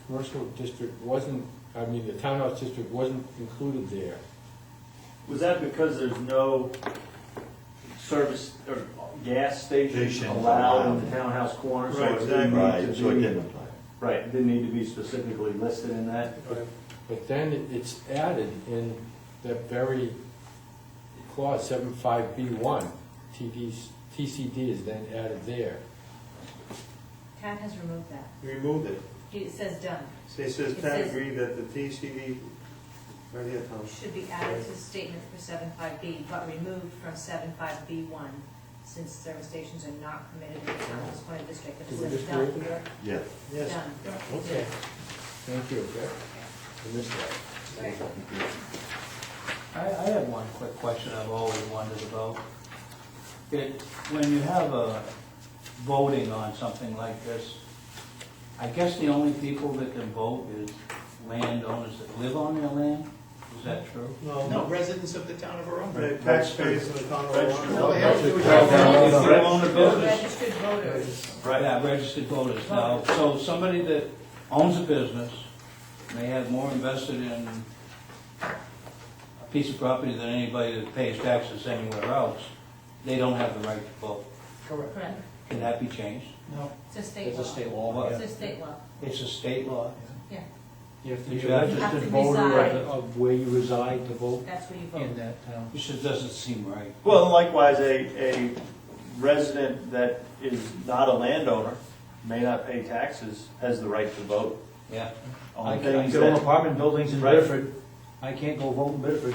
Commercial district wasn't, I mean, the townhouse district wasn't included there. Was that because there's no service or gas station Stations allowed in allowed. the townhouse corner? So Right, it didn't exactly. need Right, to so it be- didn't apply. Right, it didn't need to be specifically listed in that. But then it's added in that very clause, 7.5b1, TCD is then added there. Pat has removed that. Removed it. It says done. So it says, It Pat says- agreed that the TCD, right here, Tom. Should be added to the statement for 7.5b, but removed from 7.5b1, since service stations are not permitted in the townhouse corner district. If it Did we says just done, remove that? Yeah. Yes. done. Okay. Thank you. I missed that. Right. I have one quick question I've always wondered about. When you have a voting on something like this, I guess the only people that can vote is landowners that live on their land? Is that true? No, residents of the town of Arundel. The taxpayers in the town of No, Arundel. they have to do If it. you own a business, Registered voters. right, yeah, registered voters. Now, so somebody that owns a business may have more invested in a piece of property than anybody that pays taxes anywhere else, they don't have the right to vote. Correct. Correct. Can that be changed? No. It's a state It's law. a state law. It's a state law, It's a state law. yeah. You have to You be a have to- registered You have to voter reside. of where you reside to vote That's where you in vote. that town. It just doesn't seem right. Well, likewise, a resident that is not a landowner, may not pay taxes, has the right to vote Yeah. on I things could own that. apartment buildings in Right. Bedford, I can't go vote in Bedford,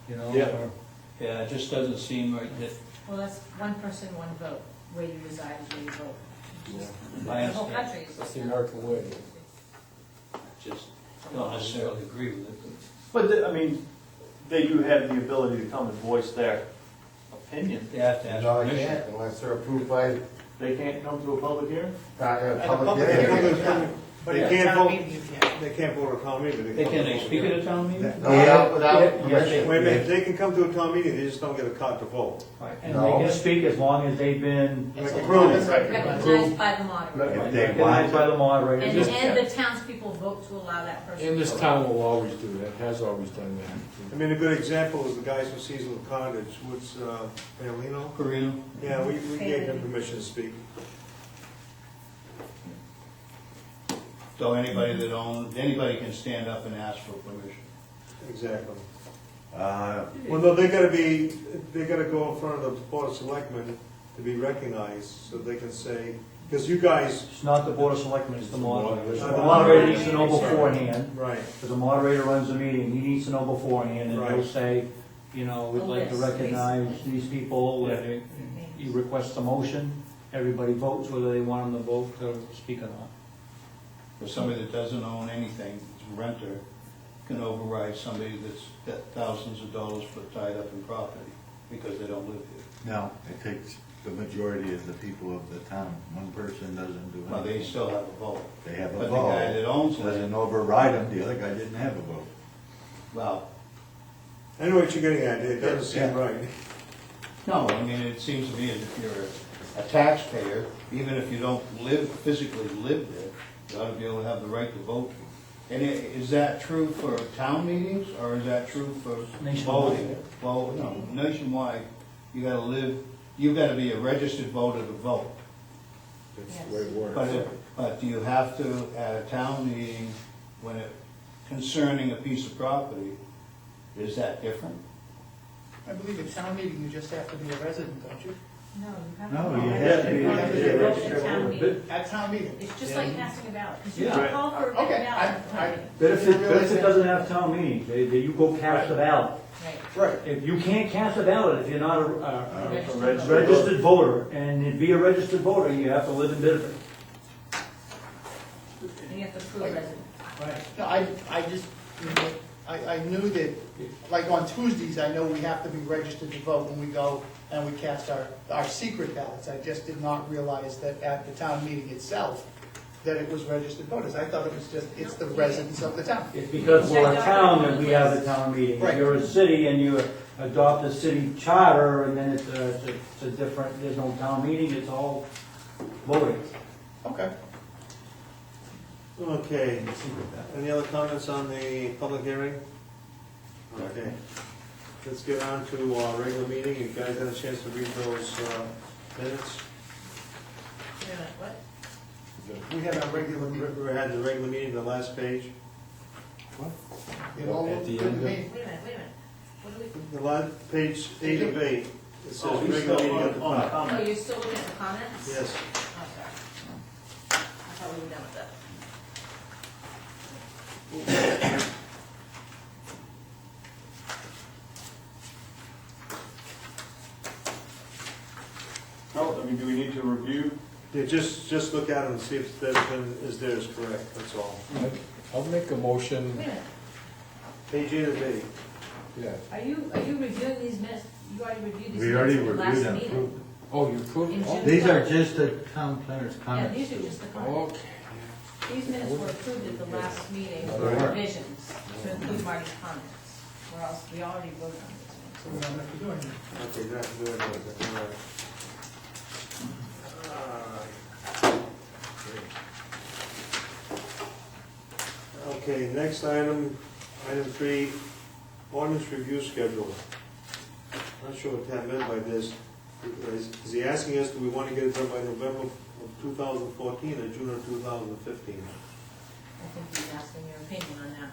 you know? Yeah. or- Yeah, it just doesn't seem right that, Well, that's one person, one vote. Where you reside is where you vote. I The whole understand. country is. That's the American way. Just don't necessarily agree with it. But, I mean, they do have the ability to come and voice their opinion. They have to ask No, I permission. can't unless they're approved by, They can't come to a public hearing? At a public public hearing. hearing, yeah. But They at can't town vote. meeting, you can't. They can't vote at town meeting. They can, they speak at a town meeting? No, without Yes, permission. Wait a minute, they can come to a town meeting, they just don't get a card to vote. And No. they can speak as long as they've been It's Approved. Recognized by the moderator. If they recognized by the moderator. And, This- and the townspeople vote to allow that person. And this to vote. town will always do that, has always done I that. mean, a good example is the guys from Cecil Cottage, what's, Paolino? Carino? Yeah, we gave him permission to speak. So anybody that owns, anybody can stand up and ask for permission. Exactly. Uh, Well, no, they gotta go in front of the Board of Selectmen to be recognized, so they can say, because you guys, It's not the board of selectmen, it's the moderator. moderator. The moderator needs to know beforehand, right, because the moderator runs the meeting, he needs to know beforehand, and he'll Right. say, you know, we'd like to A list, recognize basically. these people, and he requests a motion, everybody votes whether they want him to vote to speak or not. For somebody that doesn't own anything, it's a renter, can override somebody that's got thousands of dollars put tied up in property. because they don't live here. No, it takes the majority of the people of the town. One person doesn't do Well, they anything. still have a vote. They have a But the guy that vote, owns doesn't land, override them, the other guy didn't have a vote. well, I know what you're getting at, it doesn't seem Yeah. right. no, I mean, it seems to me as if you're a taxpayer, even if you don't physically live there, you ought to be able to have the right to vote. And is that true for town meetings, or is that true for Nationwide. voting? Well, no, nationwide, you gotta be a registered voter to vote. That's Yes. the way it works. But do you have to, at a town meeting, when it, concerning a piece of property, is that different? I believe at town meeting, you just have to be a resident, don't you? No, you have No, to. you have to be- You have to Yeah, vote registered at town voter. meeting. At town meeting. It's just like casting a ballot, because you Yeah. can call for a ballot Okay, at town meeting. Bedford doesn't have town meetings, you go cast a ballot. Right. Right. If you can't cast a ballot if you're not a Registered registered voter, and to be a registered voter, you have to live in Bedford. And you have to prove resident. Right. No, I just, I knew that, like on Tuesdays, I know we have to be registered to vote when we go and we cast our secret ballots. I just did not realize that at the town meeting itself, that it was registered voters. I thought it was just, it's the residents of the town. It's because we're a town that we have a town meeting. If Right. you're a city and you adopt a city charter, and then it's a different, there's no town meeting, it's all voting. Okay. Okay, any other comments on the public hearing? Okay, let's get on to our regular meeting. You guys had a chance to read those minutes? Wait a minute, what? We had our regular meeting. We had the regular meeting, the last page. It all At looked the good to end of- me. Wait a minute, wait a minute. What do we, The last, page 8 of 8, it says Oh, he's regular still meeting at the on the top. oh, comment. you're still looking at the comments? Yes. Oh, sorry. I thought we were done with that. Oh, I mean, do we need to review? Yeah, just look at it and see if that is there is correct, that's all. I'll make a motion, Wait a minute, Page 8 of 8. yeah. are you reviewing these minutes? You already reviewed these We already minutes at the last reviewed them. meeting? Oh, you approved? In Oh, June. These are just the town planner's Yeah, comments. these are just the comments. Okay. These minutes were approved at the last meeting They for were. revisions to include Marty's comments. Or else we already voted on So we these don't have to do anything. Okay, you have to do it, all right. Okay, next item, item 3, ordinance review schedule. Not sure what that meant by this. Is he asking us, do we want to get it done by November of 2014 or June of 2015? I think he's asking your opinion on that.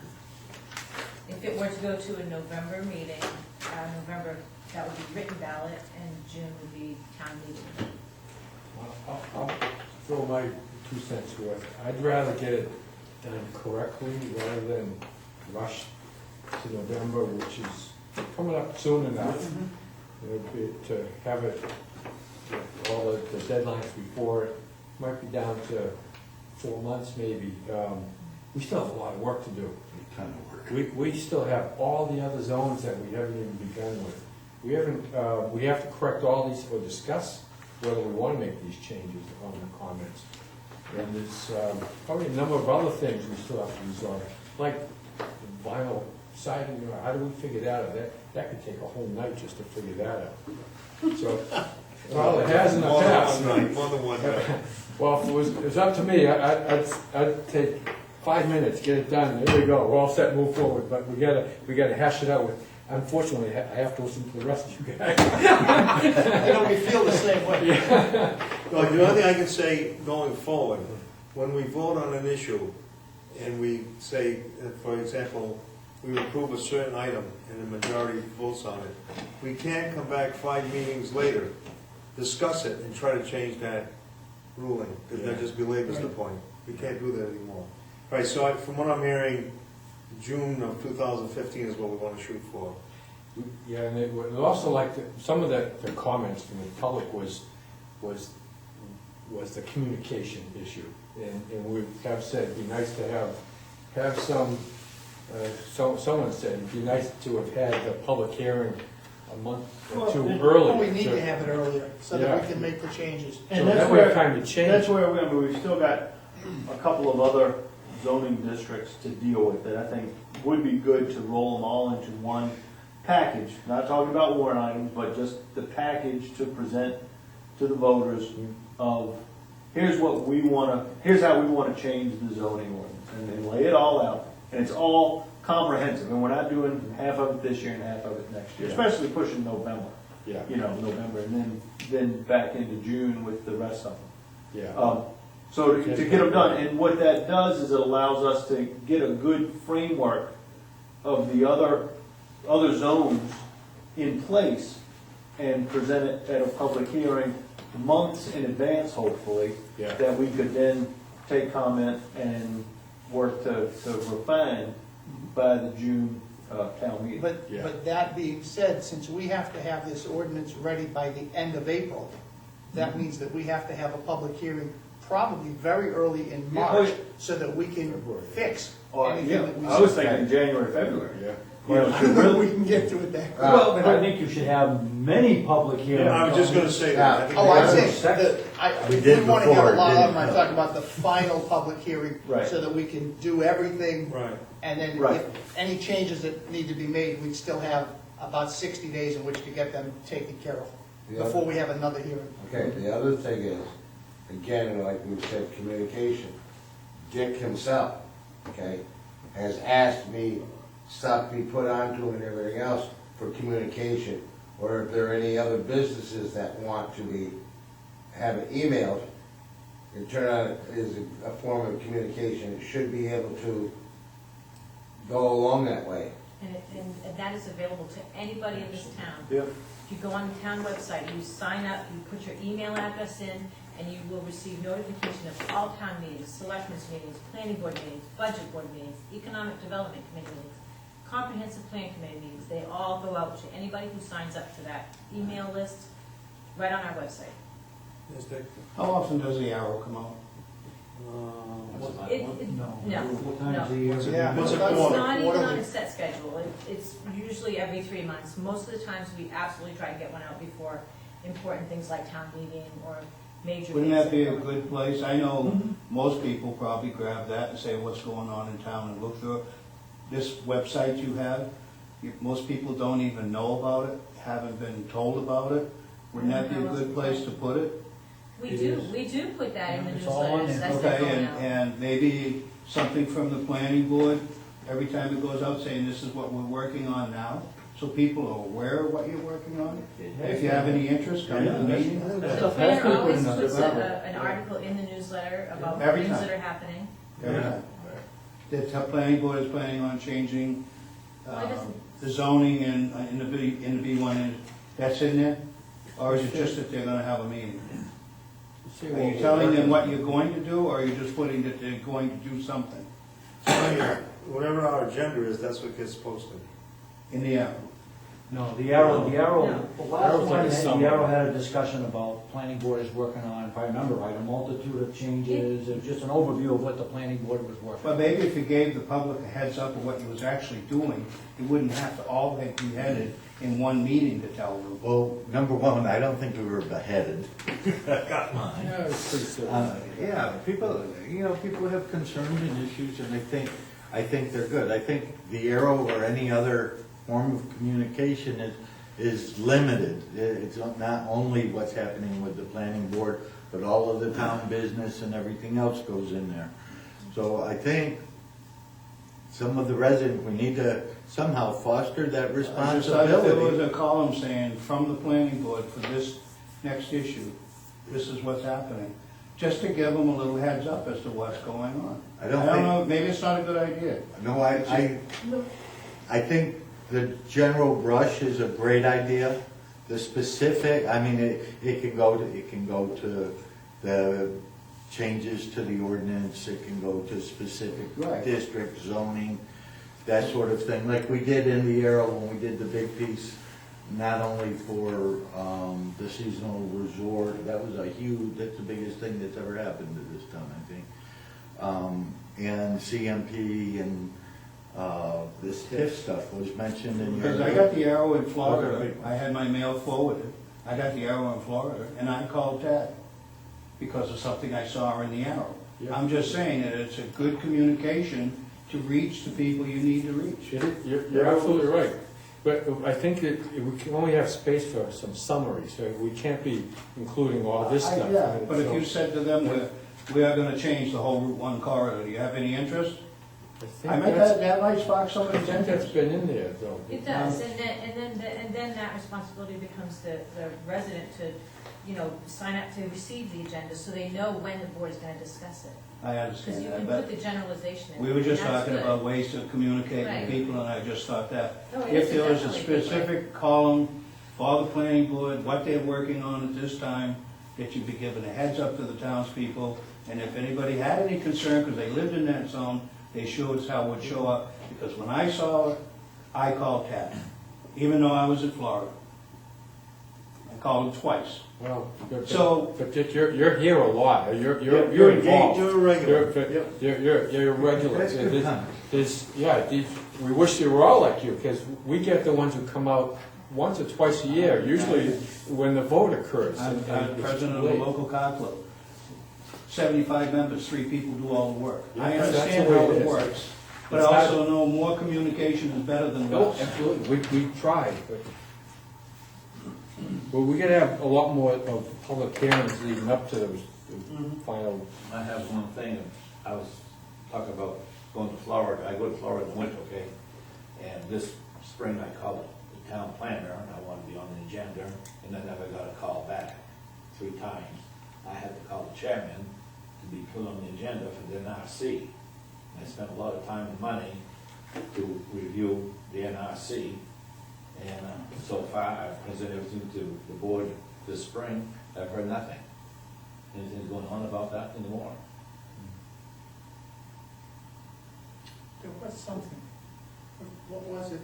If it were to go to a November meeting, November, that would be written ballot, and June would be town meeting. I'll throw my 2 cents worth. I'd rather get it done correctly rather than rush to November, which is coming up soon enough. To have it, all the deadlines before it, might be down to 4 months maybe. We still have a lot of work to do. A ton of work. We still have all the other zones that we haven't even begun with. We haven't, we have to correct all these, or discuss whether we want to make these changes on the comments. And there's probably a number of other things we still have to resolve, like the vinyl siding, how do we figure that out? That could take a whole night just to figure that out. So, well, it has in the past. More than one night. Well, if it was up to me, I'd take 5 minutes, get it done, there we go, we're all set, move forward, but we gotta hash it out with, unfortunately, I have to listen to the rest of you guys. You know, we feel the same way. Well, the only thing I can say going forward, when we vote on an issue and we say, for example, we approve a certain item and the majority votes on it, we can't come back 5 meetings later, discuss it and try to change that ruling, because that just belabors the point. We can't do that anymore. Right, so from what I'm hearing, June of 2015 is what we want to shoot for. Yeah, and it would also like, some of the comments from the public was the communication issue. And we have said, it'd be nice to have some, someone said, it'd be nice to have had the public hearing a month Well, or two it- early. We need to have it earlier so that we Yeah. can make the changes. So And that's that way where, time to change. that's where, I mean, we've still got a couple of other zoning districts to deal with that I think would be good to roll them all into one package. Not talking about warrant items, but just the package to present to the voters of, here's what we wanna, here's how we wanna change the zoning ordinance, and lay it all out. And it's all comprehensive, and we're not doing half of it this year and half of it next year, Yeah. especially pushing November. Yeah, You know, November, and then back into June with the rest of them. yeah. So to get them done, and what that does is it allows us to get a good framework of the other zones in place and present it at a public hearing months in advance, hopefully, Yeah. that we could then take comment and work to refine by the June town meeting. Yeah. But that being said, since we have to have this ordinance ready by the end of April, that means that we have to have a public hearing probably very early in Yeah. March, so that we can February. fix Or, anything yeah, that we. I was thinking January, February. Yeah. You know, I don't know if we can get to it that quick. Well, but I think you should have many public hearings. Yeah, I was just gonna say that. I think Oh, I'm we- saying, Second. we We did want to have before, a lot of them, didn't I'm we? talking about the final public hearing, Right. so that we can do everything, Right. and then Right. if any changes that need to be made, we'd still have about 60 days in which to get them taken care of, Yeah. before we have another hearing. Okay, the other thing is, again, like we said, communication. Dick himself, okay, has asked me stuff be put onto him and everything else for communication, or if there are any other businesses that want to be, have it emailed, it turned out it is a form of communication, it should be able to go along that way. And that is available to anybody in this town. Yeah. If you go on the town website, you sign up, you put your email address in, and you will receive notification of all town meetings, selectmen's meetings, planning board meetings, budget board meetings, economic development committee meetings, comprehensive plan committee meetings. They all go out to anybody who signs up to that email list, right on our website. Yes, Dick? How often does the arrow come out? No, What times no. of year? Yeah. What's a That's It's quarter? not even on quarterly. a set schedule. It's usually every 3 months. Most of the times, we absolutely try to get one out before important things like town meeting or major. Wouldn't that be a things. good place? I know most people probably grab that and say what's going on in town and look through it. This website you have, most people don't even know about it, haven't been told about it. Wouldn't that be a good place to put it? We do put that in the It's all on newsletters, there. that's Okay, going out. and maybe something from the planning board, every time it goes out saying this is what we're working on now, so people are aware of what you're working on. If you have any interest, come to the meeting. The planner always puts an article in the newsletter about Every things time. that are happening. Every time. The planning board is planning on changing Why doesn't- the zoning in the B1, and that's in there? Or is it just that they're gonna have a meeting? Are you telling them what you're going to do, or are you just putting that they're going to do something Whatever our agenda is, that's what gets posted. in the app? No, the Arrow, No. the last Arrow's like one, a the summary. Arrow had a discussion about planning board is working on, if I remember right, a multitude of changes, it was just an overview of what the planning board was working But on. maybe if you gave the public a heads up of what you was actually doing, you wouldn't have to all be beheaded in one meeting to tell them. Well, number one, I don't think we were beheaded. Got mine. Yeah, it's pretty silly. Yeah, people, people have concerns and issues, and I think they're good. I think the Arrow or any other form of communication is limited. It's not only what's happening with the planning board, but all of the town business and everything else goes in there. So I think some of the residents, we need to somehow foster that I just thought if there was responsibility. a column saying, from the planning board for this next issue, this is what's happening, just to give them a little heads up as to what's going on. I I don't don't think, know, maybe it's not a good idea. no, I think the general brush is a great idea. The specific, I mean, it can go to the changes to the ordinance, it can go to specific Right. district zoning, that sort of thing, like we did in the Arrow when we did the big piece, not only for the seasonal resort, that's the biggest thing that's ever happened to this town, I think. And CMP and this TIF stuff was mentioned in your. Because I got the arrow in Florida, I had my mail forwarded, I got the arrow in Florida, and I called Ted because of something I saw in the arrow. Yeah. I'm just saying that it's a good communication to reach the people you need to reach. You're absolutely right. But I think that we can only have space for some summaries, so we can't be including all this stuff. Yeah, but if you said to them, we are gonna change the whole Route 1 corridor, do you have any interest? I meant that might spark somebody's I think that's interest. been in there, though. It does, and then that responsibility becomes the resident to, you know, sign up to receive the agenda, so they know when the board is gonna discuss it. I Because understand you that, can but put the generalization in. we were just and that's talking good. about ways to communicate Right. with people, and I just thought that No, it if is there was a definitely good way. specific column for the planning board, what they're working on at this time, that you'd be given a heads up to the townspeople, and if anybody had any concern, because they lived in that zone, they would show up, because when I saw it, I called Ted, even though I was in Florida. I called him twice. Well, So- but you're here a lot, you're You're involved. You're a regular. You're regular. That's good comment. We wish they were all like you, because we get the ones who come out once or twice a year, usually when the vote occurs. I'm and it's president of too the late. local car club. 75 members, 3 people do all the work. I Yeah, that's understand the way how it it is. works, but I It's also know more communication is better than No, less. absolutely, we tried, but we gotta have a lot more of public hearings leading up to the final. I have one thing, I was talking about going to Florida, I go to Florida in the winter, okay? And this spring I called the town planner, and I wanted to be on the agenda, and I never got a call back 3 times. I had to call the chairman to be put on the agenda for the NRC. I spent a lot of time and money to review the NRC, and so far, I've presented everything to the board this spring, I've heard nothing. Anything's going on about that anymore? There was something. What was it?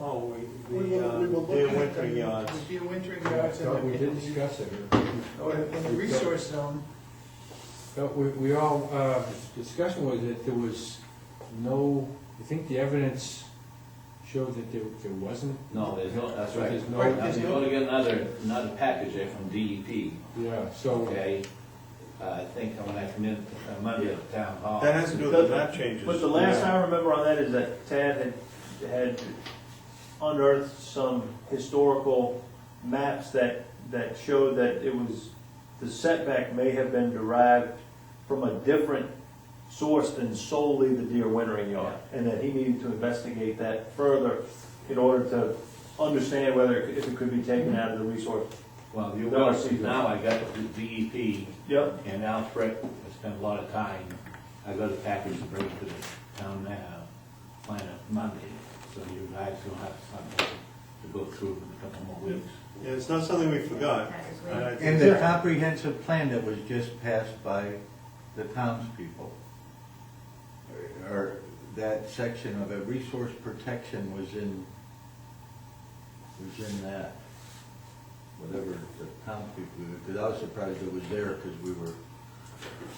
Oh, We were deer looking at wintering the- yards. The deer wintering yards No, and we did discuss it. in the resource zone. No, we all, discussion was that there was no, I think the evidence showed that there wasn't. No, there's no, that's right. There's no- Now, you're gonna get another package there from DEP, Yeah, so, okay? I think when I come in Monday at the town hall. That has to do with the map changes. But the last I remember on that is that Tad had unearthed some historical maps that showed that it was, the setback may have been derived from a different source than solely the deer wintering yard, and that he needed to investigate that further in order to understand whether, if it could be taken out of the resource. Well, you No, will I see see, that. now I got the DEP, Yep. and Alfred has spent a lot of time. I got a package to bring to the town planner Monday, so you guys will have something to go through in a couple more weeks. Yeah, it's not something we forgot. That is And I great. think And the comprehensive plan that was just passed by the townspeople, or that section of it, resource protection was in that, whatever the townspeople, because I was surprised it was there, because we were,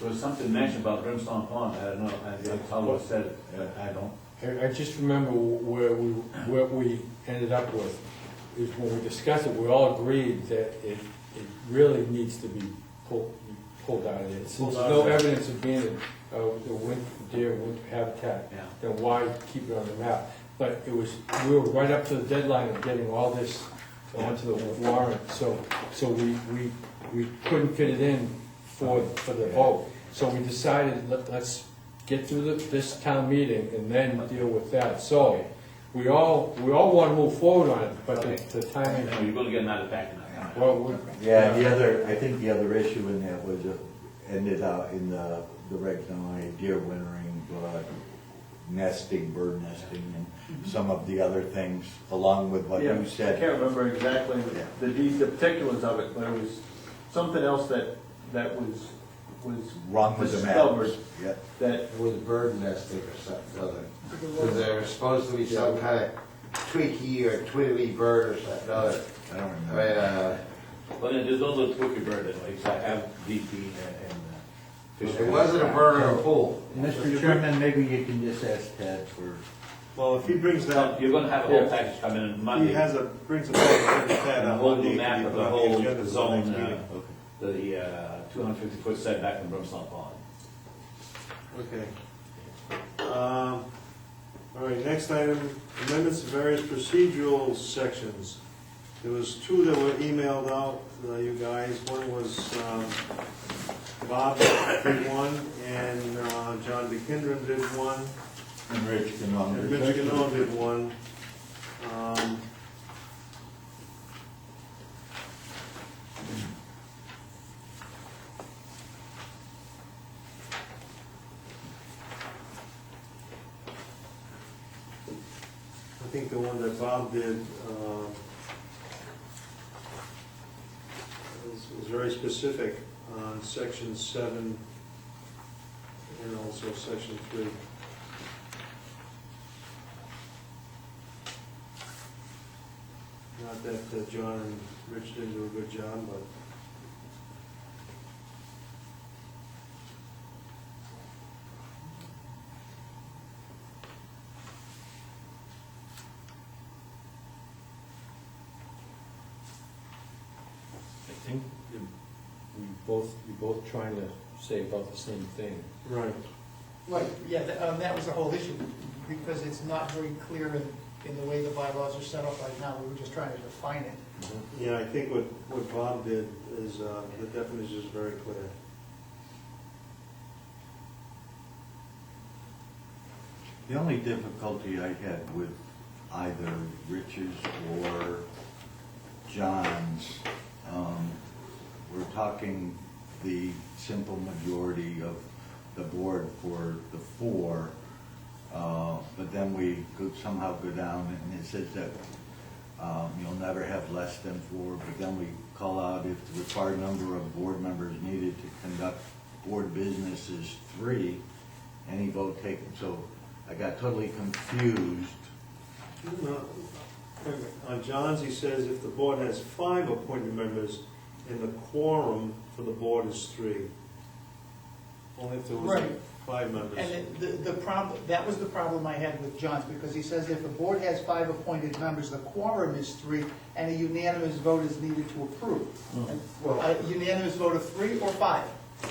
There was something mentioned about Brimstone Pond, I don't know, I think Tully said it, but I don't. I just remember where we ended up with, is when we discussed it, we all agreed that it really needs to be pulled out of there. Since there's no evidence of being the deer habitat, Yeah. then why keep it on the map? But we were right up to the deadline of getting all this onto the warrant, so we couldn't fit it in for the vote. So we decided, let's get through this town meeting and then deal with that. So, we all want to move forward on it, but the timing, No, you're gonna get another package. well, yeah, I think the other issue in that was, ended out in the regs on deer wintering, nesting, bird nesting, and some of the other things, along with what Yeah, you I said. can't remember exactly Yeah. the particulars of it, but it was something else that was Wrong with the discovered maps. Yeah. that, With bird nesting or something other. Because there was supposed to be some kind of tweaky or twiddly bird or something other. I don't I remember. mean, Well, there's no little twitchy bird anyways, I have DP and It wasn't a burner or pool. Mr. Chairman, maybe you can just ask Ted for, Well, if he brings that, You're gonna have a whole package come in he Monday. has a, brings a pad And on a whole Monday, new map and of put the on whole agenda for the zone, next meeting. the 250-foot setback from Brimstone Pond. Okay. All right, next item, amendments to various procedural sections. There was two that were emailed out, you guys. One was, Bob did one, and John DeKindron did one, and Rich can on and Rich Ganone did one. I think the one that Bob did was very specific on section 7 and also section 3. Not that John and Rich didn't do a good job, but I think you're both trying to say about the same thing. right. Right, yeah, that was the whole issue, because it's not very clear in the way the bylaws are set up right now. We were just trying to define it. Yeah, I think what Bob did is, the definition is very clear. the only difficulty I had with either Rich's or John's, we're talking the simple majority of the board for the 4, but then we somehow go down and it says that you'll never have less than 4, but then we call out if the required number of board members needed to conduct board business is 3, any vote taken, so I got totally confused. No, on John's, he says if the board has 5 appointed members and the quorum for the board is 3. Only if there was Right. 5 members. And the problem, that was the problem I had with John's, because he says if the board has 5 appointed members, the quorum is 3, and a unanimous vote is needed to approve. And Well, a unanimous vote of 3 or 5?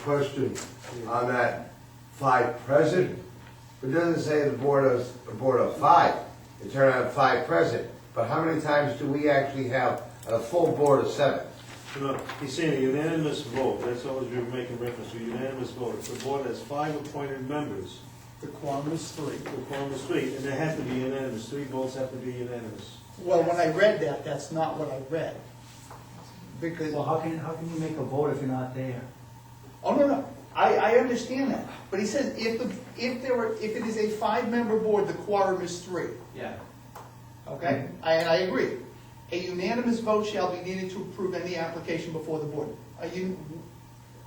question on that 5 present. It doesn't say the board of 5. It turned out 5 present. But how many times do we actually have a full board of 7? No, he's saying a unanimous vote, that's always you're making reference to, unanimous vote. If the board has 5 appointed members, The quorum is 3. the quorum is 3, and they have to be unanimous, 3 votes have to be unanimous. Well, when I read that, that's not what I read. Because, Well, how can you make a vote if you're not there? oh, no, I understand that. But he says if it is a 5-member board, the quorum is 3. Yeah. Okay? And I agree. A unanimous vote shall be needed to approve any application before the board. A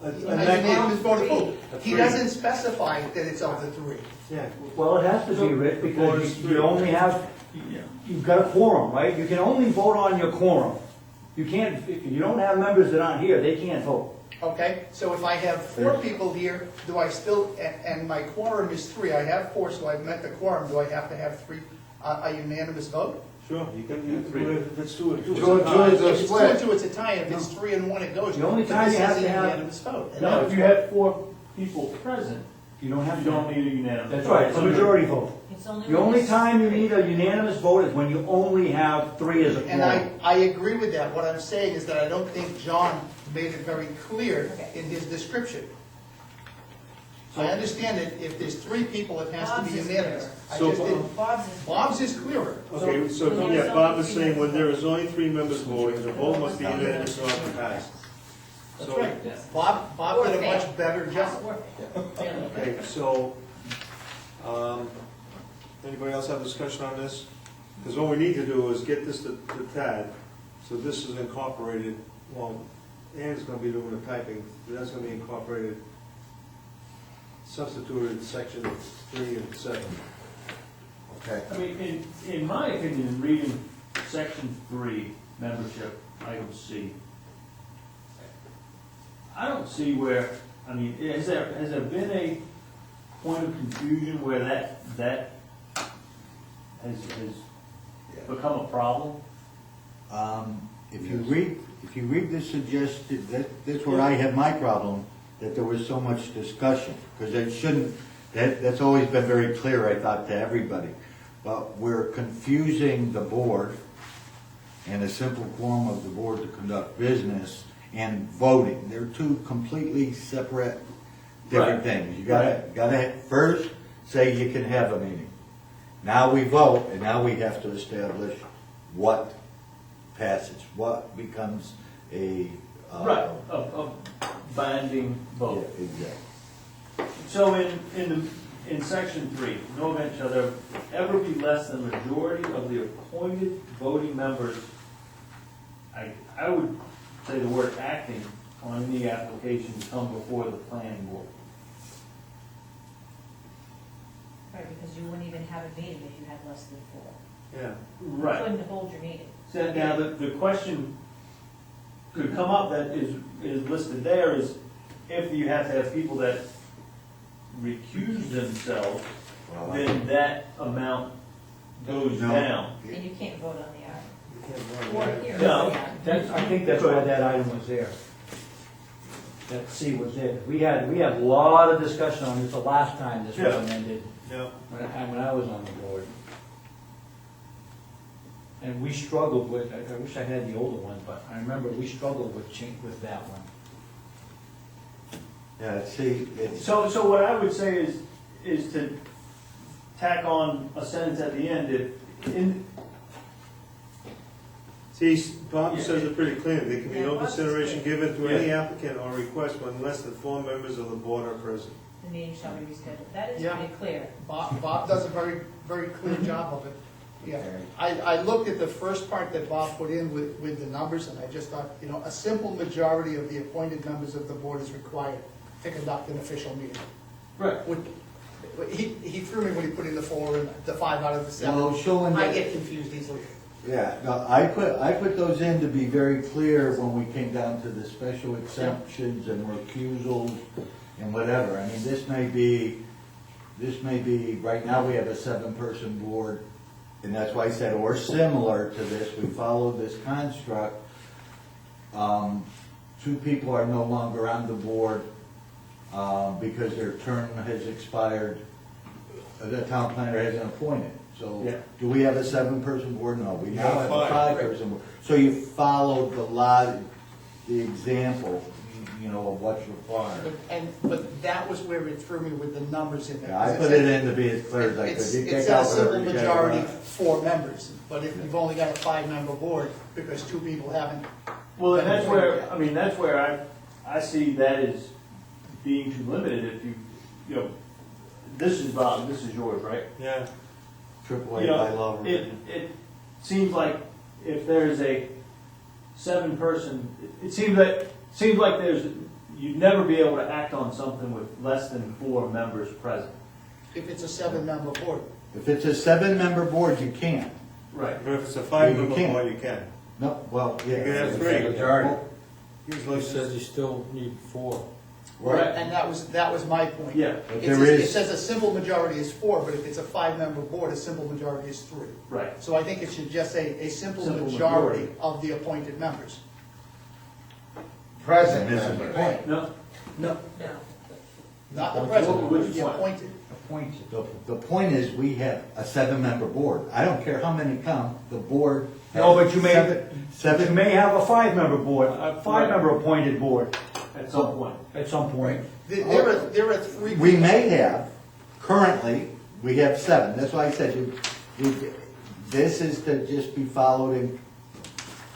unanimous vote approval. He doesn't specify that it's of the 3. Yeah, Well, it has to be, Rick, Board because is you 3. only have, you've got a quorum, right? You can only vote on your quorum. You can't, if you don't have members that aren't here, they can't vote. Okay? So if I have 4 people here, do I still, and my quorum is 3, I have 4, so I've met the quorum, do I have to have 3, a unanimous vote? sure, you can, let's do it. 2 and 2 is a If it's 2 split. and 2, it's a tie, if it's 3 and 1, it goes. The only But time this you have is to a have- unanimous vote. No, if you have 4 people present, You don't have you to. don't need a unanimous. That's right, it's a majority vote. It's only. The when only it's- time you need a unanimous vote is when you only have 3 as a And quorum. I agree with that. What I'm saying is that I don't think John made it very clear in his description. I understand that if there's 3 people, it has to Bob's be is unanimous. clearer. I So, just didn't, Bob's is. Bob's is clearer. Okay, so, yeah, Bob is saying when there is only 3 members voting, the vote must be unanimous or to pass. That's So- right. Bob did a much better job. Okay, so, anybody else have discussion on this? Because what we need to do is get this to Tad, so this is incorporated, well, Ann's gonna be doing the typing, that's gonna be incorporated, substituted section 3 and 7. Okay. I mean, in my opinion, in reading section 3, membership, item C, I don't see where I mean, has there been a point of confusion where that has become a problem? If you read the suggested, that's where I have my problem, that there was so much discussion, because it shouldn't, that's always been very clear, I thought, to everybody. But we're confusing the board and a simple quorum of the board to conduct business and voting. They're two completely separate, different Right. things. You gotta first say you can have a meeting. Now we vote, and now we have to establish what passes, what becomes a. Right, a binding Yeah, vote. exactly. So in section 3, no event shall there ever be less than the majority of the appointed voting members. I would say the word acting on any application come before the planning board. Right, because you wouldn't even have a meeting if you had less than 4. Yeah. You Right. couldn't hold your meeting. So now, the question could come up that is listed there is if you have to have people that recuse themselves, then that amount goes No. down. And you can't vote on the You can't article. vote. Or here. No. I think that's why that item was there. That C was there. We had a lot of discussion on this the last time this was Yeah. amended, Yeah. when I was on the board. And we struggled with, I wish I had the older one, but I remember we struggled with that one. Yeah, see, it's. So what I would say is to tack on a sentence at the end, See, Bob Yeah. says it pretty clear, there can be Yeah, no Bob's consideration clear. given to any applicant or request when less than 4 members of the board are present. The meeting shall be rescheduled. That is Yeah. pretty clear. Bob does a very, very clear job of it. Yeah, I looked at the first part that Bob put in with the numbers, and I just thought, a simple majority of the appointed members of the board is required to conduct an official meeting. right, He threw me when he put in the 4 and the 5 out of the 7. Well, showing I that- get confused easily. Yeah, no, I put those in to be very clear when we came down to the special exceptions and recusals and whatever. I mean, this may be, right now we have a 7-person board, and that's why I said, or similar to this, we follow this construct. 2 people are no longer on the board, because their term has expired, the town planner hasn't appointed. So, Yeah. do we have a 7-person board? No, we now got have a 5. 5-person board. So you followed the example, of what's required. But that was where it threw me with the numbers in there. Yeah, I put it in to be as clear as I could. It's You it take says out simple whatever you gotta majority, write. 4 members, but if you've only got a 5-member board, because 2 people haven't. well, and that's where I see that as being too limited if this is Bob, this is yours, right? Yeah. Triple A You know, bylaw. It seems like if there's a 7-person, it seems like you'd never be able to act on something with less than 4 members present. If it's a 7-member board. If it's a 7-member board, you can't. Right. But if it's a 5-member can't. board, you can. No, well, yeah. You can have 3. Majority. Usually It says you still need 4. Right. And that was my point. Yeah, But It there says, it is, says a simple majority is 4, but if it's a 5-member board, a simple majority is 3. right. So I think it should just say a simple Simple majority majority. of the appointed members. Present This is the members. point. No, No. Not the Which president, point? the appointed. Appointed. The point is, we have a 7-member board. I don't care how many come, the board. No, has but you may, seven- you may have a 5-member board, a 5-member appointed board at some point. at some point. There are 3. We may have, currently, we have 7. That's why I said this is to just be followed in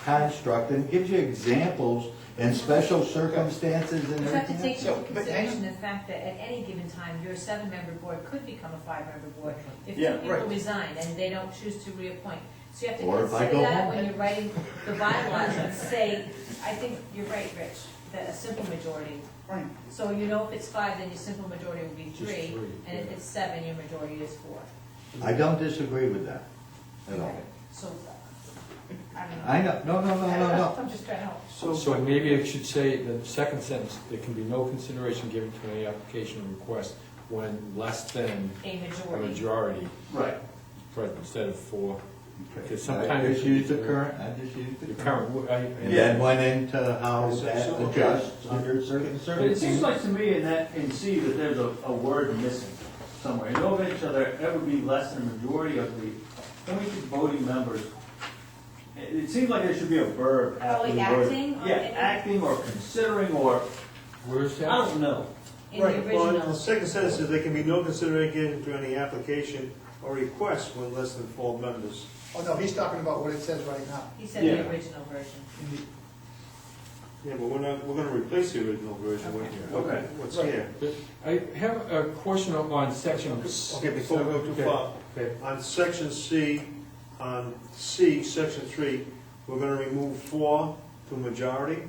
construct, and it gives you examples and special circumstances and You have to everything take else. So, into but consideration the fact that at any given time, your 7-member board could become a 5-member board. If 2 Yeah, people right. resign and they don't choose to reappoint. So you have to Or if I consider go that home. when you're writing the bylaws and say, I think you're right, Rich, that a simple majority. Right. So if it's 5, then your simple majority would be Just 3, three, and if yeah. it's 7, your majority is 4. I don't disagree with that at all. So I don't know. I know, no. I'm just trying to help. So maybe it should say, the second sentence, there can be no consideration given to any application or request when less than A a majority. majority, Right. present, instead of 4. Because I sometimes just used the current, I just used The the current, current. And then went into how So- that so- adjusts under certain But it circumstances. seems like to me in C that there's a word missing somewhere. In no event shall there ever be less than a majority of the appointed voting members. It seems like there should be a verb after Probably the word. acting or- Yeah, acting or considering or, where's I that? don't know. In the Right, Well, the original, second sentence says there can be no consideration given to any application or request when less than 4 members. Oh, no, he's talking about what it says right now. he said Yeah. the original version. Yeah, but we're gonna replace the original version with Okay. what's Right. here. I have a question on section. Okay, before we go too Okay. far, Okay. on section C, section 3, we're gonna remove 4 to majority.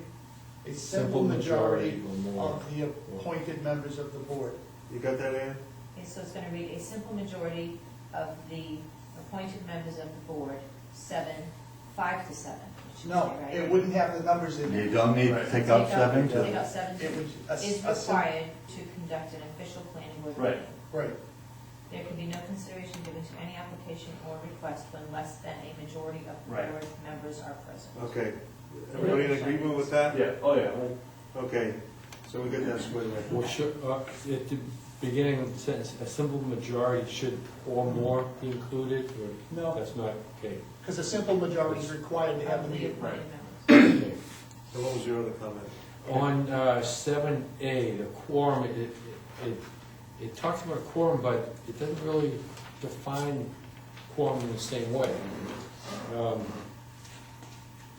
A simple majority or more. of the appointed members of the board. You got that, Ann? Okay, so it's gonna read a simple majority of the appointed members of the board, 5 to 7. It should No, say, right? it wouldn't have the numbers in You there. don't need to Right. take out 7 Take to, out 7 It would, is required to conduct an official planning board Right. meeting. Right, There can be no consideration given to any application or request when less than a majority of the Right. board members are present. Okay. Everybody in agreement with that? Yeah, oh yeah. Okay, so we get that squared away. Well, should, at the beginning of the sentence, a simple majority should or more be included, or no, that's not, okay. because a simple majority is required to have Of the the meeting. appointed members. Okay. So what was your other comment? On 7A, the quorum, it talks about quorum, but it doesn't really define quorum in the same way.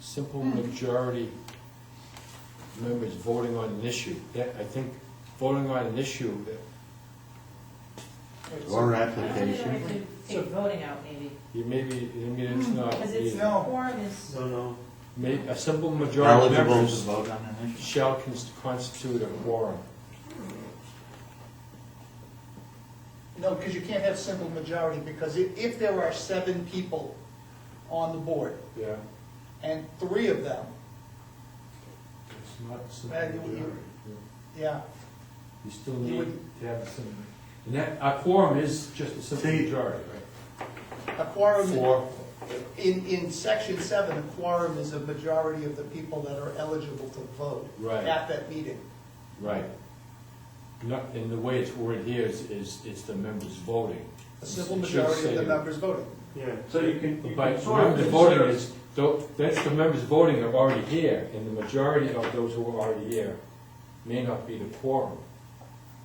Simple majority members voting on an issue. That, I think, voting on an issue, or I think I application. could take voting out maybe, it's not. because it's, No. quorum is, No. A simple majority of Eligible to members vote on an issue. shall constitute a quorum. No, because you can't have simple majority, because if there are 7 people on the board, Yeah. and 3 of them, It's not a simple Well, you- majority. yeah, You still You need wouldn't- to have a simple, and that, a quorum is just a simple See- majority, right? a quorum, Four, in section 7, a quorum is a majority of the people that are eligible to vote right, at that meeting. right. Not, and the way it's worded here is it's the members voting. A simple It should majority of the say- members voting. Yeah. So you can But sort of members voting consider- is, that's the members voting are already here, and the majority of those who are already here may not be the quorum.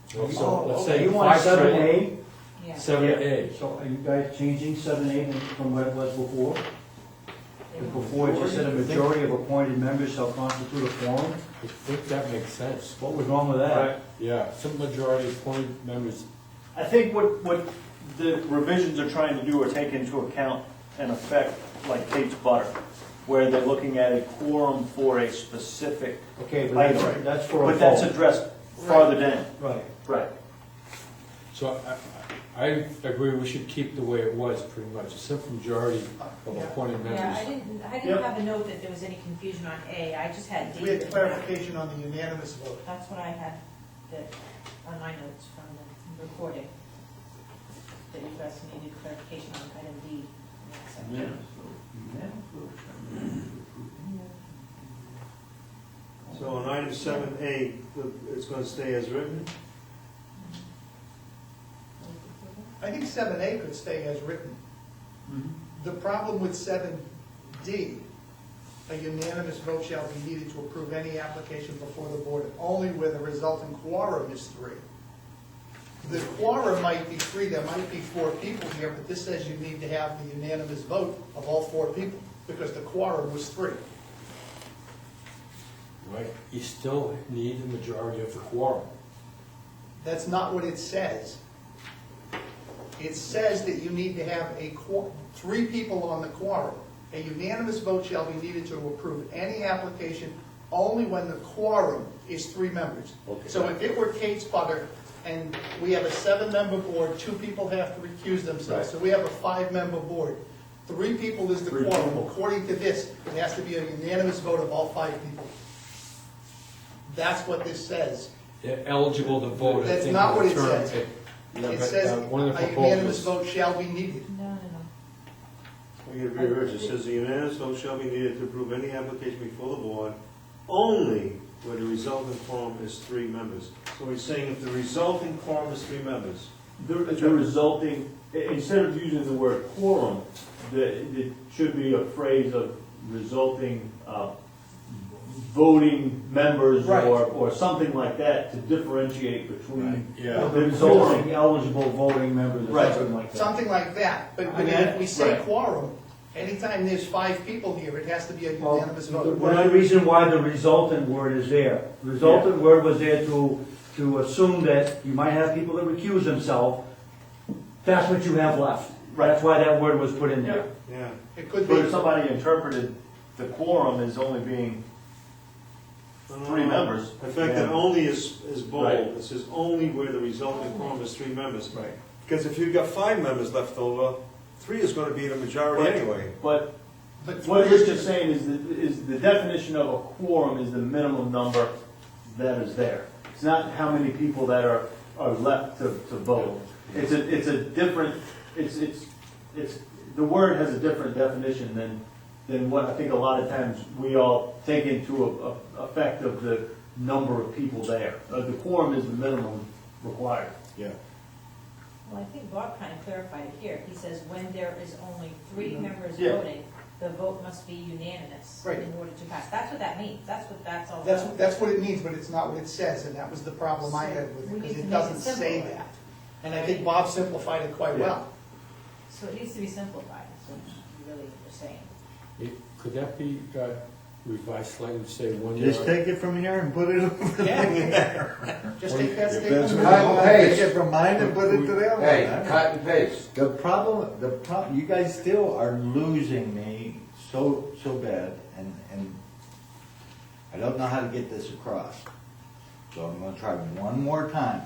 So let's say You want 5 seven to A? yeah. 7A. So are you guys changing 7A from what it was before? Before it just said a majority of appointed members shall constitute a quorum? I think that makes sense. What was wrong with that? Right. Yeah, simple majority of appointed members. I think what the revisions are trying to do are take into account an effect like Kate's butter, where they're looking at a quorum for a specific, Okay, but Right. that's for a but that's vote. addressed farther down. Right. Right. So I agree we should keep the way it was, pretty much, a simple majority of Yeah. appointed Yeah, I members. didn't Yep. have a note that there was any confusion on A, I just had D. We had written down. clarification on the unanimous vote. That's what I had, that, on my notes from the recording, that you guys needed clarification on item D in that section. So on item 7A, it's gonna stay as written? I think 7A could stay as written. The problem with 7D, a unanimous vote shall be needed to approve any application before the board only where the resulting quorum is 3. The quorum might be 3, there might be 4 people here, but this says you need to have the unanimous vote of all 4 people, because the quorum was 3. Right, you still need the majority of the quorum. That's not what it says. It says that you need to have 3 people on the quorum. A unanimous vote shall be needed to approve any application only when the quorum is 3 members. Okay. So if it were Kate's butter, and we have a 7-member board, 2 people have to recuse themselves, Right. so we have a 5-member board. 3 people is the 3 quorum. people. According to this, it has to be a unanimous vote of all 5 people. That's what this says. They're eligible to vote. I That's think, not in what it term- says. Yeah, It but, says one of the a unanimous proposals. vote shall be needed. No. We get very urgent, it says the unanimous vote shall be needed to approve any application before the board, only where the resulting quorum is 3 members. So he's saying if the resulting quorum is 3 members. The resulting, instead of using the word quorum, it should be a phrase of resulting, voting members Right. or something like that to differentiate between. Yeah. The Resulting resulting, eligible voting members or Right. something like that. Something like that. But I mean, if we say right. quorum, anytime there's 5 people here, it has to be a Well, unanimous the vote. one reason why the resultant word is there. The resultant word was there to assume that you might have people that recuse themselves. That's what you have left. That's why that word was put in there. Yeah. It could but if be, somebody interpreted the quorum as only being 3 members. The fact that then- only is bold, Right. it says only where the resulting quorum is 3 members. Right. Because if you've got 5 members left over, 3 is gonna be the majority anyway. But but what Rich is saying is the definition of a quorum is the minimum number that is there. It's not how many people that are left to vote. It's a different, the word has a different definition than what I think a lot of times we all take into effect of the number of people there. The quorum is the minimum required. Yeah. Well, I think Bob kind of clarified it here. He says when there is only 3 members Yeah. voting, the vote must be unanimous Right. in order to pass. That's what that means. That's what that's all about. that's what it means, but it's not what it says, and that was the problem I had with We it, need because to it make doesn't it say simple. that. And I think Bob simplified it quite well. So it needs to be simplified, is what you really are saying. Could that be revised slightly to say 1 year? Just take it from here and put it over Yeah. there. Just take that If that's statement. what you want, Hey. take it from mine and put it to that one. Hey, cut and paste. The problem, you guys still are losing me so bad, and I don't know how to get this across. So I'm gonna try one more time.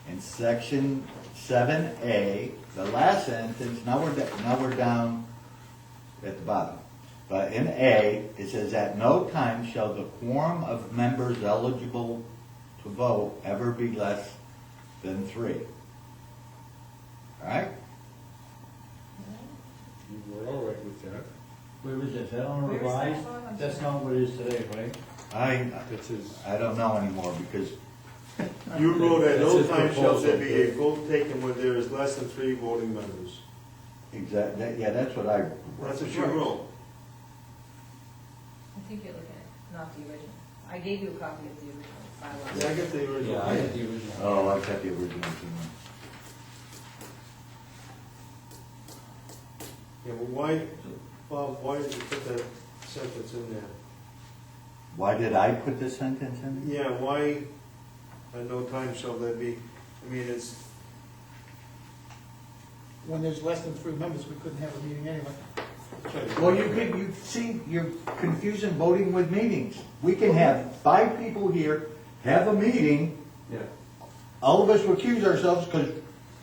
In section 7A, the last sentence, now we're down at the bottom. But in A, it says, "At no time shall the quorum of members eligible to vote ever be less than 3." All right? You were all right with that. Where is it? Is that on Where is that revised? from? I'm That's sorry. not what it is today, right? That's his. I don't know anymore, because You wrote at no That's his time shall there proposal. be a vote taken when there is less than 3 voting members. yeah, that's what I, That's what you wrote. I think you're looking at, not the original. I gave you a copy of the original bylaw. Yeah, I get the original. Yeah, I had the original. oh, I got the original too. Yeah, well, why, Bob, why did you put that sentence in there? Why did I put this sentence in? Yeah, why, at no time shall there be, I mean, it's, When there's less than 3 members, we couldn't have a meeting anyway. Well, you see, you're confusing voting with meetings. We can have 5 people here, have a meeting, Yeah. all of us recuse ourselves because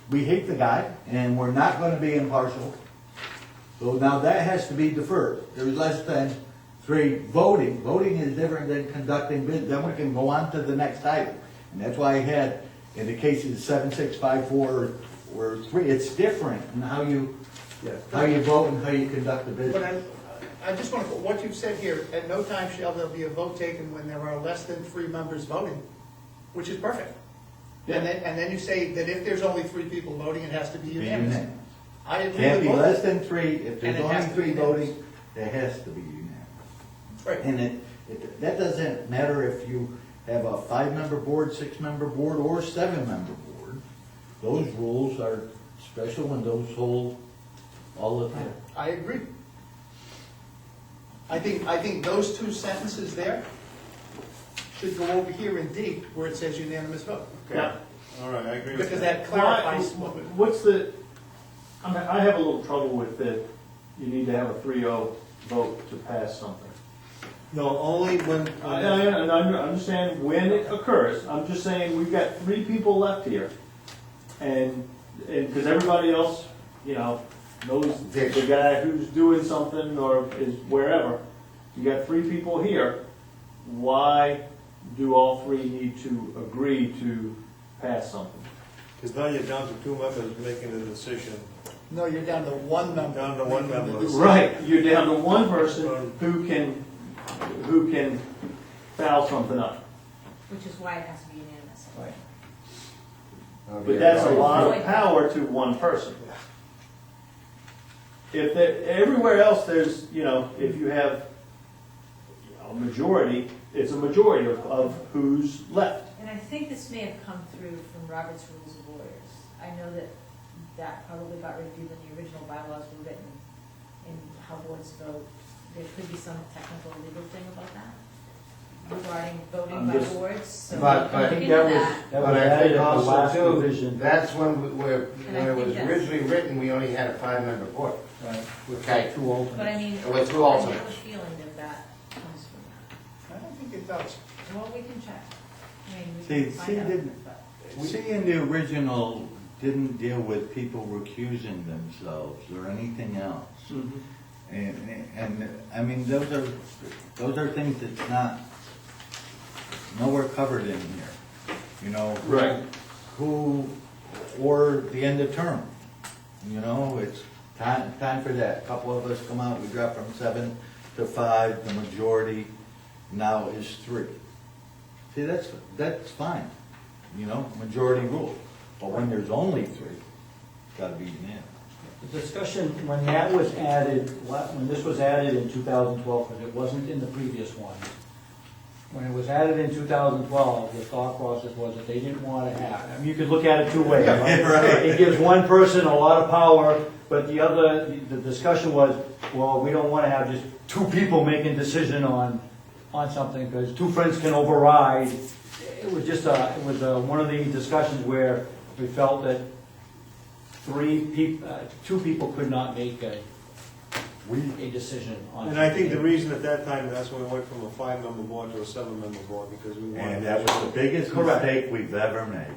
we hate the guy, and we're not gonna be impartial. So now that has to be deferred. There's less than 3 voting. Voting is different than conducting business. Then we can go on to the next item. And that's why I had, in the cases 7, 6, 5, 4, or 3, it's different in how you vote and how you conduct the But business. I just want to, what you've said here, at no time shall there be a vote taken when there are less than 3 members voting, which is perfect. And then you say that if there's only 3 people voting, it has to be Be unanimous. unanimous. I agree Can't with be both. less than 3, if And there's it only has to be 3 unanimous. voting, it has to be unanimous. Right. And that doesn't matter if you have a 5-member board, 6-member board, or 7-member board. Those rules are special and those hold all the time. I agree. I think those 2 sentences there should go over here in D, where it says unanimous vote. okay, all right, I agree with Because that. that clarifies. What's the, I mean, I have a little trouble with that you need to have a 3-0 vote to pass something. No, only when, I understand when it occurs, I'm just saying, we've got 3 people left here, and, because everybody else, you know, knows the guy who's doing something or is wherever. You got three people here, why do all three need to agree to pass something? Because now you're down to two members making a decision. No, you're down to one member. Down to one member. Right, you're down to one person who can foul something up. Which is why it has to be unanimous. But that's a lot of power to one person. If everywhere else there's, if you have a majority, it's a majority of who's left. And I think this may have come through from Robert's Rules of Orders. I know that probably got reviewed when the original bylaws were written in how boards vote. There could be some technical legal thing about that regarding voting I'm by just- boards. So But- we I can think look that into was, that. that was But I added think at the also last too, revision. that's when And I it was think that's- originally written, we only had a 5-member board. Right, with Okay. two alternates. But I mean, It was two I have a alternates. feeling that comes from that. I don't think it does. Well, we can check. I mean, we See, can find out. but- See, in the original, didn't deal with people recusing themselves or anything else. And, I mean, those are things that's not, nowhere covered in here. Right. Who, or the end of term. It's time for that. A couple of us come out, we drop from 7 to 5, the majority now is 3. See, that's fine, majority rule. But when there's only 3, it's gotta be unanimous. The discussion, when that was added, when this was added in 2012, because it wasn't in the previous one, when it was added in 2012, the thought process was that they didn't want to have, I mean, you could look at it two ways. Right. It gives one person a lot of power, but the discussion was, well, we don't want to have just two people making decision on something, because two friends can override. It was just one of the discussions where we felt that two people could not make a decision on. And I think the reason at that time, that's when we went from a 5-member board to a 7-member board, because we wanted. And that was the biggest Correct. mistake we've ever made.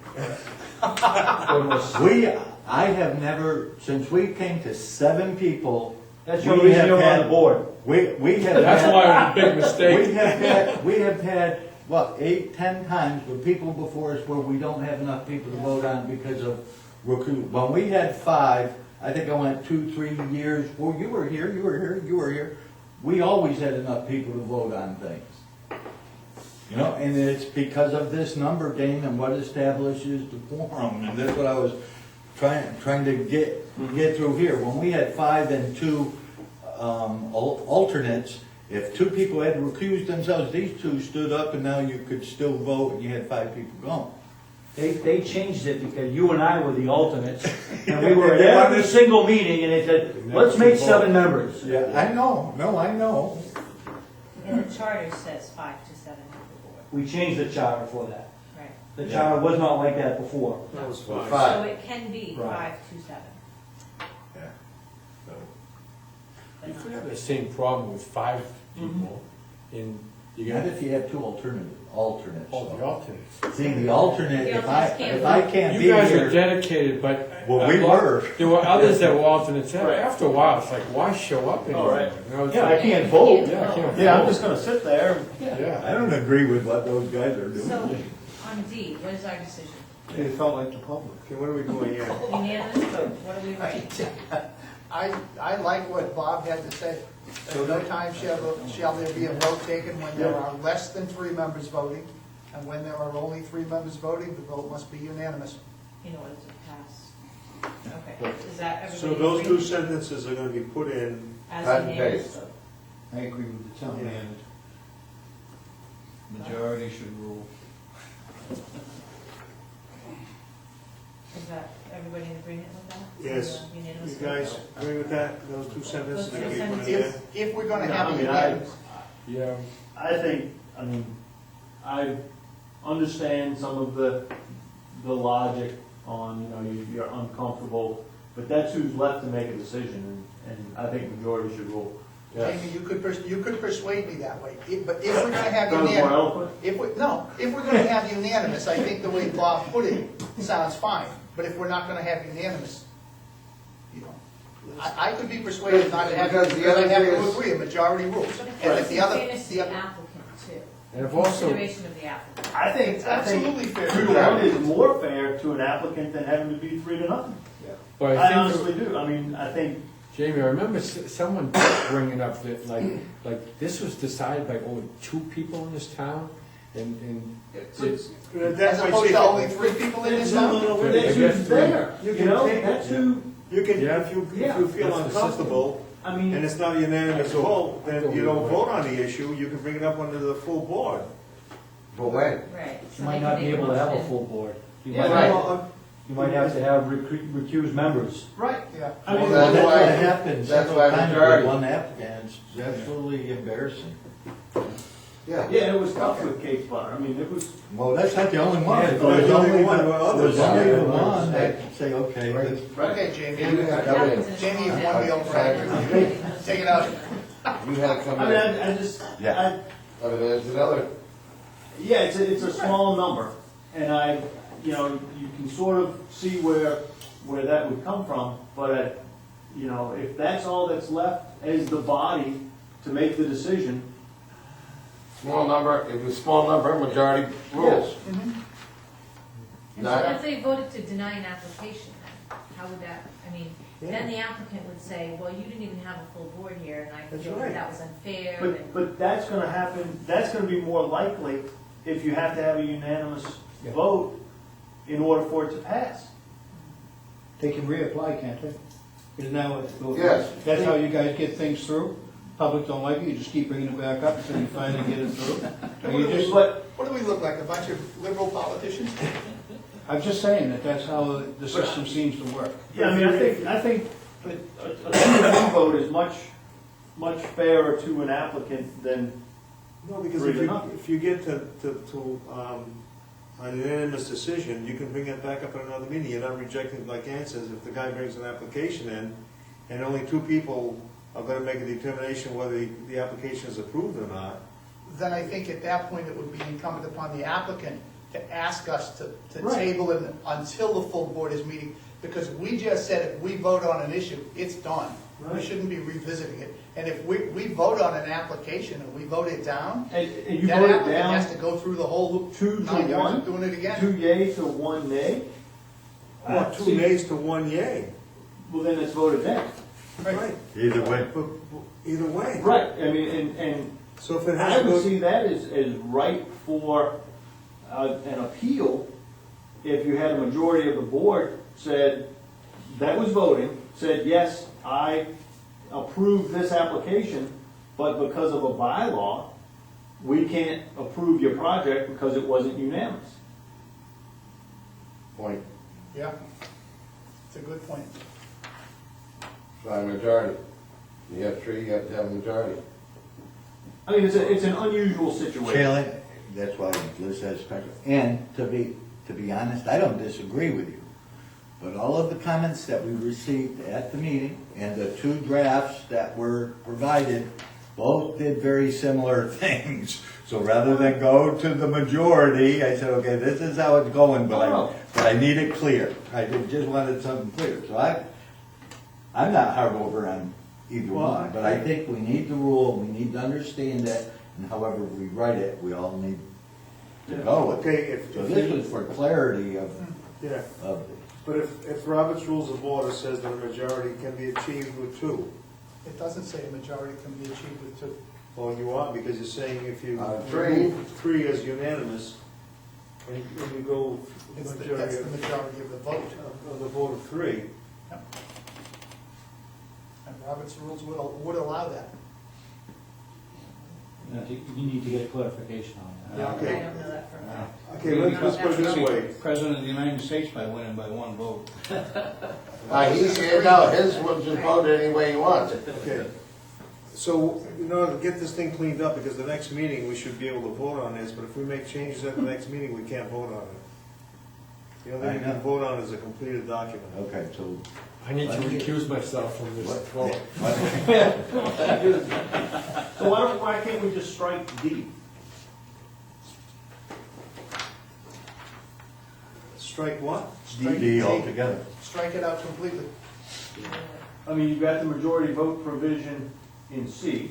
It was- I have never, since we came to 7 people. That's your we reason have you're on had- the board. We have. That's had- why it was a big mistake. We have had, 8, 10 times with people before us where we don't have enough people to vote on because of recruit. When we had 5, I think I went 2, 3 years, well, you were here. We always had enough people to vote on things. And it's because of this number game and what establishes the quorum, and that's what I was trying to get through here. When we had 5 and 2 alternates, if 2 people had recused themselves, these 2 stood up, and now you could still vote, and you had 5 people going. They changed it because you and I were the alternates, and we were at every single meeting, and they said, let's make 7 members. Yeah, I know. And the charter says 5 to 7 member board. We changed the charter for that. Right. The charter was not like that before. That was Well, 5. five. So it can be Right. 5 to 7. Yeah. So, but You not- could have the same problem with 5 people in, you Not got if you have 2 alternates. all the alternates. See, the alternate, The if I alternates can't be You guys are here, dedicated, but. well, we were. There were others that were alternates. Right. After a while, it's like, why show up anymore? Oh, right. It's Yeah, I like, can't vote. Yeah, I can't Yeah, I'm vote. just gonna sit there. Yeah. I don't agree with what those guys are doing. So, on D, what is our decision? It felt like the public. Okay, what are we doing here? Unanimous vote, what are we writing? I like what Bob had to say. At no time shall there be a vote taken when there are less than 3 members voting, and when there are only 3 members voting, the vote must be unanimous. In order to pass. Okay, is that everybody? So those agree? 2 sentences are gonna be put in, As Cut and unanimous paste. vote. I agree with the town Yeah. manager. Majority should rule. Is that everybody in agreement with that? yes. On the unanimous You guys vote? agree with that? Those 2 sentences are gonna be put in there? If we're gonna Yeah, have I a mean, unanimous, Yeah. I understand some of the logic on, you're uncomfortable, but that's who's left to make a decision, and I think majority should rule. Jamie, you could persuade me that way. But if we're gonna have Sounds more unanimous, eloquent? if we're gonna have unanimous, I think the way Bob put it sounds fine. But if we're not gonna have unanimous, I could be persuaded not to have, Because the because I other have thing to is- agree, a majority rules. But if And it's if the other, fairness to the the other, applicant too. And if also, Consideration of the applicant. I think, it's absolutely fair. 2-1 is more fair to an applicant than having to be 3-0. but I I think, honestly do. I mean, I think, Jamie, I remember someone bringing up that, like, this was decided by only 2 people in this town, and as That's why opposed she- to only 3 people in this town? that's I guess who's there, You you can know, take- that's who, You can, Yeah. if you Yeah, feel that's the uncomfortable, I and mean, it's not a unanimous vote, then you don't Right. vote on the issue, you can bring it up under the full board. But when? Right. You might not be able to have a full board. You Yeah, might right. have- You might have to have recused members. right. Yeah. I mean, Well, That's why- what happened that's several why times majority. with one applicant, it's absolutely embarrassing. Yeah. yeah, it was tough with Kate's Butter. I mean, it was, Well, that's not the only one. Yeah, It but was there's only only one, the- well, it was others- only the Yeah. one that could say, okay, Right. let's- Okay, Jamie, You had to That come in. happens in a Jamie, small you town. won the old Take it out. You had to come I mean, in. I just, Yeah. I, I mean, there's another, yeah, it's a small number, and you know, you can sort of see where that would come from, but, you know, if that's all that's left as the body to make the decision, Small number, if it's small number, majority rules. And so Not- if they voted to deny an application, then how would that, I mean, then the applicant would say, well, you didn't even have a full board here, and I That's feel right. that was unfair, but, and, but that's gonna happen, that's gonna be more likely if you have to have a unanimous Yeah. vote in order for it to pass. They can reapply, can't they? Isn't that what? Yes. That's how you guys get things through? Public don't like it, you just keep bringing it back up until you finally get it through? Or you just, But, What do we look like, a bunch of liberal politicians? I'm just saying that that's how the system seems to work. yeah, I mean, I think a 2-1 vote is much fairer to an applicant than, No, because 3-0. if you get to a unanimous decision, you can bring it back up at another meeting, you're not rejecting, like Ann says, if the guy brings an application in, and only 2 people are gonna make a determination whether the application is approved or not. Then I think at that point, it would be incumbent upon the applicant to ask us to Right. table it until the full board is meeting, because we just said if we vote on an issue, it's done. We Right. shouldn't be revisiting it. And if we vote on an application and we vote it down, and you that vote it applicant has down to go through the whole loop. 2-1, Doing it again. 2 yea to 1 nay. Or 2 nays to 1 yay. Well, then it's voted down. Right. Either way. But either way. Right, I mean, and So if it I has to would go, see that as ripe for an appeal if you had a majority of the board said, that was voting, said, yes, I approve this application, but because of a bylaw, we can't approve your project because it wasn't unanimous. Point, Yeah, it's a good point. by majority. You have 3, you have to have a majority. I mean, it's an unusual situation. Shailen, that's why Liz has special, and to be honest, I don't disagree with you. But all of the comments that we received at the meeting and the 2 drafts that were provided, both did very similar things. So rather than go to the majority, I said, okay, this is how it's going, but I need it clear. I just wanted something clear. So I'm not hard over on either one, but I think we need the rule, we need to understand it, and however we write it, we all need to go with it. okay, So this was for clarity of yeah, the. but if Robert's Rules of Order says that a majority can be achieved with 2, It doesn't say a majority can be achieved with 2. well, you are, because you're saying if you 3. remove 3 as unanimous, and you go That's majority the majority of the vote. of the vote of 3, And Robert's rules would allow that. You need to get clarification on that. Yeah, I okay. don't know that for a fact. Okay, let's put it this way. President of the United States by winning by 1 vote. His was just voted any way he wants. Okay. So, in order to get this thing cleaned up, because the next meeting, we should be able to vote on this, but if we make changes at the next meeting, we can't vote on it. The only thing we can vote on is a completed document. Okay, so I need to recuse myself from this vote. So why can't we just strike D? Strike what? Strike D D. altogether. Strike it out completely. I mean, you've got the majority vote provision in C.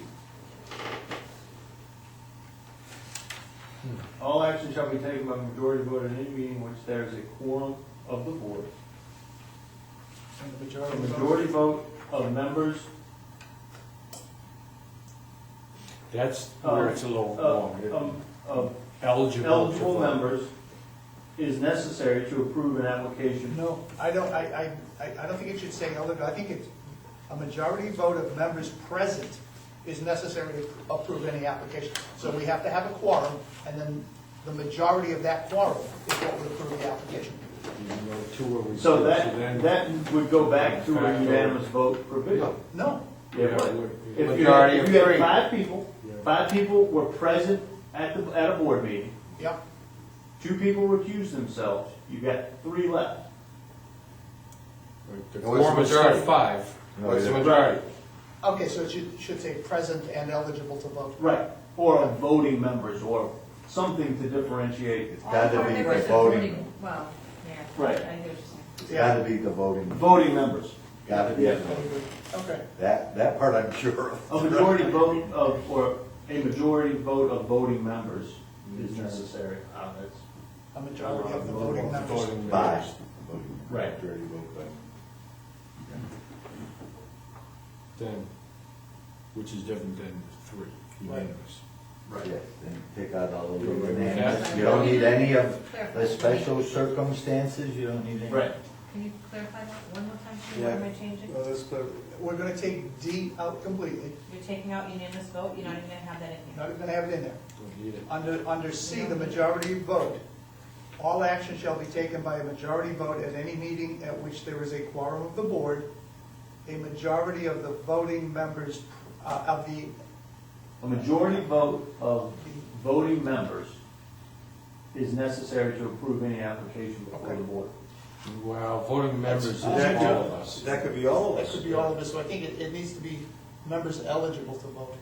All action shall be taken by majority vote at any meeting which there is a quorum of the board. And the A majority vote. majority vote of members That's where it's a little wrong. of Eligible to eligible vote. members is necessary to approve an application. No, I don't think it should say eligible. I think it's a majority vote of members present is necessary to approve any application. So we have to have a quorum, and then the majority of that quorum is what would approve the application. Even though two are recused, So then- that would go back to a unanimous vote provision. No, Yeah, Yeah, but it would. if you Majority had, of if you had three. five people were present at a board meeting, yeah, 2 people recused themselves, you got 3 left. The And what's the quorum is still majority? 5. What's the majority? okay, so it should say present and eligible to vote. Right. Or of voting members, or something to differentiate. It's All gotta board be the members are voting, Well, yeah. Right. I hear what you're saying. it's gotta be the voting, Voting members. gotta be, Yeah. Okay, that part I'm sure of. A majority vote of, or a majority vote of voting members is necessary. That's a majority of the voting members. Voting By. members. Right. Majority vote by. Then, which is different than 3, unanimous. Yes, then take out all of the Right. unanimous. You don't need any of Clarify. the special circumstances, you don't need any. Right. Can you clarify that one more time? Steve? What am I changing? Well, that's clear. We're gonna take D out completely, You're taking out unanimous vote, you're not even gonna have that in here. not even gonna have it in there. Don't need it. Under C, the majority vote, all action shall be taken by a majority vote at any meeting at which there is a quorum of the board, a majority of the voting members, of the, A majority vote of voting members is necessary to approve any application before the board. Well, voting members is all That's- of us. That could be all of that us. could be all of us, so I think it needs to be members eligible to vote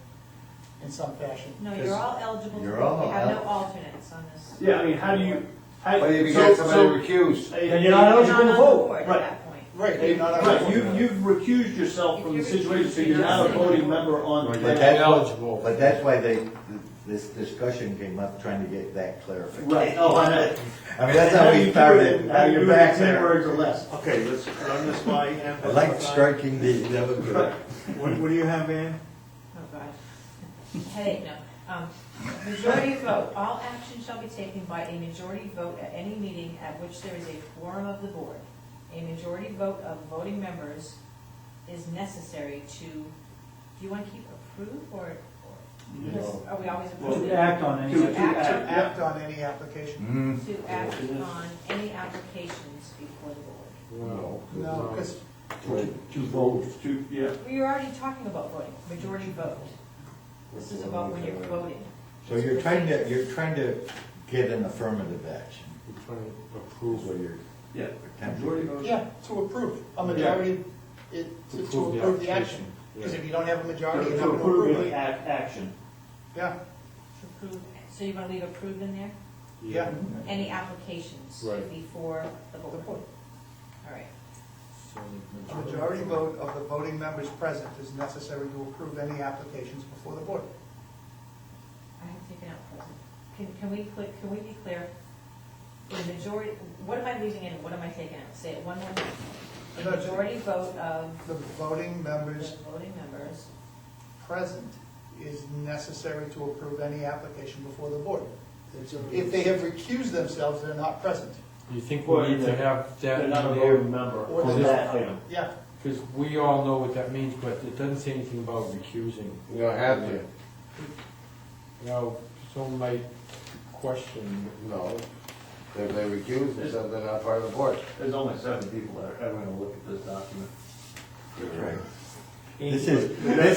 in some fashion. No, you're all eligible to You're vote, all we have no el- alternates on this. Yeah, I mean, how do you? how- But if you so- get somebody so- recused, Then you're not eligible to You're not on the vote. board at Right. that point. Right, you're not Right, eligible. you've recused yourself from the If you're situation, so recused, you're you're not a not voting sitting. member on the Right. But panel. that's eligible. But that's why this discussion came up, trying to get that clarification. Right, oh, I know. I mean, that's how we started, now you're back 10 there. words or less. Okay, let's run this by Ann. I like striking the, that was good. What do you have, Ann? Oh, God. Headache, no. Majority vote, all action shall be taken by a majority vote at any meeting at which there is a quorum of the board. A majority vote of voting members is necessary to, do you want to keep approve, or because are we always approving? To act on any. To To act. act on any application. Mm, To act on any applications before the board. No. No, because To vote, to, yeah. We were already talking about voting, majority vote. This is about when you're voting. So you're trying to get an affirmative action, We're trying to approve so you're Yeah. attempting. Majority vote. yeah, to approve, a majority, to approve the action. Because if you don't have a majority, you're To not going to approve approve any it. action. Yeah, To approve, so you want to leave approve in there? yeah. Any applications Right. before the The board? board. All right. So A majority vote of the voting members present is necessary to approve any applications before the board. I have taken out present. Can we be clear? The majority, what am I losing in and what am I taking out? Say it one more time. A majority vote of The voting the members voting members. present is necessary to approve any application before the board. If they have recused themselves, they're not present. You think Well, we need to they're- have that They're in not a there? voting member Or on they're that not. item. Yeah, Because we all know what that means, but it doesn't say anything about recusing. you don't have to. Now, someone might question, No. If they recuse themselves, they're not part of the board. There's only 7 people that are ever gonna look at this document. That's right. This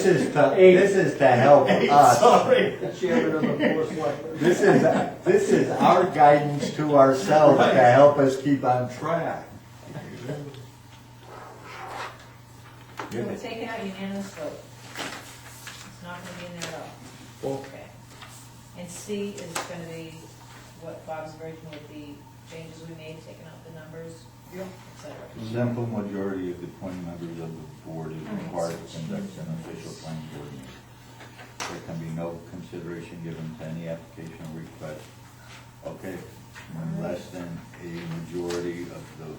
is to help us. Sorry, the chairman of the board of selectmen. This is our guidance to ourselves to help us keep on track. So we're taking out unanimous vote. It's not gonna be in there at all. well, Okay. And C is gonna be what Bob's version would be, changes we made, taking out the numbers, yeah. et cetera. Simple majority of the 20 members of the board is required to conduct an official planning board meeting. There can be no consideration given to any application or request. Okay, when less than a majority of the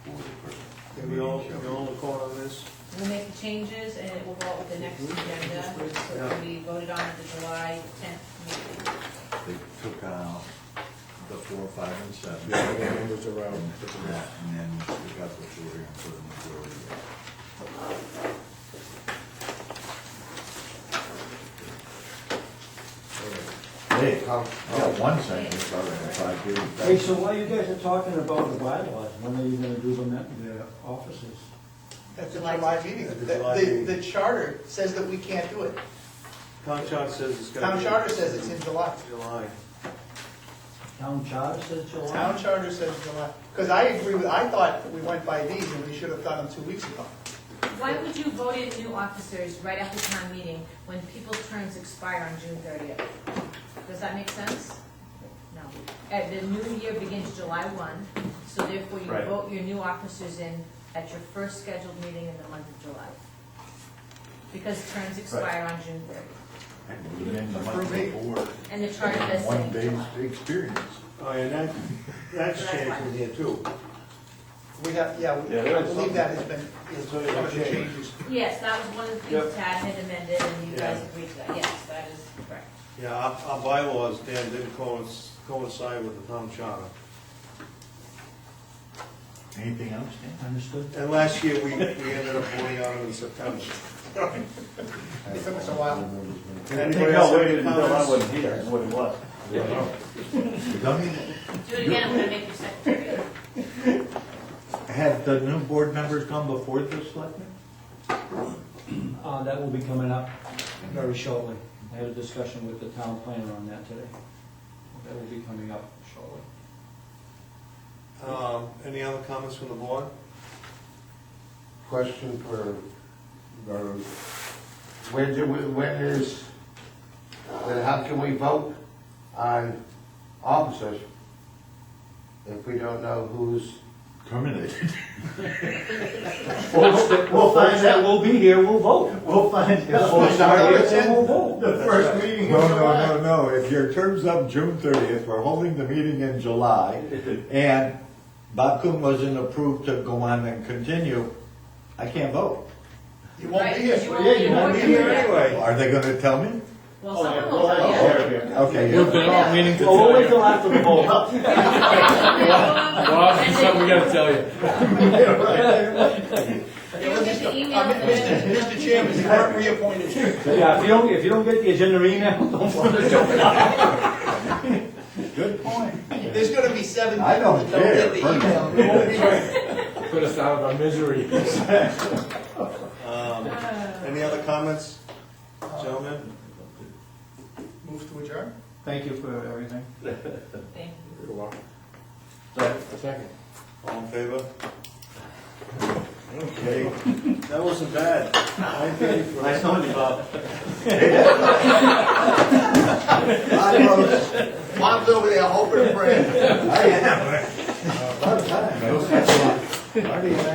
board person. Can we all accord on this? We'll make the changes and it will go out with the next agenda, so it will be voted on at the July 10th meeting. They took out the 4, 5, and 7. Yeah, the numbers around. And then we got the 4 and for the majority. Hey, I got one sentence, sorry, if I do. Hey, so while you guys are talking about the bylaws, when are you gonna do them at the offices? At the July meeting. At the July meeting. The charter says that we can't do it. Town charter says it's gonna Town be. charter says it's in July. July. Town charter says July? Town charter says July. Because I agree with, I thought we went by these and we should have done them 2 weeks ago. Why would you vote in new officers right after town meeting when people's terms expire on June 30th? Does that make sense? No. The new year begins July 1, so therefore you Right. vote your new officers in at your first scheduled meeting in the month of July. Because terms expire on June 30th. And within the month before, And the charter does say one July. day's experience. Oh, and that's That's changed fine. in here too. We have, yeah, I believe that has been, is So one of the it's changed. changes. Yes, that was one of the things Yep. Tad had amended and you guys Yeah. agreed to that. Yes, that is correct. Yeah, our bylaws, Dan, didn't coincide with the town charter. Anything else, Dan? Understood? And last year, we ended up voting on it in September. It took us a while. Anybody else have any I comments? wasn't here, that's what it was. Do it again, I'm gonna make you secretary. Have the new board members come before the selectmen? That will be coming up very shortly. I had a discussion with the town planner on that today. That will be coming up shortly. Any other comments from the board? Question for, how can we vote on officers if we don't know who's? Terminated. We'll find out, we'll be here, we'll vote. We'll find We'll start with And we'll vote. The first meeting in July. No, if your term's up June 30th, we're holding the meeting in July, and Bob Kuhn wasn't approved to go on and continue, I can't vote. You won't Right, be here. because you won't be here anyway. Are they gonna tell me? Well, someone will tell you. Okay. We've been all meaning to Well, we'll tell wait you. till after the vote. Well, there's something we gotta tell you. You'll get the email. Mr. Chairman, you weren't reappointed. Yeah, if you don't get the agenda email, don't bother showing up. Good point. There's gonna be 7 I people don't that don't get the care. email. We won't be here. Put us out of our misery. Any other comments, gentlemen? Move to adjourn? Thank you for everything. Thank you. You're welcome. Second. All in favor? Okay, that wasn't bad. Nice knowing you, Bob. Bob's over there hoping and praying. I am. About time. Marty and I